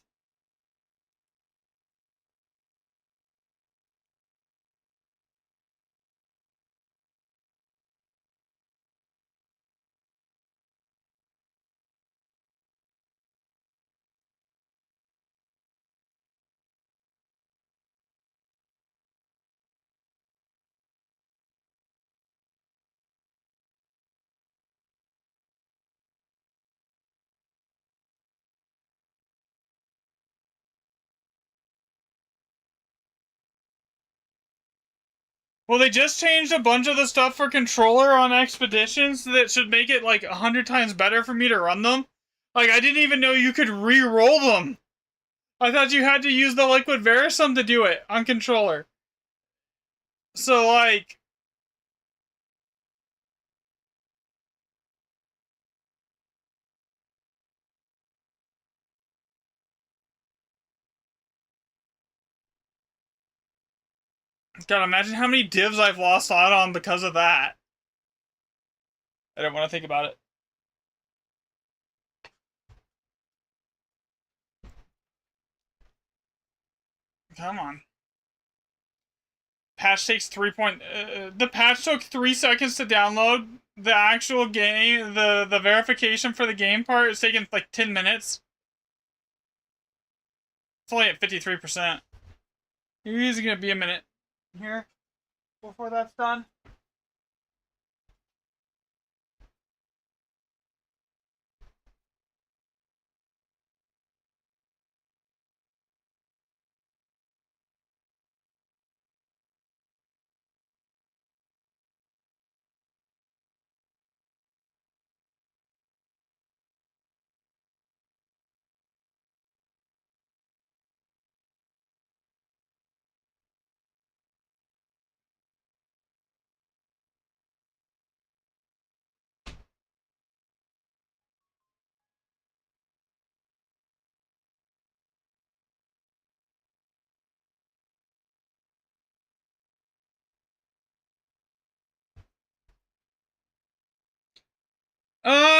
Well, they just changed a bunch of the stuff for controller on Expeditions that should make it like 100 times better for me to run them. Like, I didn't even know you could re-roll them. I thought you had to use the Liquid Verisum to do it on controller. So, like... God, imagine how many divs I've lost out on because of that. I don't want to think about it. Come on. Patch takes the patch took 3 seconds to download. The actual game, the verification for the game part is taking like 10 minutes. It's only at 53%. It's gonna be a minute here before that's done.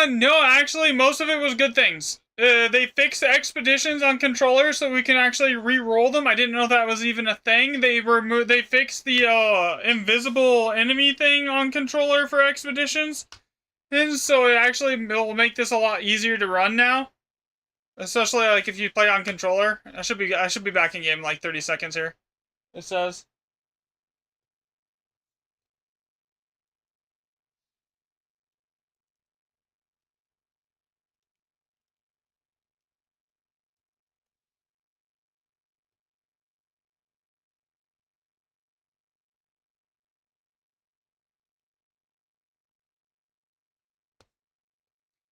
No, actually, most of it was good things. They fixed expeditions on controllers so we can actually re-roll them. I didn't know that was even a thing. They fixed the invisible enemy thing on controller for expeditions, and so it will make this a lot easier to run now. Especially like if you play on controller. I should be back in game in like 30 seconds here. It says.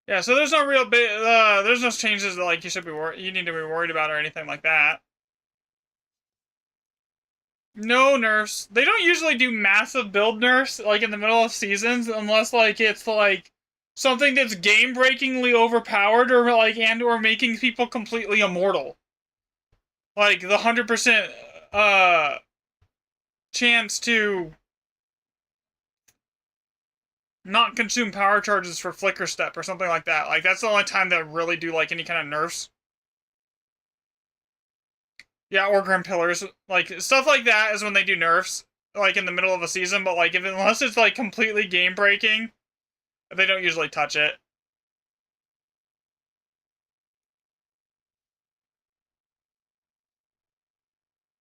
Yeah, so there's no there's no changes that like you need to be worried about or anything like that. No nerfs. They don't usually do massive build nerfs like in the middle of seasons unless like it's like something that's game-breakingly overpowered or like or making people completely immortal. Like the 100% chance to not consume power charges for flicker step or something like that. Like that's the only time that really do like any kind of nerfs. Yeah, or Grim Pillars. Like, stuff like that is when they do nerfs, like, in the middle of a season, but, like, unless it's, like, completely game-breaking, they don't usually touch it.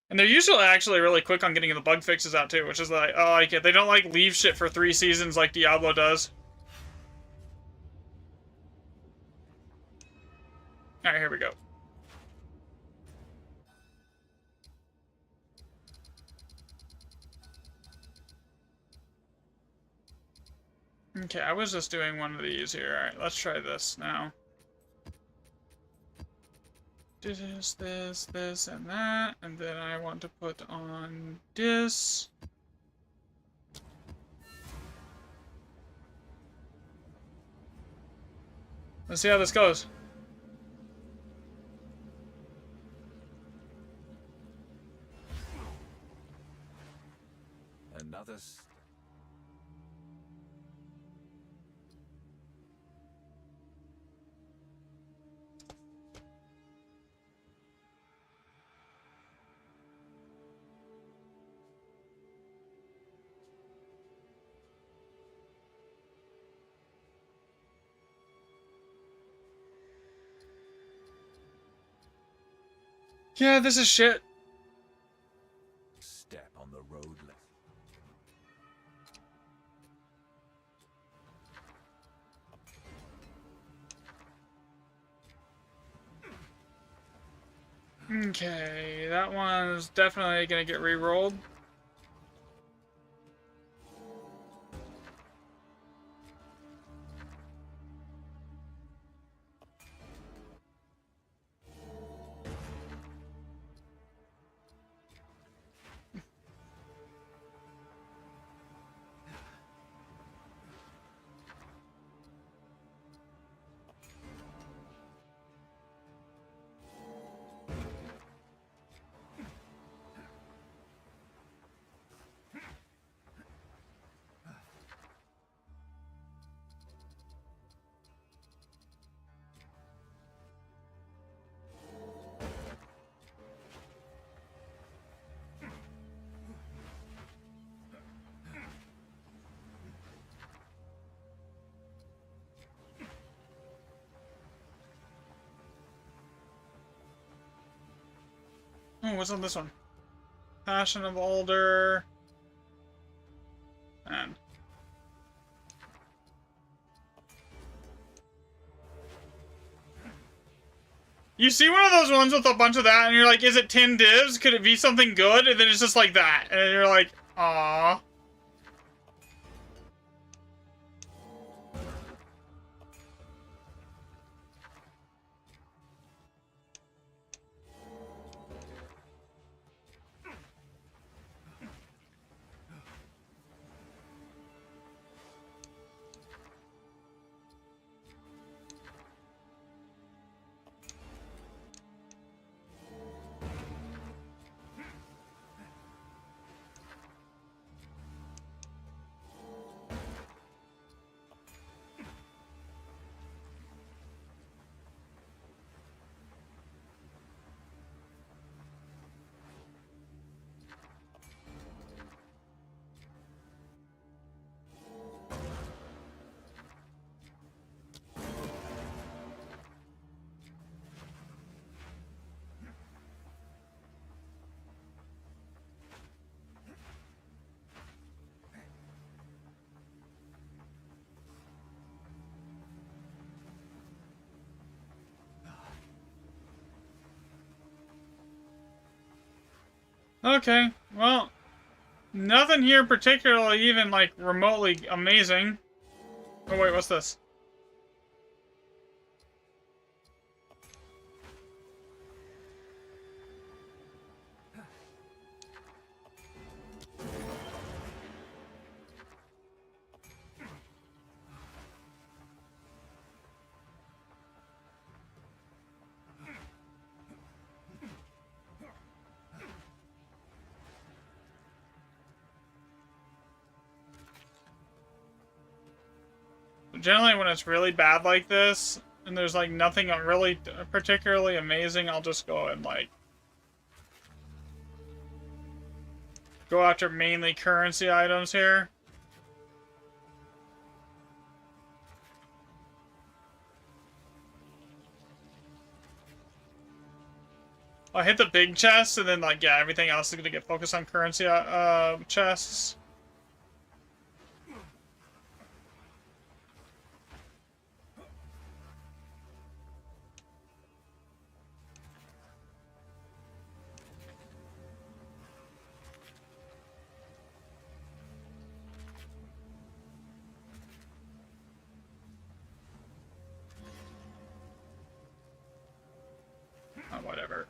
And they're usually actually really quick on getting the bug fixes out, too, which is, like, I like it. They don't, like, leave shit for 3 seasons like Diablo does. Alright, here we go. Okay, I was just doing one of these here. Alright, let's try this now. This, and that. And then I want to put on this. Let's see how this goes. Another. Yeah, this is shit. Step on the road left. Okay, that one's definitely gonna get re-rolled. Oh, what's on this one? Passion of Alder. And you see one of those ones with a bunch of that, and you're like, is it 10 divs? Could it be something good? And then it's just like that. And you're like, aww. Okay, well, nothing here particularly even, like, remotely amazing. Oh, wait, what's this? Generally, when it's really bad like this, and there's, like, nothing really particularly amazing, I'll just go and, like, go after mainly currency items here. I'll hit the big chest, and then, like, yeah, everything else is gonna get focused on currency chests. Whatever.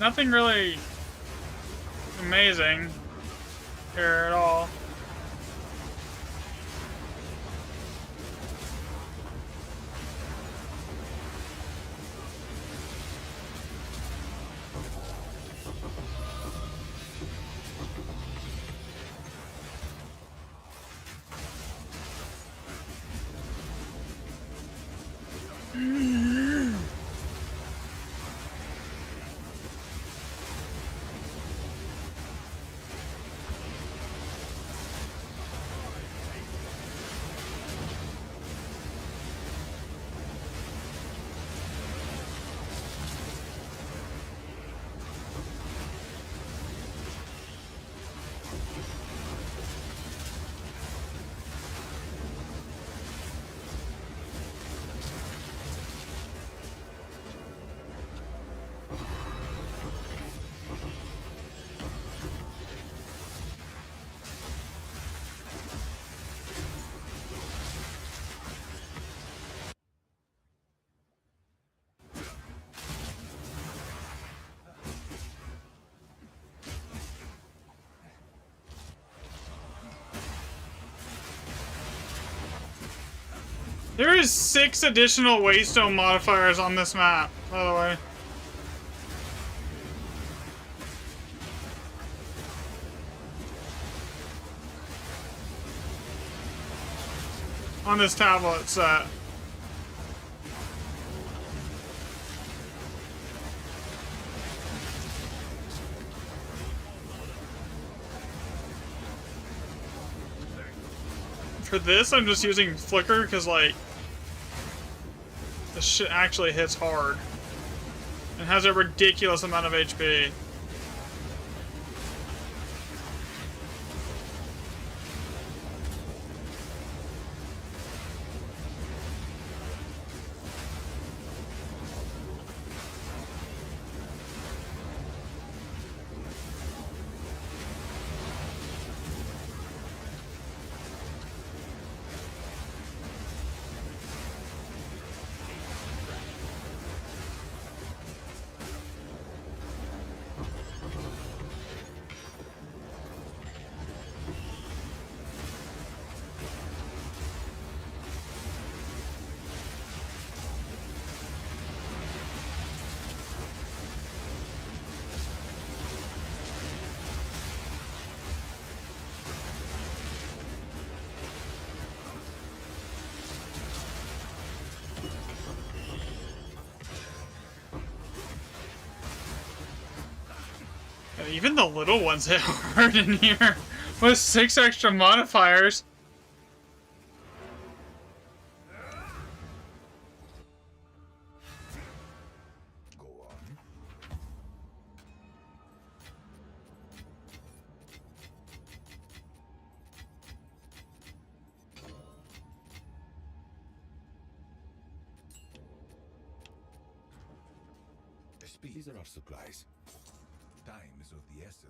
nothing really amazing here at all. There is 6 additional waystone modifiers on this map, by the way. On this tablet set. For this, I'm just using Flicker because, like, this shit actually hits hard and has a ridiculous amount of HP. Even the little ones hit hard in here with 6 extra modifiers. Go on. These are our supplies. Time is of the essence.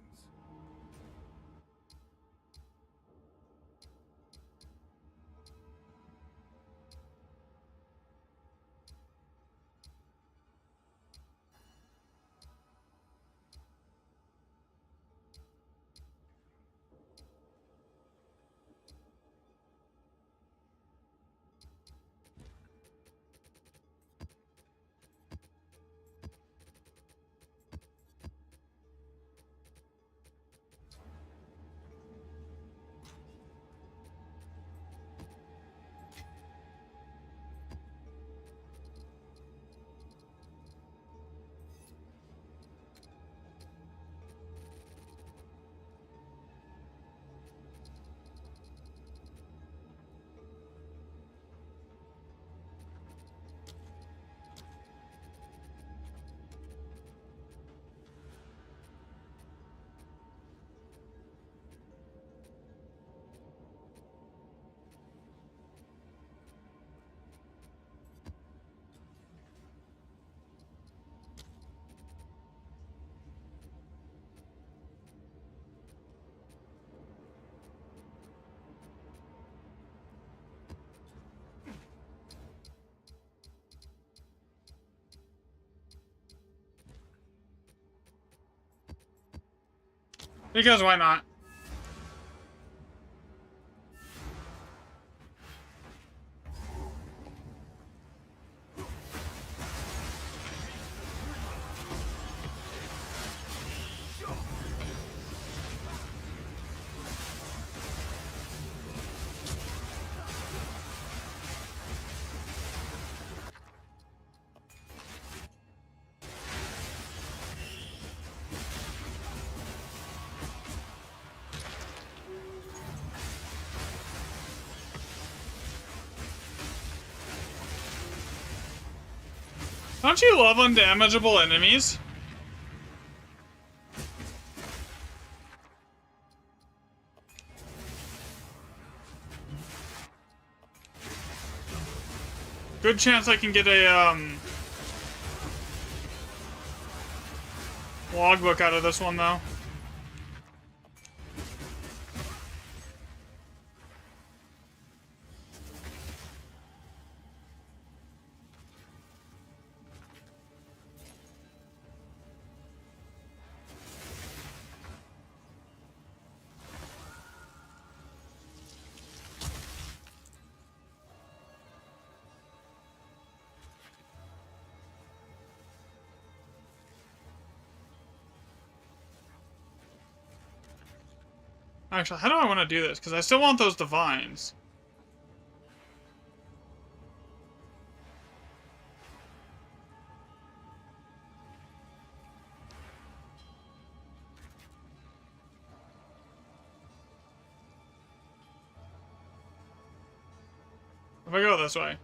Because why not? Don't you love undamageable enemies? Good chance I can get a, logbook out of this one, though. Actually, how do I want to do this? Because I still want those divines. If I go this way.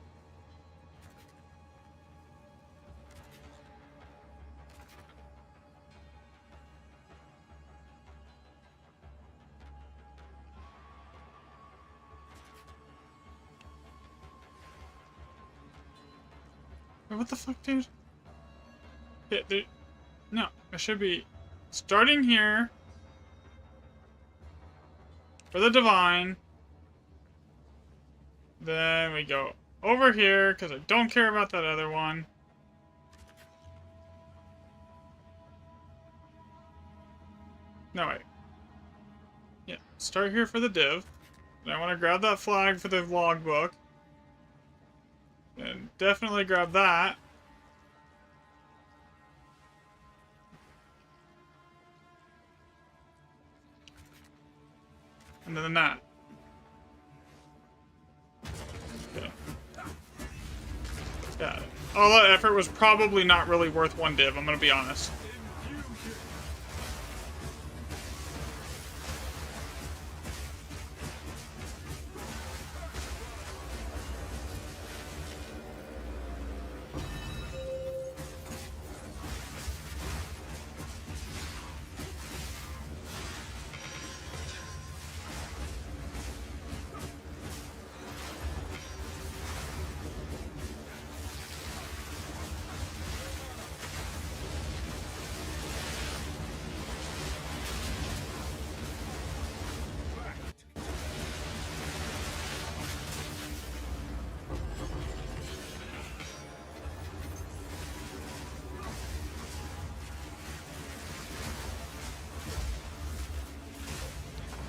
Wait, what the fuck, dude? No, I should be starting here for the divine. Then we go over here because I don't care about that other one. No, wait. Yeah, start here for the div. And I want to grab that flag for the logbook. And definitely grab that. And then that. Okay. Yeah. All that effort was probably not really worth one div, I'm gonna be honest.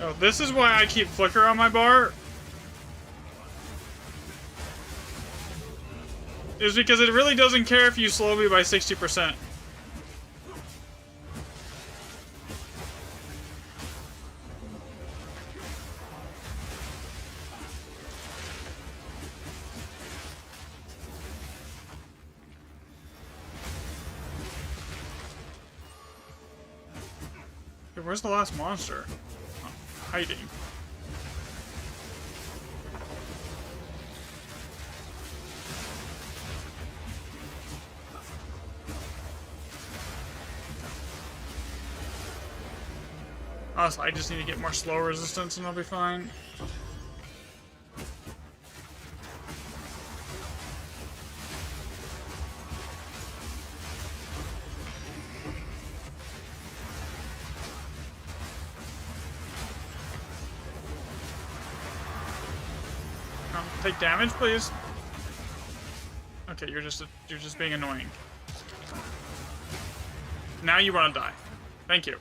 Oh, this is why I keep flicker on my bar. Is because it really doesn't care if you slow me by 60%. Hey, where's the last monster? Oh, hiding. Honestly, I just need to get more slow resistance and I'll be fine. Take damage, please. Okay, you're just being annoying. Now you want to die. Thank you.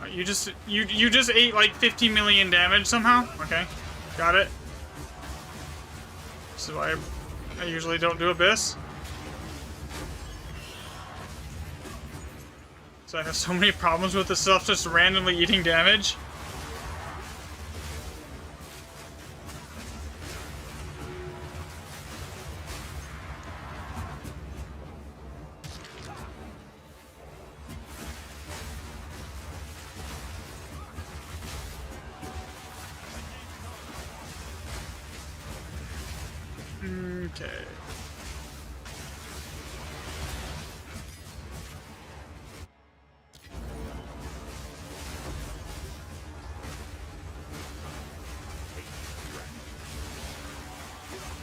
You just ate like 50 million damage somehow? Okay. Got it. This is why I usually don't do Abyss. So I have so many problems with this stuff just randomly eating damage. Okay.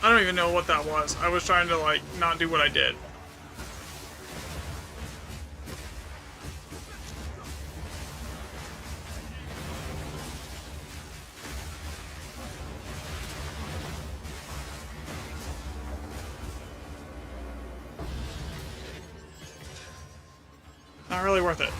I don't even know what that was. I was trying to, like, not do what I did. Not really worth it.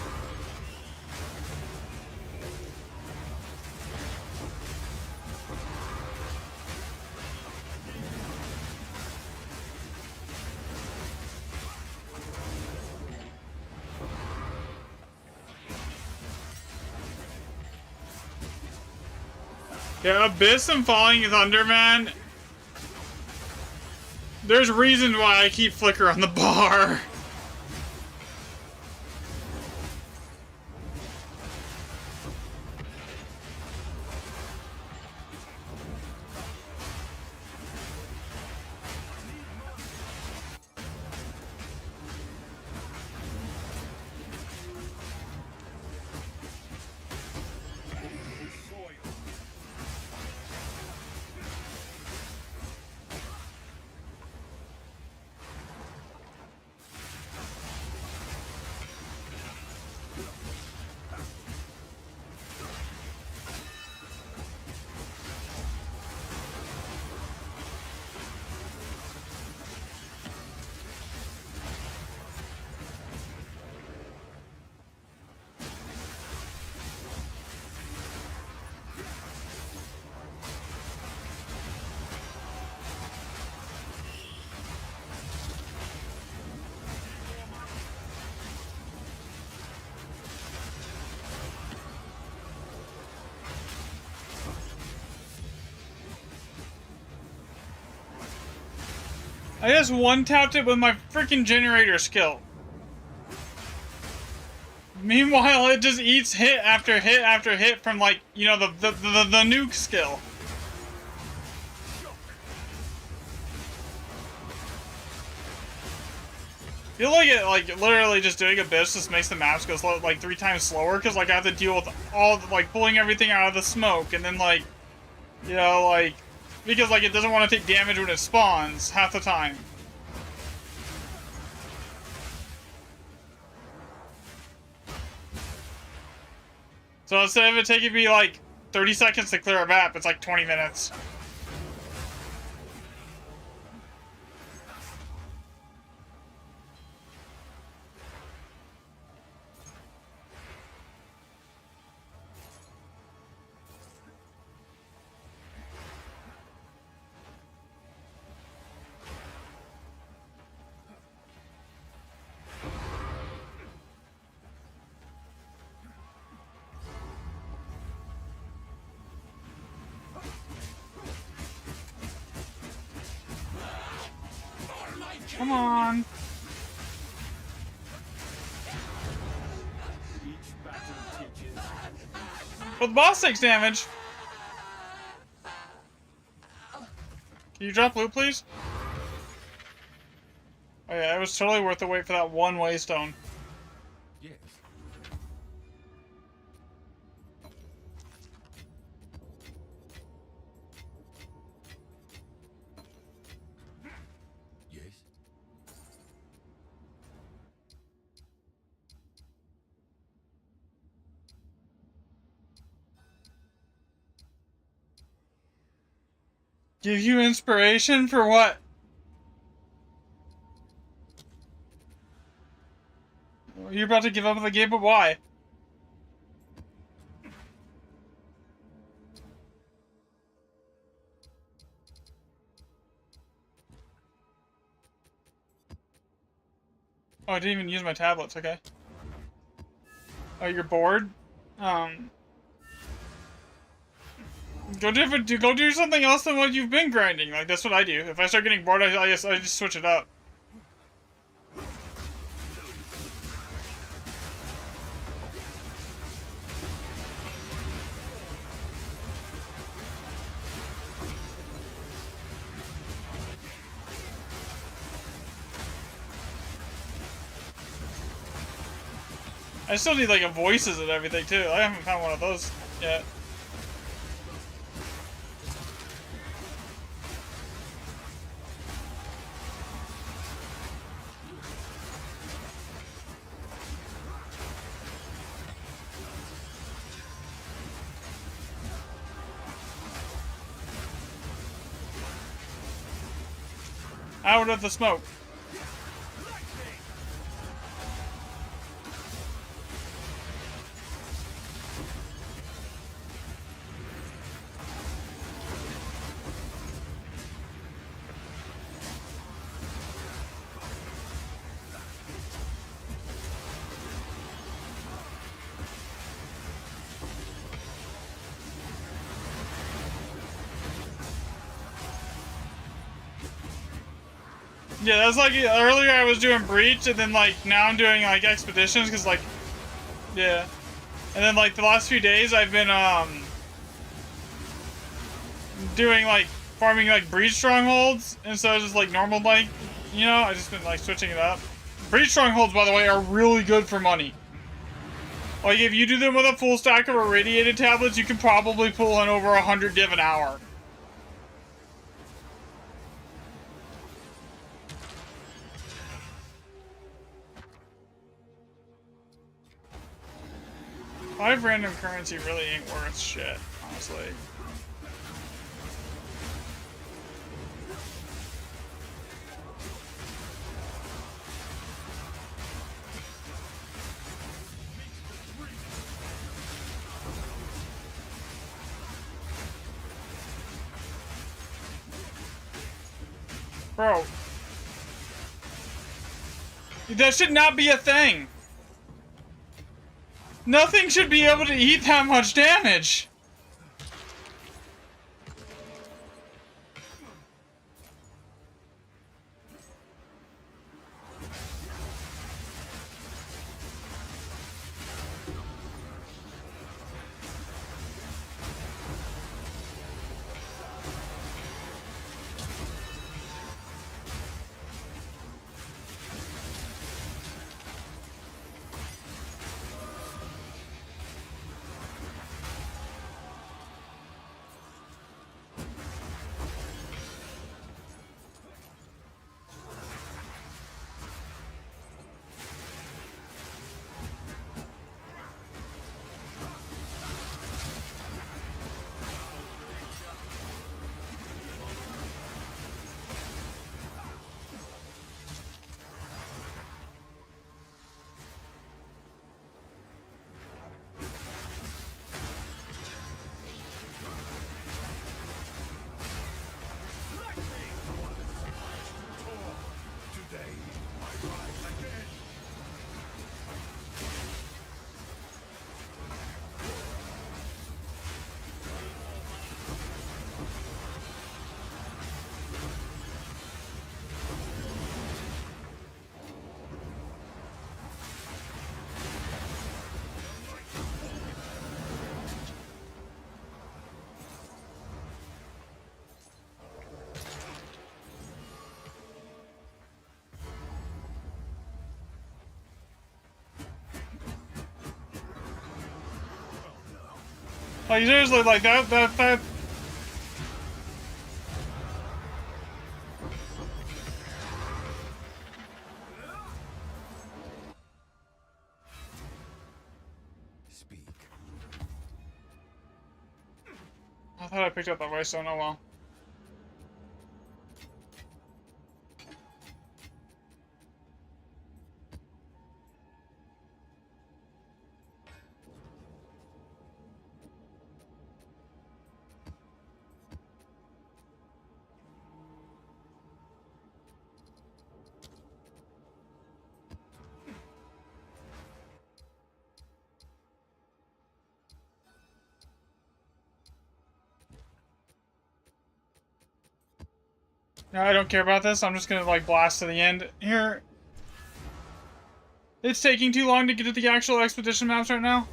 Yeah, Abyss and Falling Thunder, man. There's reasons why I keep Flicker on the bar. I just one-tapped it with my freaking generator skill. Meanwhile, it just eats hit after hit after hit from, like, you know, the nuke skill. I feel like it, like, literally just doing Abyss just makes the maps go slow, like 3 times slower, because, like, I have to deal with all, like, pulling everything out of the smoke, and then, like, you know, like, because, like, it doesn't want to take damage when it spawns half the time. So instead of it taking me, like, 30 seconds to clear a map, it's like 20 minutes. Come on. Well, the boss takes damage. Can you drop loot, please? Oh yeah, it was totally worth the wait for that one waystone. Yes. Yes. Give you inspiration for what? You're about to give up on the game, but why? Oh, I didn't even use my tablets, okay. Oh, you're bored? Go do something else than what you've been grinding. Like, that's what I do. If I start getting bored, I just switch it up. I still need, like, a voices and everything, too. I haven't found one of those yet. Out of the smoke. Yeah, that's like, earlier I was doing Breach, and then, like, now I'm doing, like, Expeditions, because, like, yeah. And then, like, the last few days I've been, doing, like, farming, like, Breach Strongholds, instead of just, like, normal, like, you know, I've just been, like, switching it up. Breach Strongholds, by the way, are really good for money. Like, if you do them with a full stack of irradiated tablets, you can probably pull in over 100 div an hour. Five random currency really ain't worth shit, honestly. Bro. That should not be a thing. Nothing should be able to eat that much damage. Like, seriously, like, that... Speak. I thought I picked up that voice, so no well. No, I don't care about this. I'm just gonna like blast to the end here. It's taking too long to get to the actual expedition maps right now.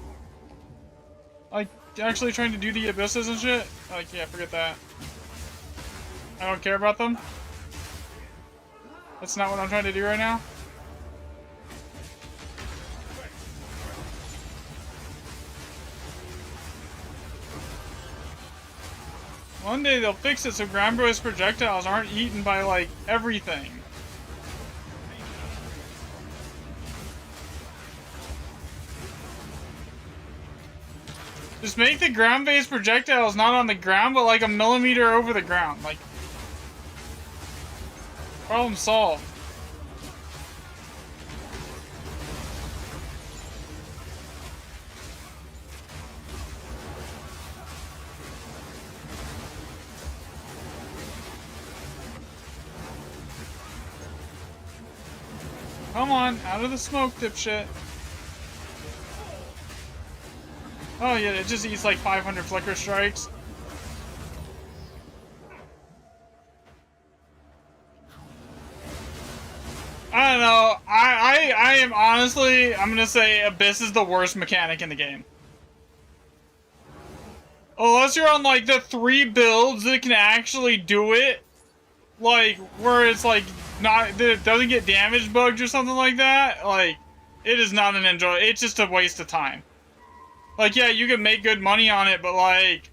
Like, actually trying to do the abysses and shit. Like, yeah, forget that. I don't care about them. That's not what I'm trying to do right now. One day they'll fix it so ground-based projectiles aren't eaten by, like, everything. Just make the ground-based projectiles not on the ground, but like a millimeter over the ground. Like, problem solved. Come on, out of the smoke, dipshit. Oh yeah, it just eats like 500 flicker strikes. I don't know. I am honestly, I'm gonna say Abyss is the worst mechanic in the game. Unless you're on like the 3 builds that can actually do it, like where it's like not that it doesn't get damage bugged or something like that. Like, it is not an enjoy. It's just a waste of time. Like, yeah, you can make good money on it, but like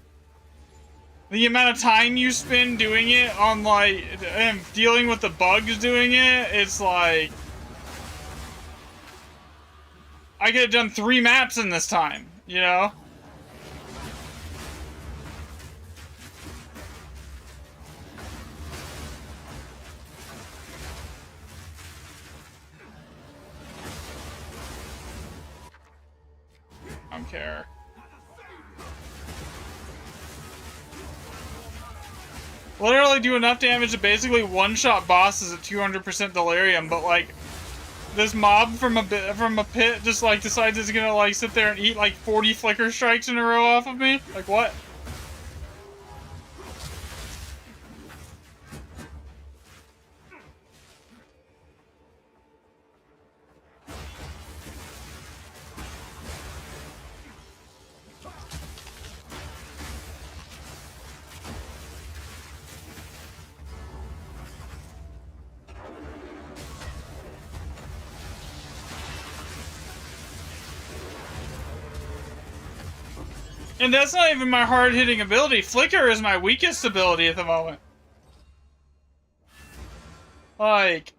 the amount of time you spend doing it on like and dealing with the bugs doing it, it's like I could have done 3 maps in this time, you know? I don't care. Literally do enough damage to basically one-shot bosses at 200% delirium, but like this mob from a pit just like decides it's gonna like sit there and eat like 40 flicker strikes in a row off of me? Like what? And that's not even my hard-hitting ability. Flicker is my weakest ability at the moment. Like,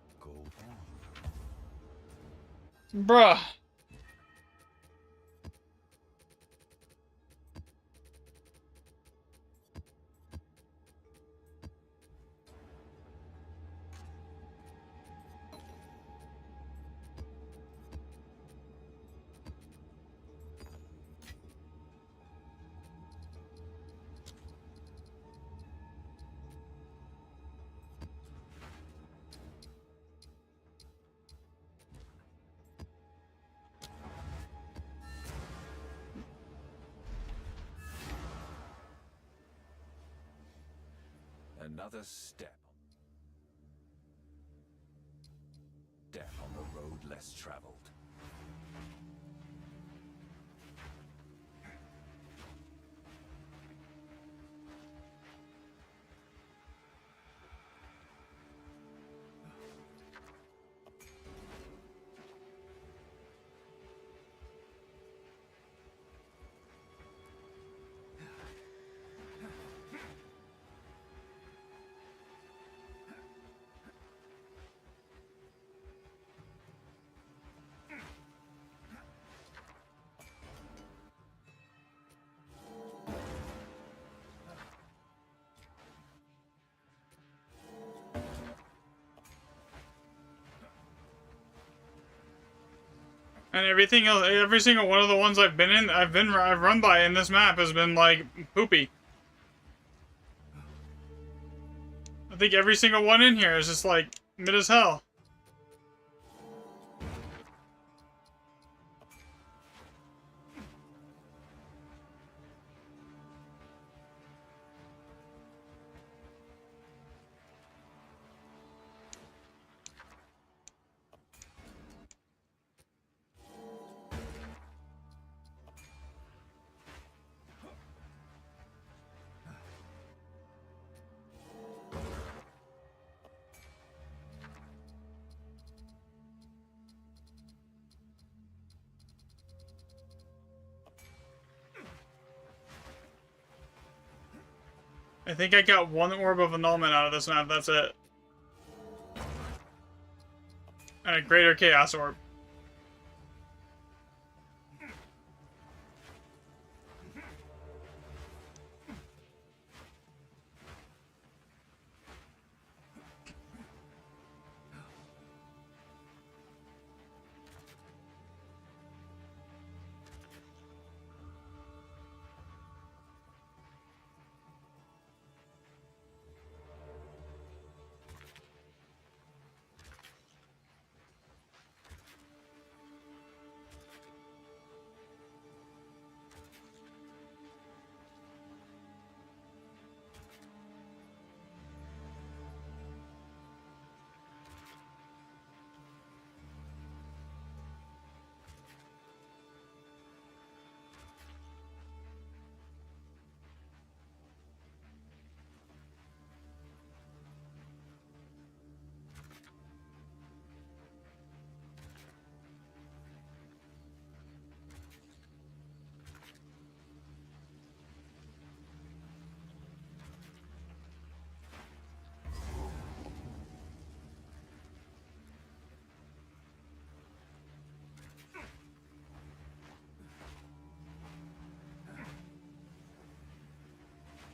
bruh. Another step. Step on the road less traveled. And everything else, every single one of the ones I've run by in this map has been like poopy. I think every single one in here is just like mid as hell. I think I got one orb of annulment out of this map, that's it. And a greater chaos orb.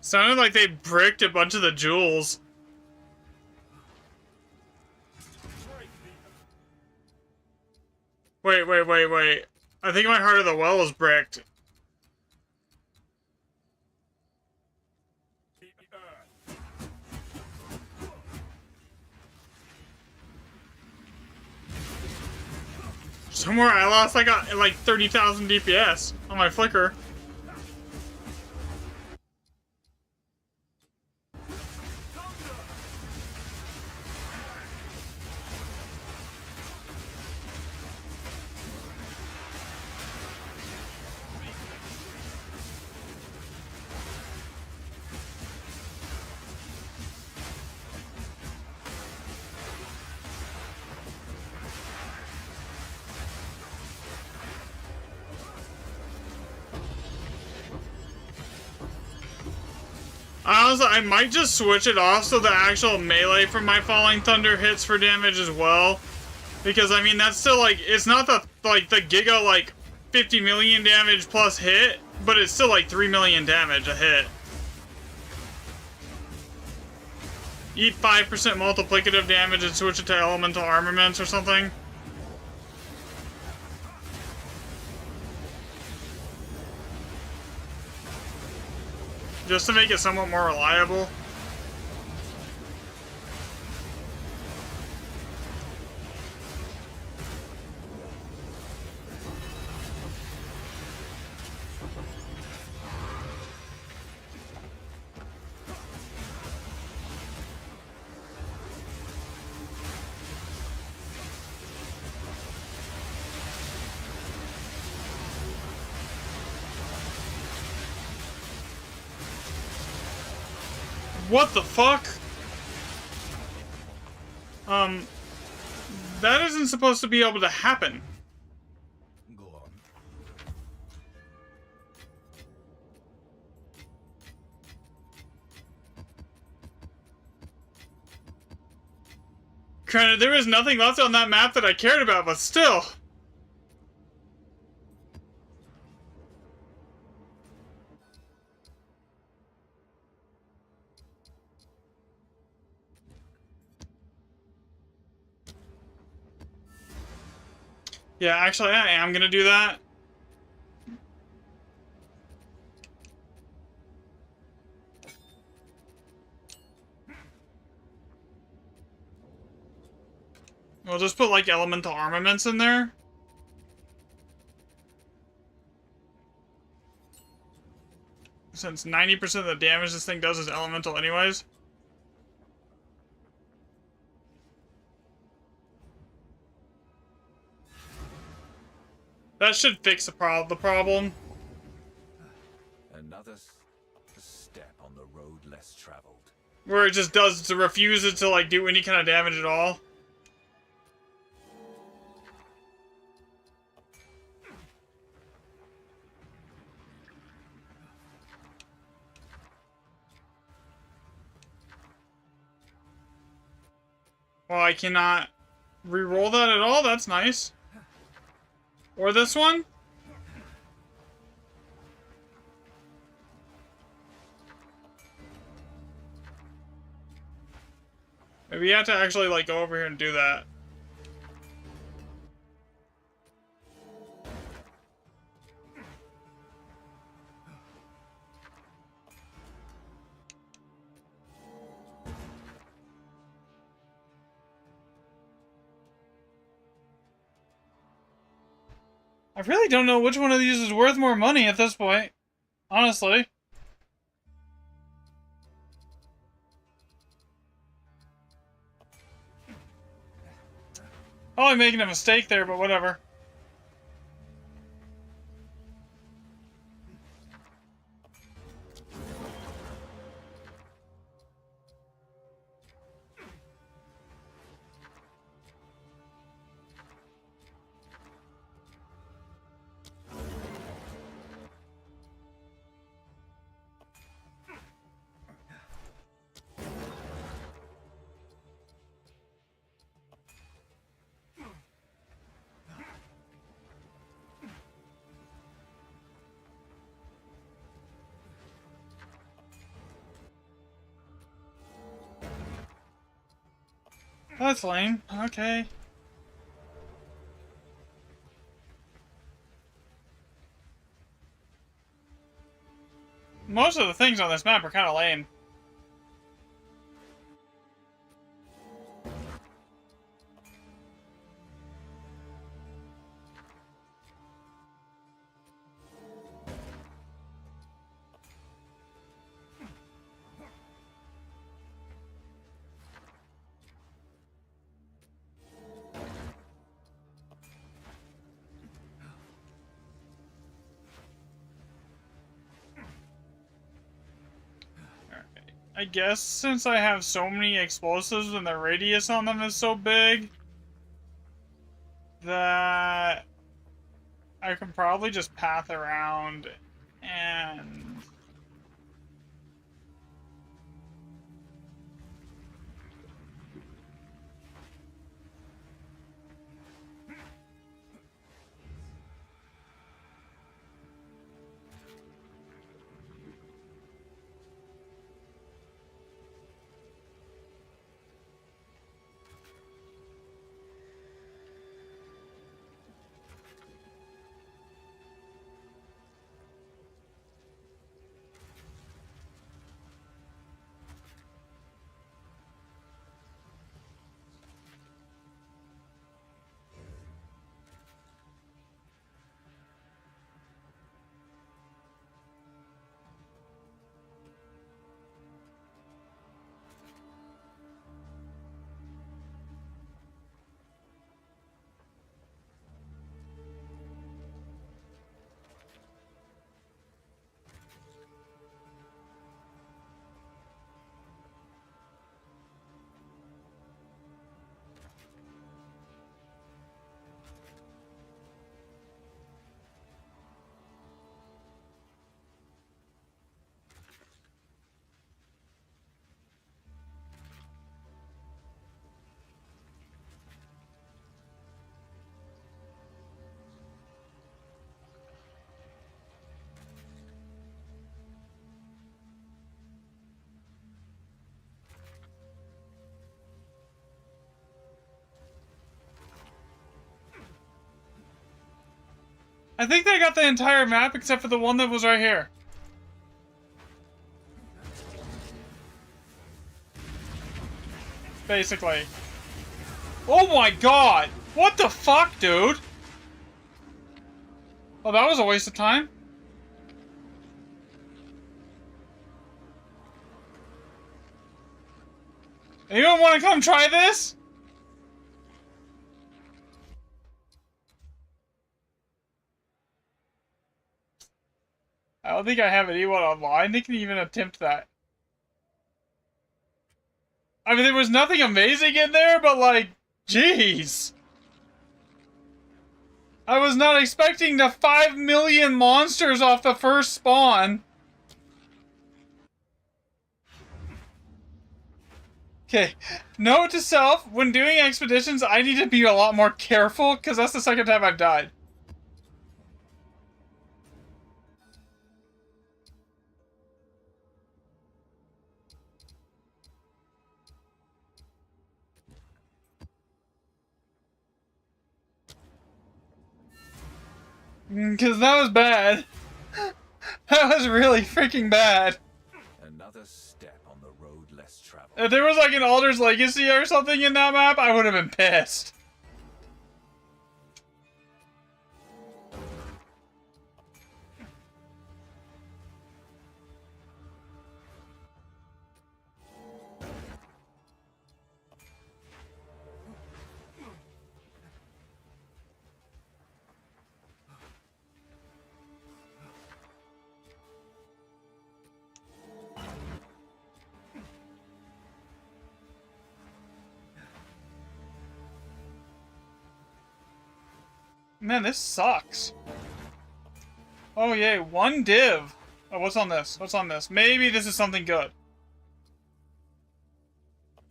Sounded like they bricked a bunch of the jewels. Wait. I think my Heart of the Well was bricked. Somewhere I lost, I got like 30,000 DPS on my flicker. Honestly, I might just switch it off so the actual melee from my Falling Thunder hits for damage as well. Because, I mean, that's still, like, it's not the, like, the Giga, like, 50 million damage plus hit, but it's still, like, 3 million damage a hit. Eat 5% multiplicative damage and switch it to elemental armaments or something. Just to make it somewhat more reliable. What the fuck? That isn't supposed to be able to happen. Go on. Granted, there was nothing left on that map that I cared about, but still. Yeah, actually, I am gonna do that. We'll just put, like, elemental armaments in there. Since 90% of the damage this thing does is elemental anyways. That should fix the problem. Another step on the road less traveled. Where it just refuses to, like, do any kind of damage at all. Well, I cannot re-roll that at all. That's nice. Or this one. Maybe you have to actually, like, go over here and do that. I really don't know which one of these is worth more money at this point. Honestly. Probably making a mistake there, but whatever. That's lame. Okay. Most of the things on this map are kind of lame. I guess since I have so many explosives and the radius on them is so big, that I can probably just path around and... I think they got the entire map except for the one that was right here. Basically. Oh my god! What the fuck, dude? Oh, that was a waste of time. Anyone want to come try this? I don't think I have anyone online that can even attempt that. I mean, there was nothing amazing in there, but like, jeez. I was not expecting the 5 million monsters off the first spawn. Okay, note to self, when doing expeditions, I need to be a lot more careful, because that's the second time I've died. Because that was bad. That was really freaking bad. Another step on the road less traveled. If there was like an Alder's Legacy or something in that map, I would have been pissed. Man, this sucks. Oh yay, one div. Oh, what's on this? What's on this? Maybe this is something good.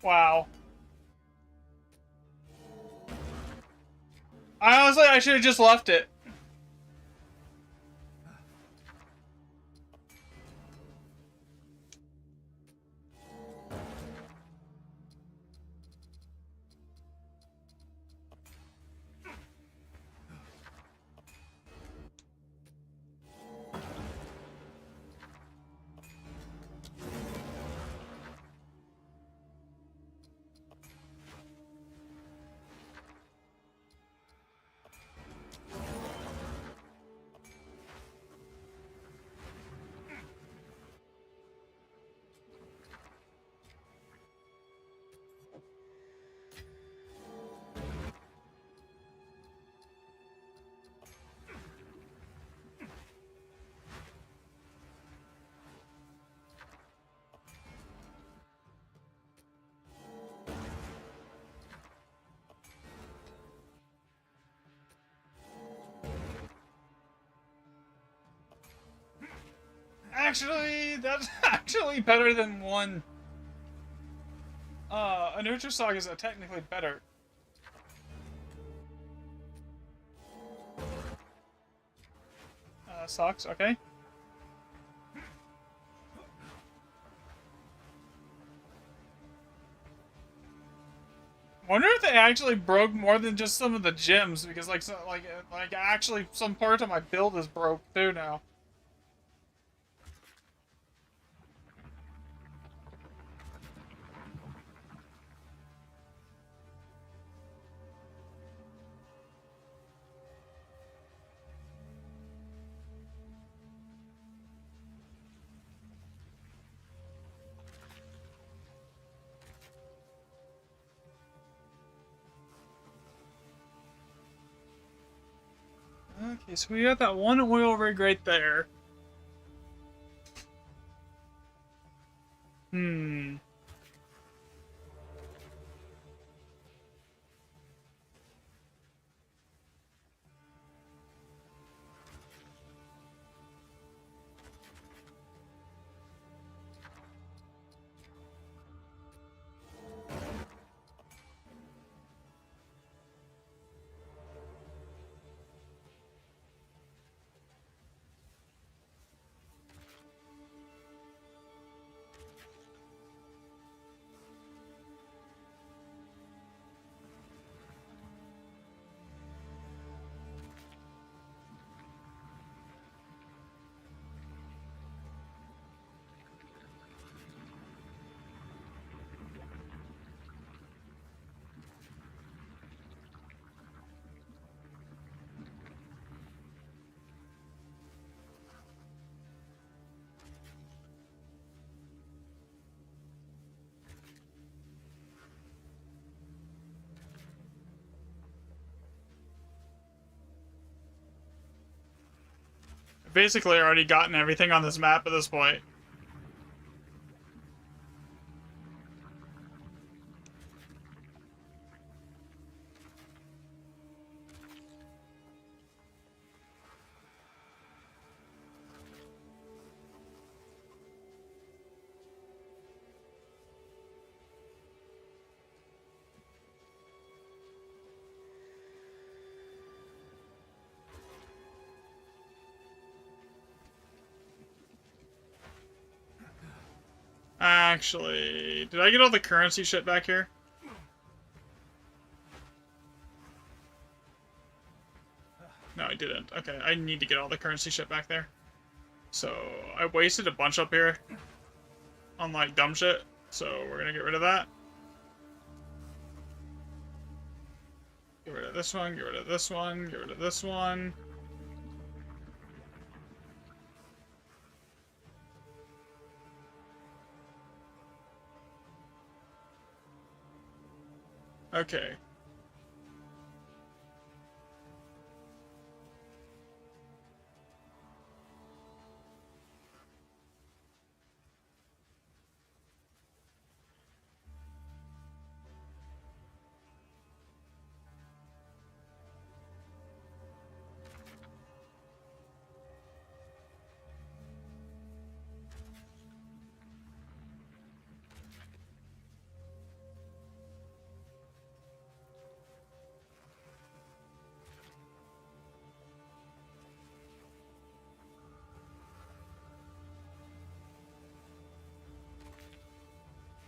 Wow. I should have just left it. Actually, that's actually better than one. A Nutrisog is technically better. Sucks, okay. Wonder if they actually broke more than just some of the gems, because like actually some part of my build is broke too now. Okay, so we got that one oil rig right there. Hmm. Basically already gotten everything on this map at this point. actually... Did I get all the currency shit back here? No, I didn't. Okay, I need to get all the currency shit back there. So, I wasted a bunch up here on, like, dumb shit. So, we're gonna get rid of that. Get rid of this one, get rid of this one, get rid of this one. Okay.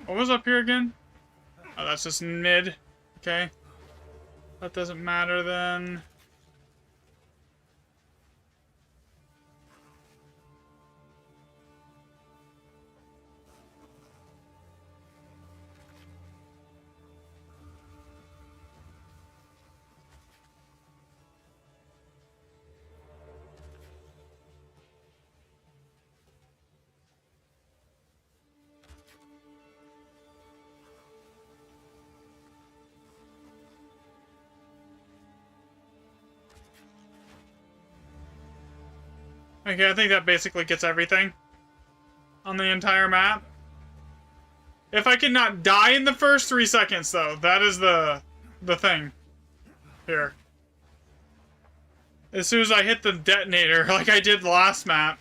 What was up here again? Oh, that's just mid. Okay. That doesn't matter then. Okay, I think that basically gets everything on the entire map. If I can not die in the first 3 seconds, though, that is the thing here. As soon as I hit the detonator, like I did last map.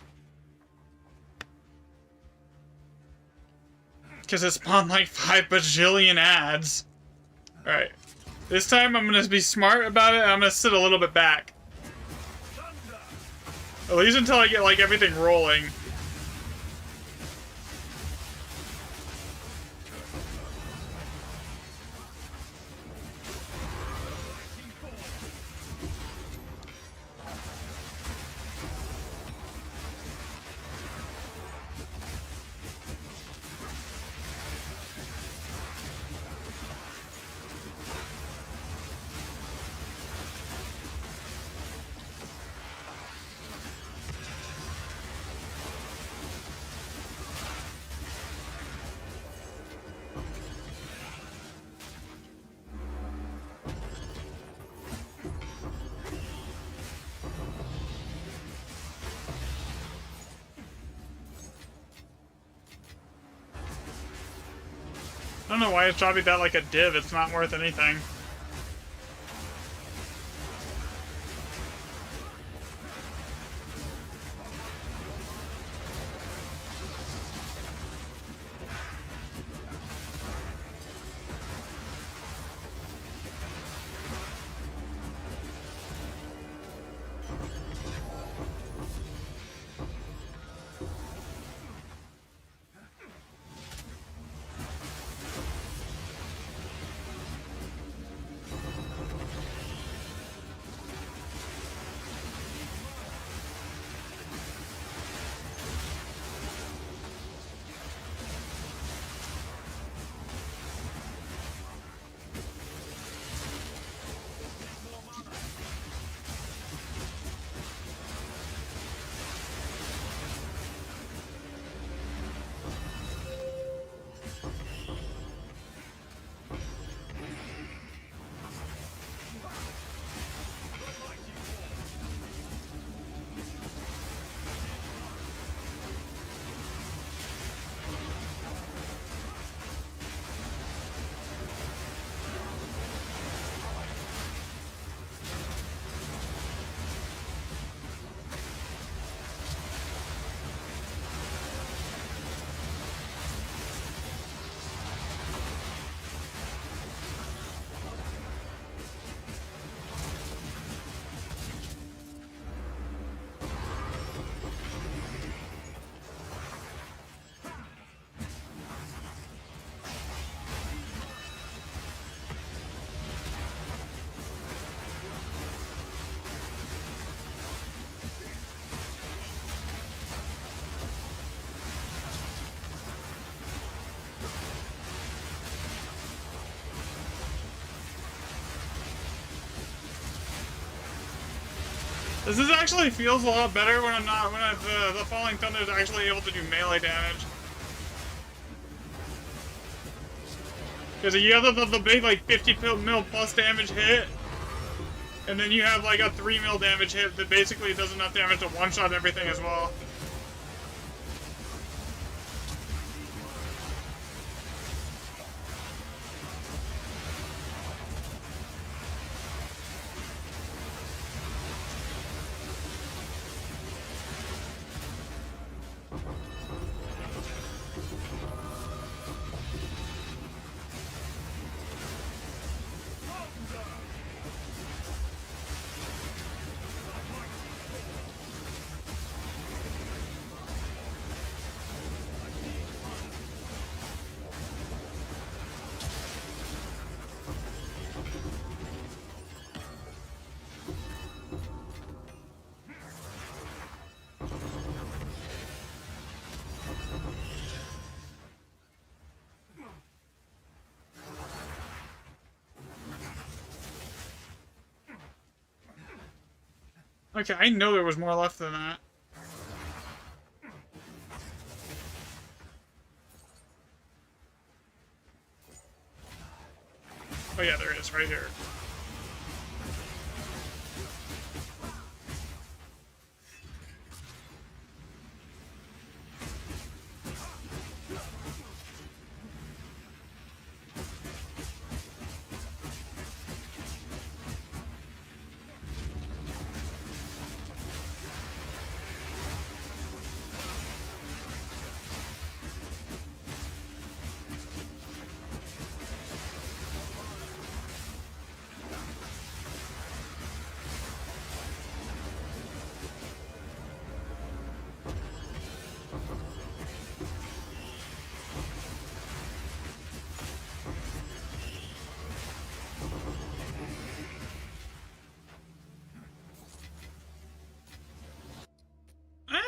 Because it spawned like 5 bajillion ads. Alright. This time I'm going to be smart about it, and I'm going to sit a little bit back. At least until I get, like, everything rolling. I don't know why it's dropping that like a div, it's not worth anything. This actually feels a lot better when I'm not, when the Falling Thunder is actually able to do melee damage. Because you have the big, like, 50 mil plus damage hit, and then you have, like, a 3 mil damage hit that basically does enough damage to one-shot everything as well. Okay, I know there was more left than that. Oh yeah, there is, right here.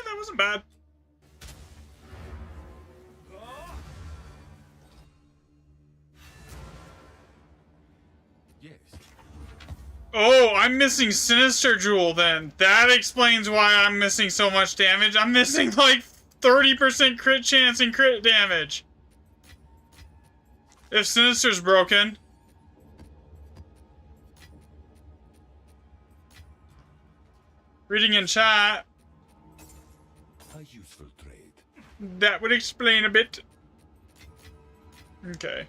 That wasn't bad. Yes. Oh, I'm missing Sinister Jewel then. That explains why I'm missing so much damage. I'm missing like 30% crit chance and crit damage. If Sinister's broken. Reading in chat. A useful trade. That would explain a bit. Okay.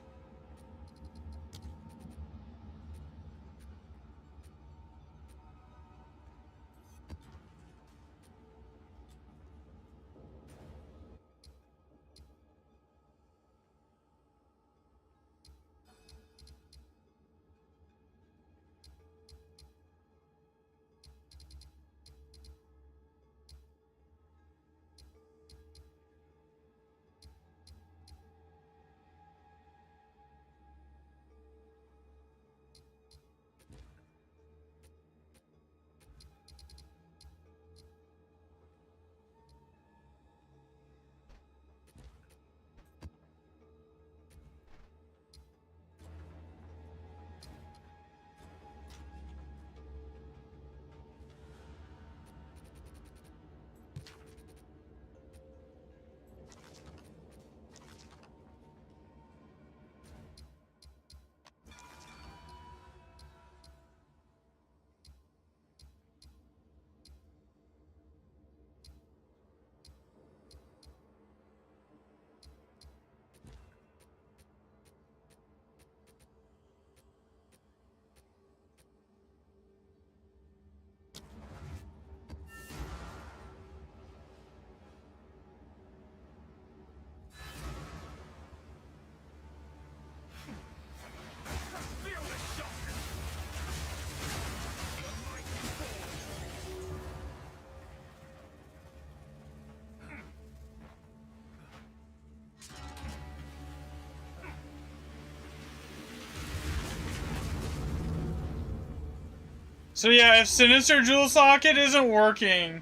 So yeah, if Sinister Jewel Socket isn't working,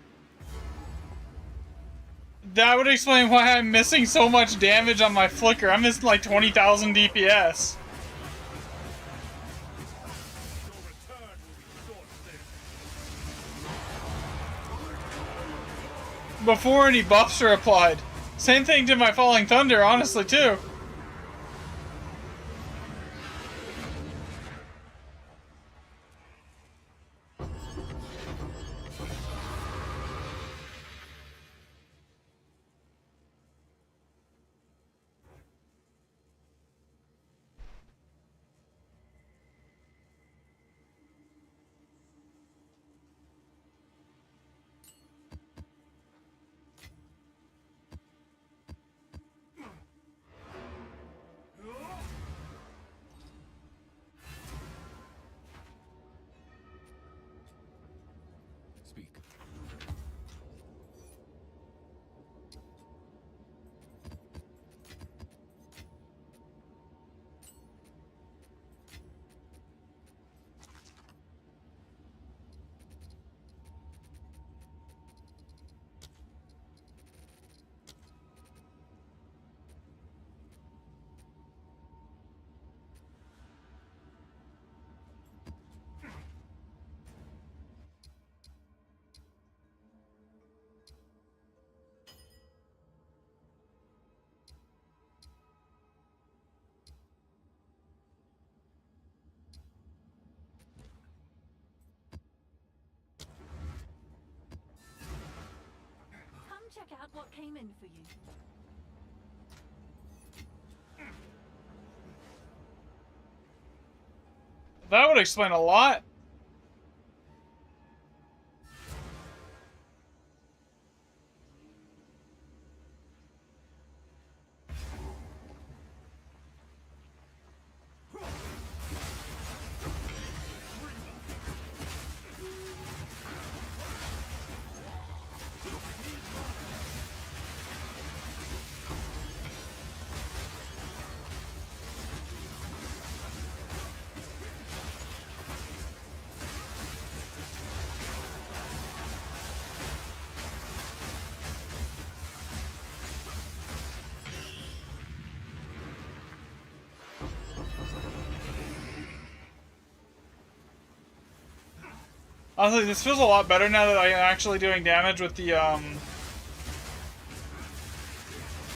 that would explain why I'm missing so much damage on my Flicker. I'm missing like 20,000 DPS. before any buffs are applied. Same thing to my Falling Thunder, honestly, too. Speak. Come check out what came in for you. That would explain a lot. Honestly, this feels a lot better now that I'm actually doing damage with the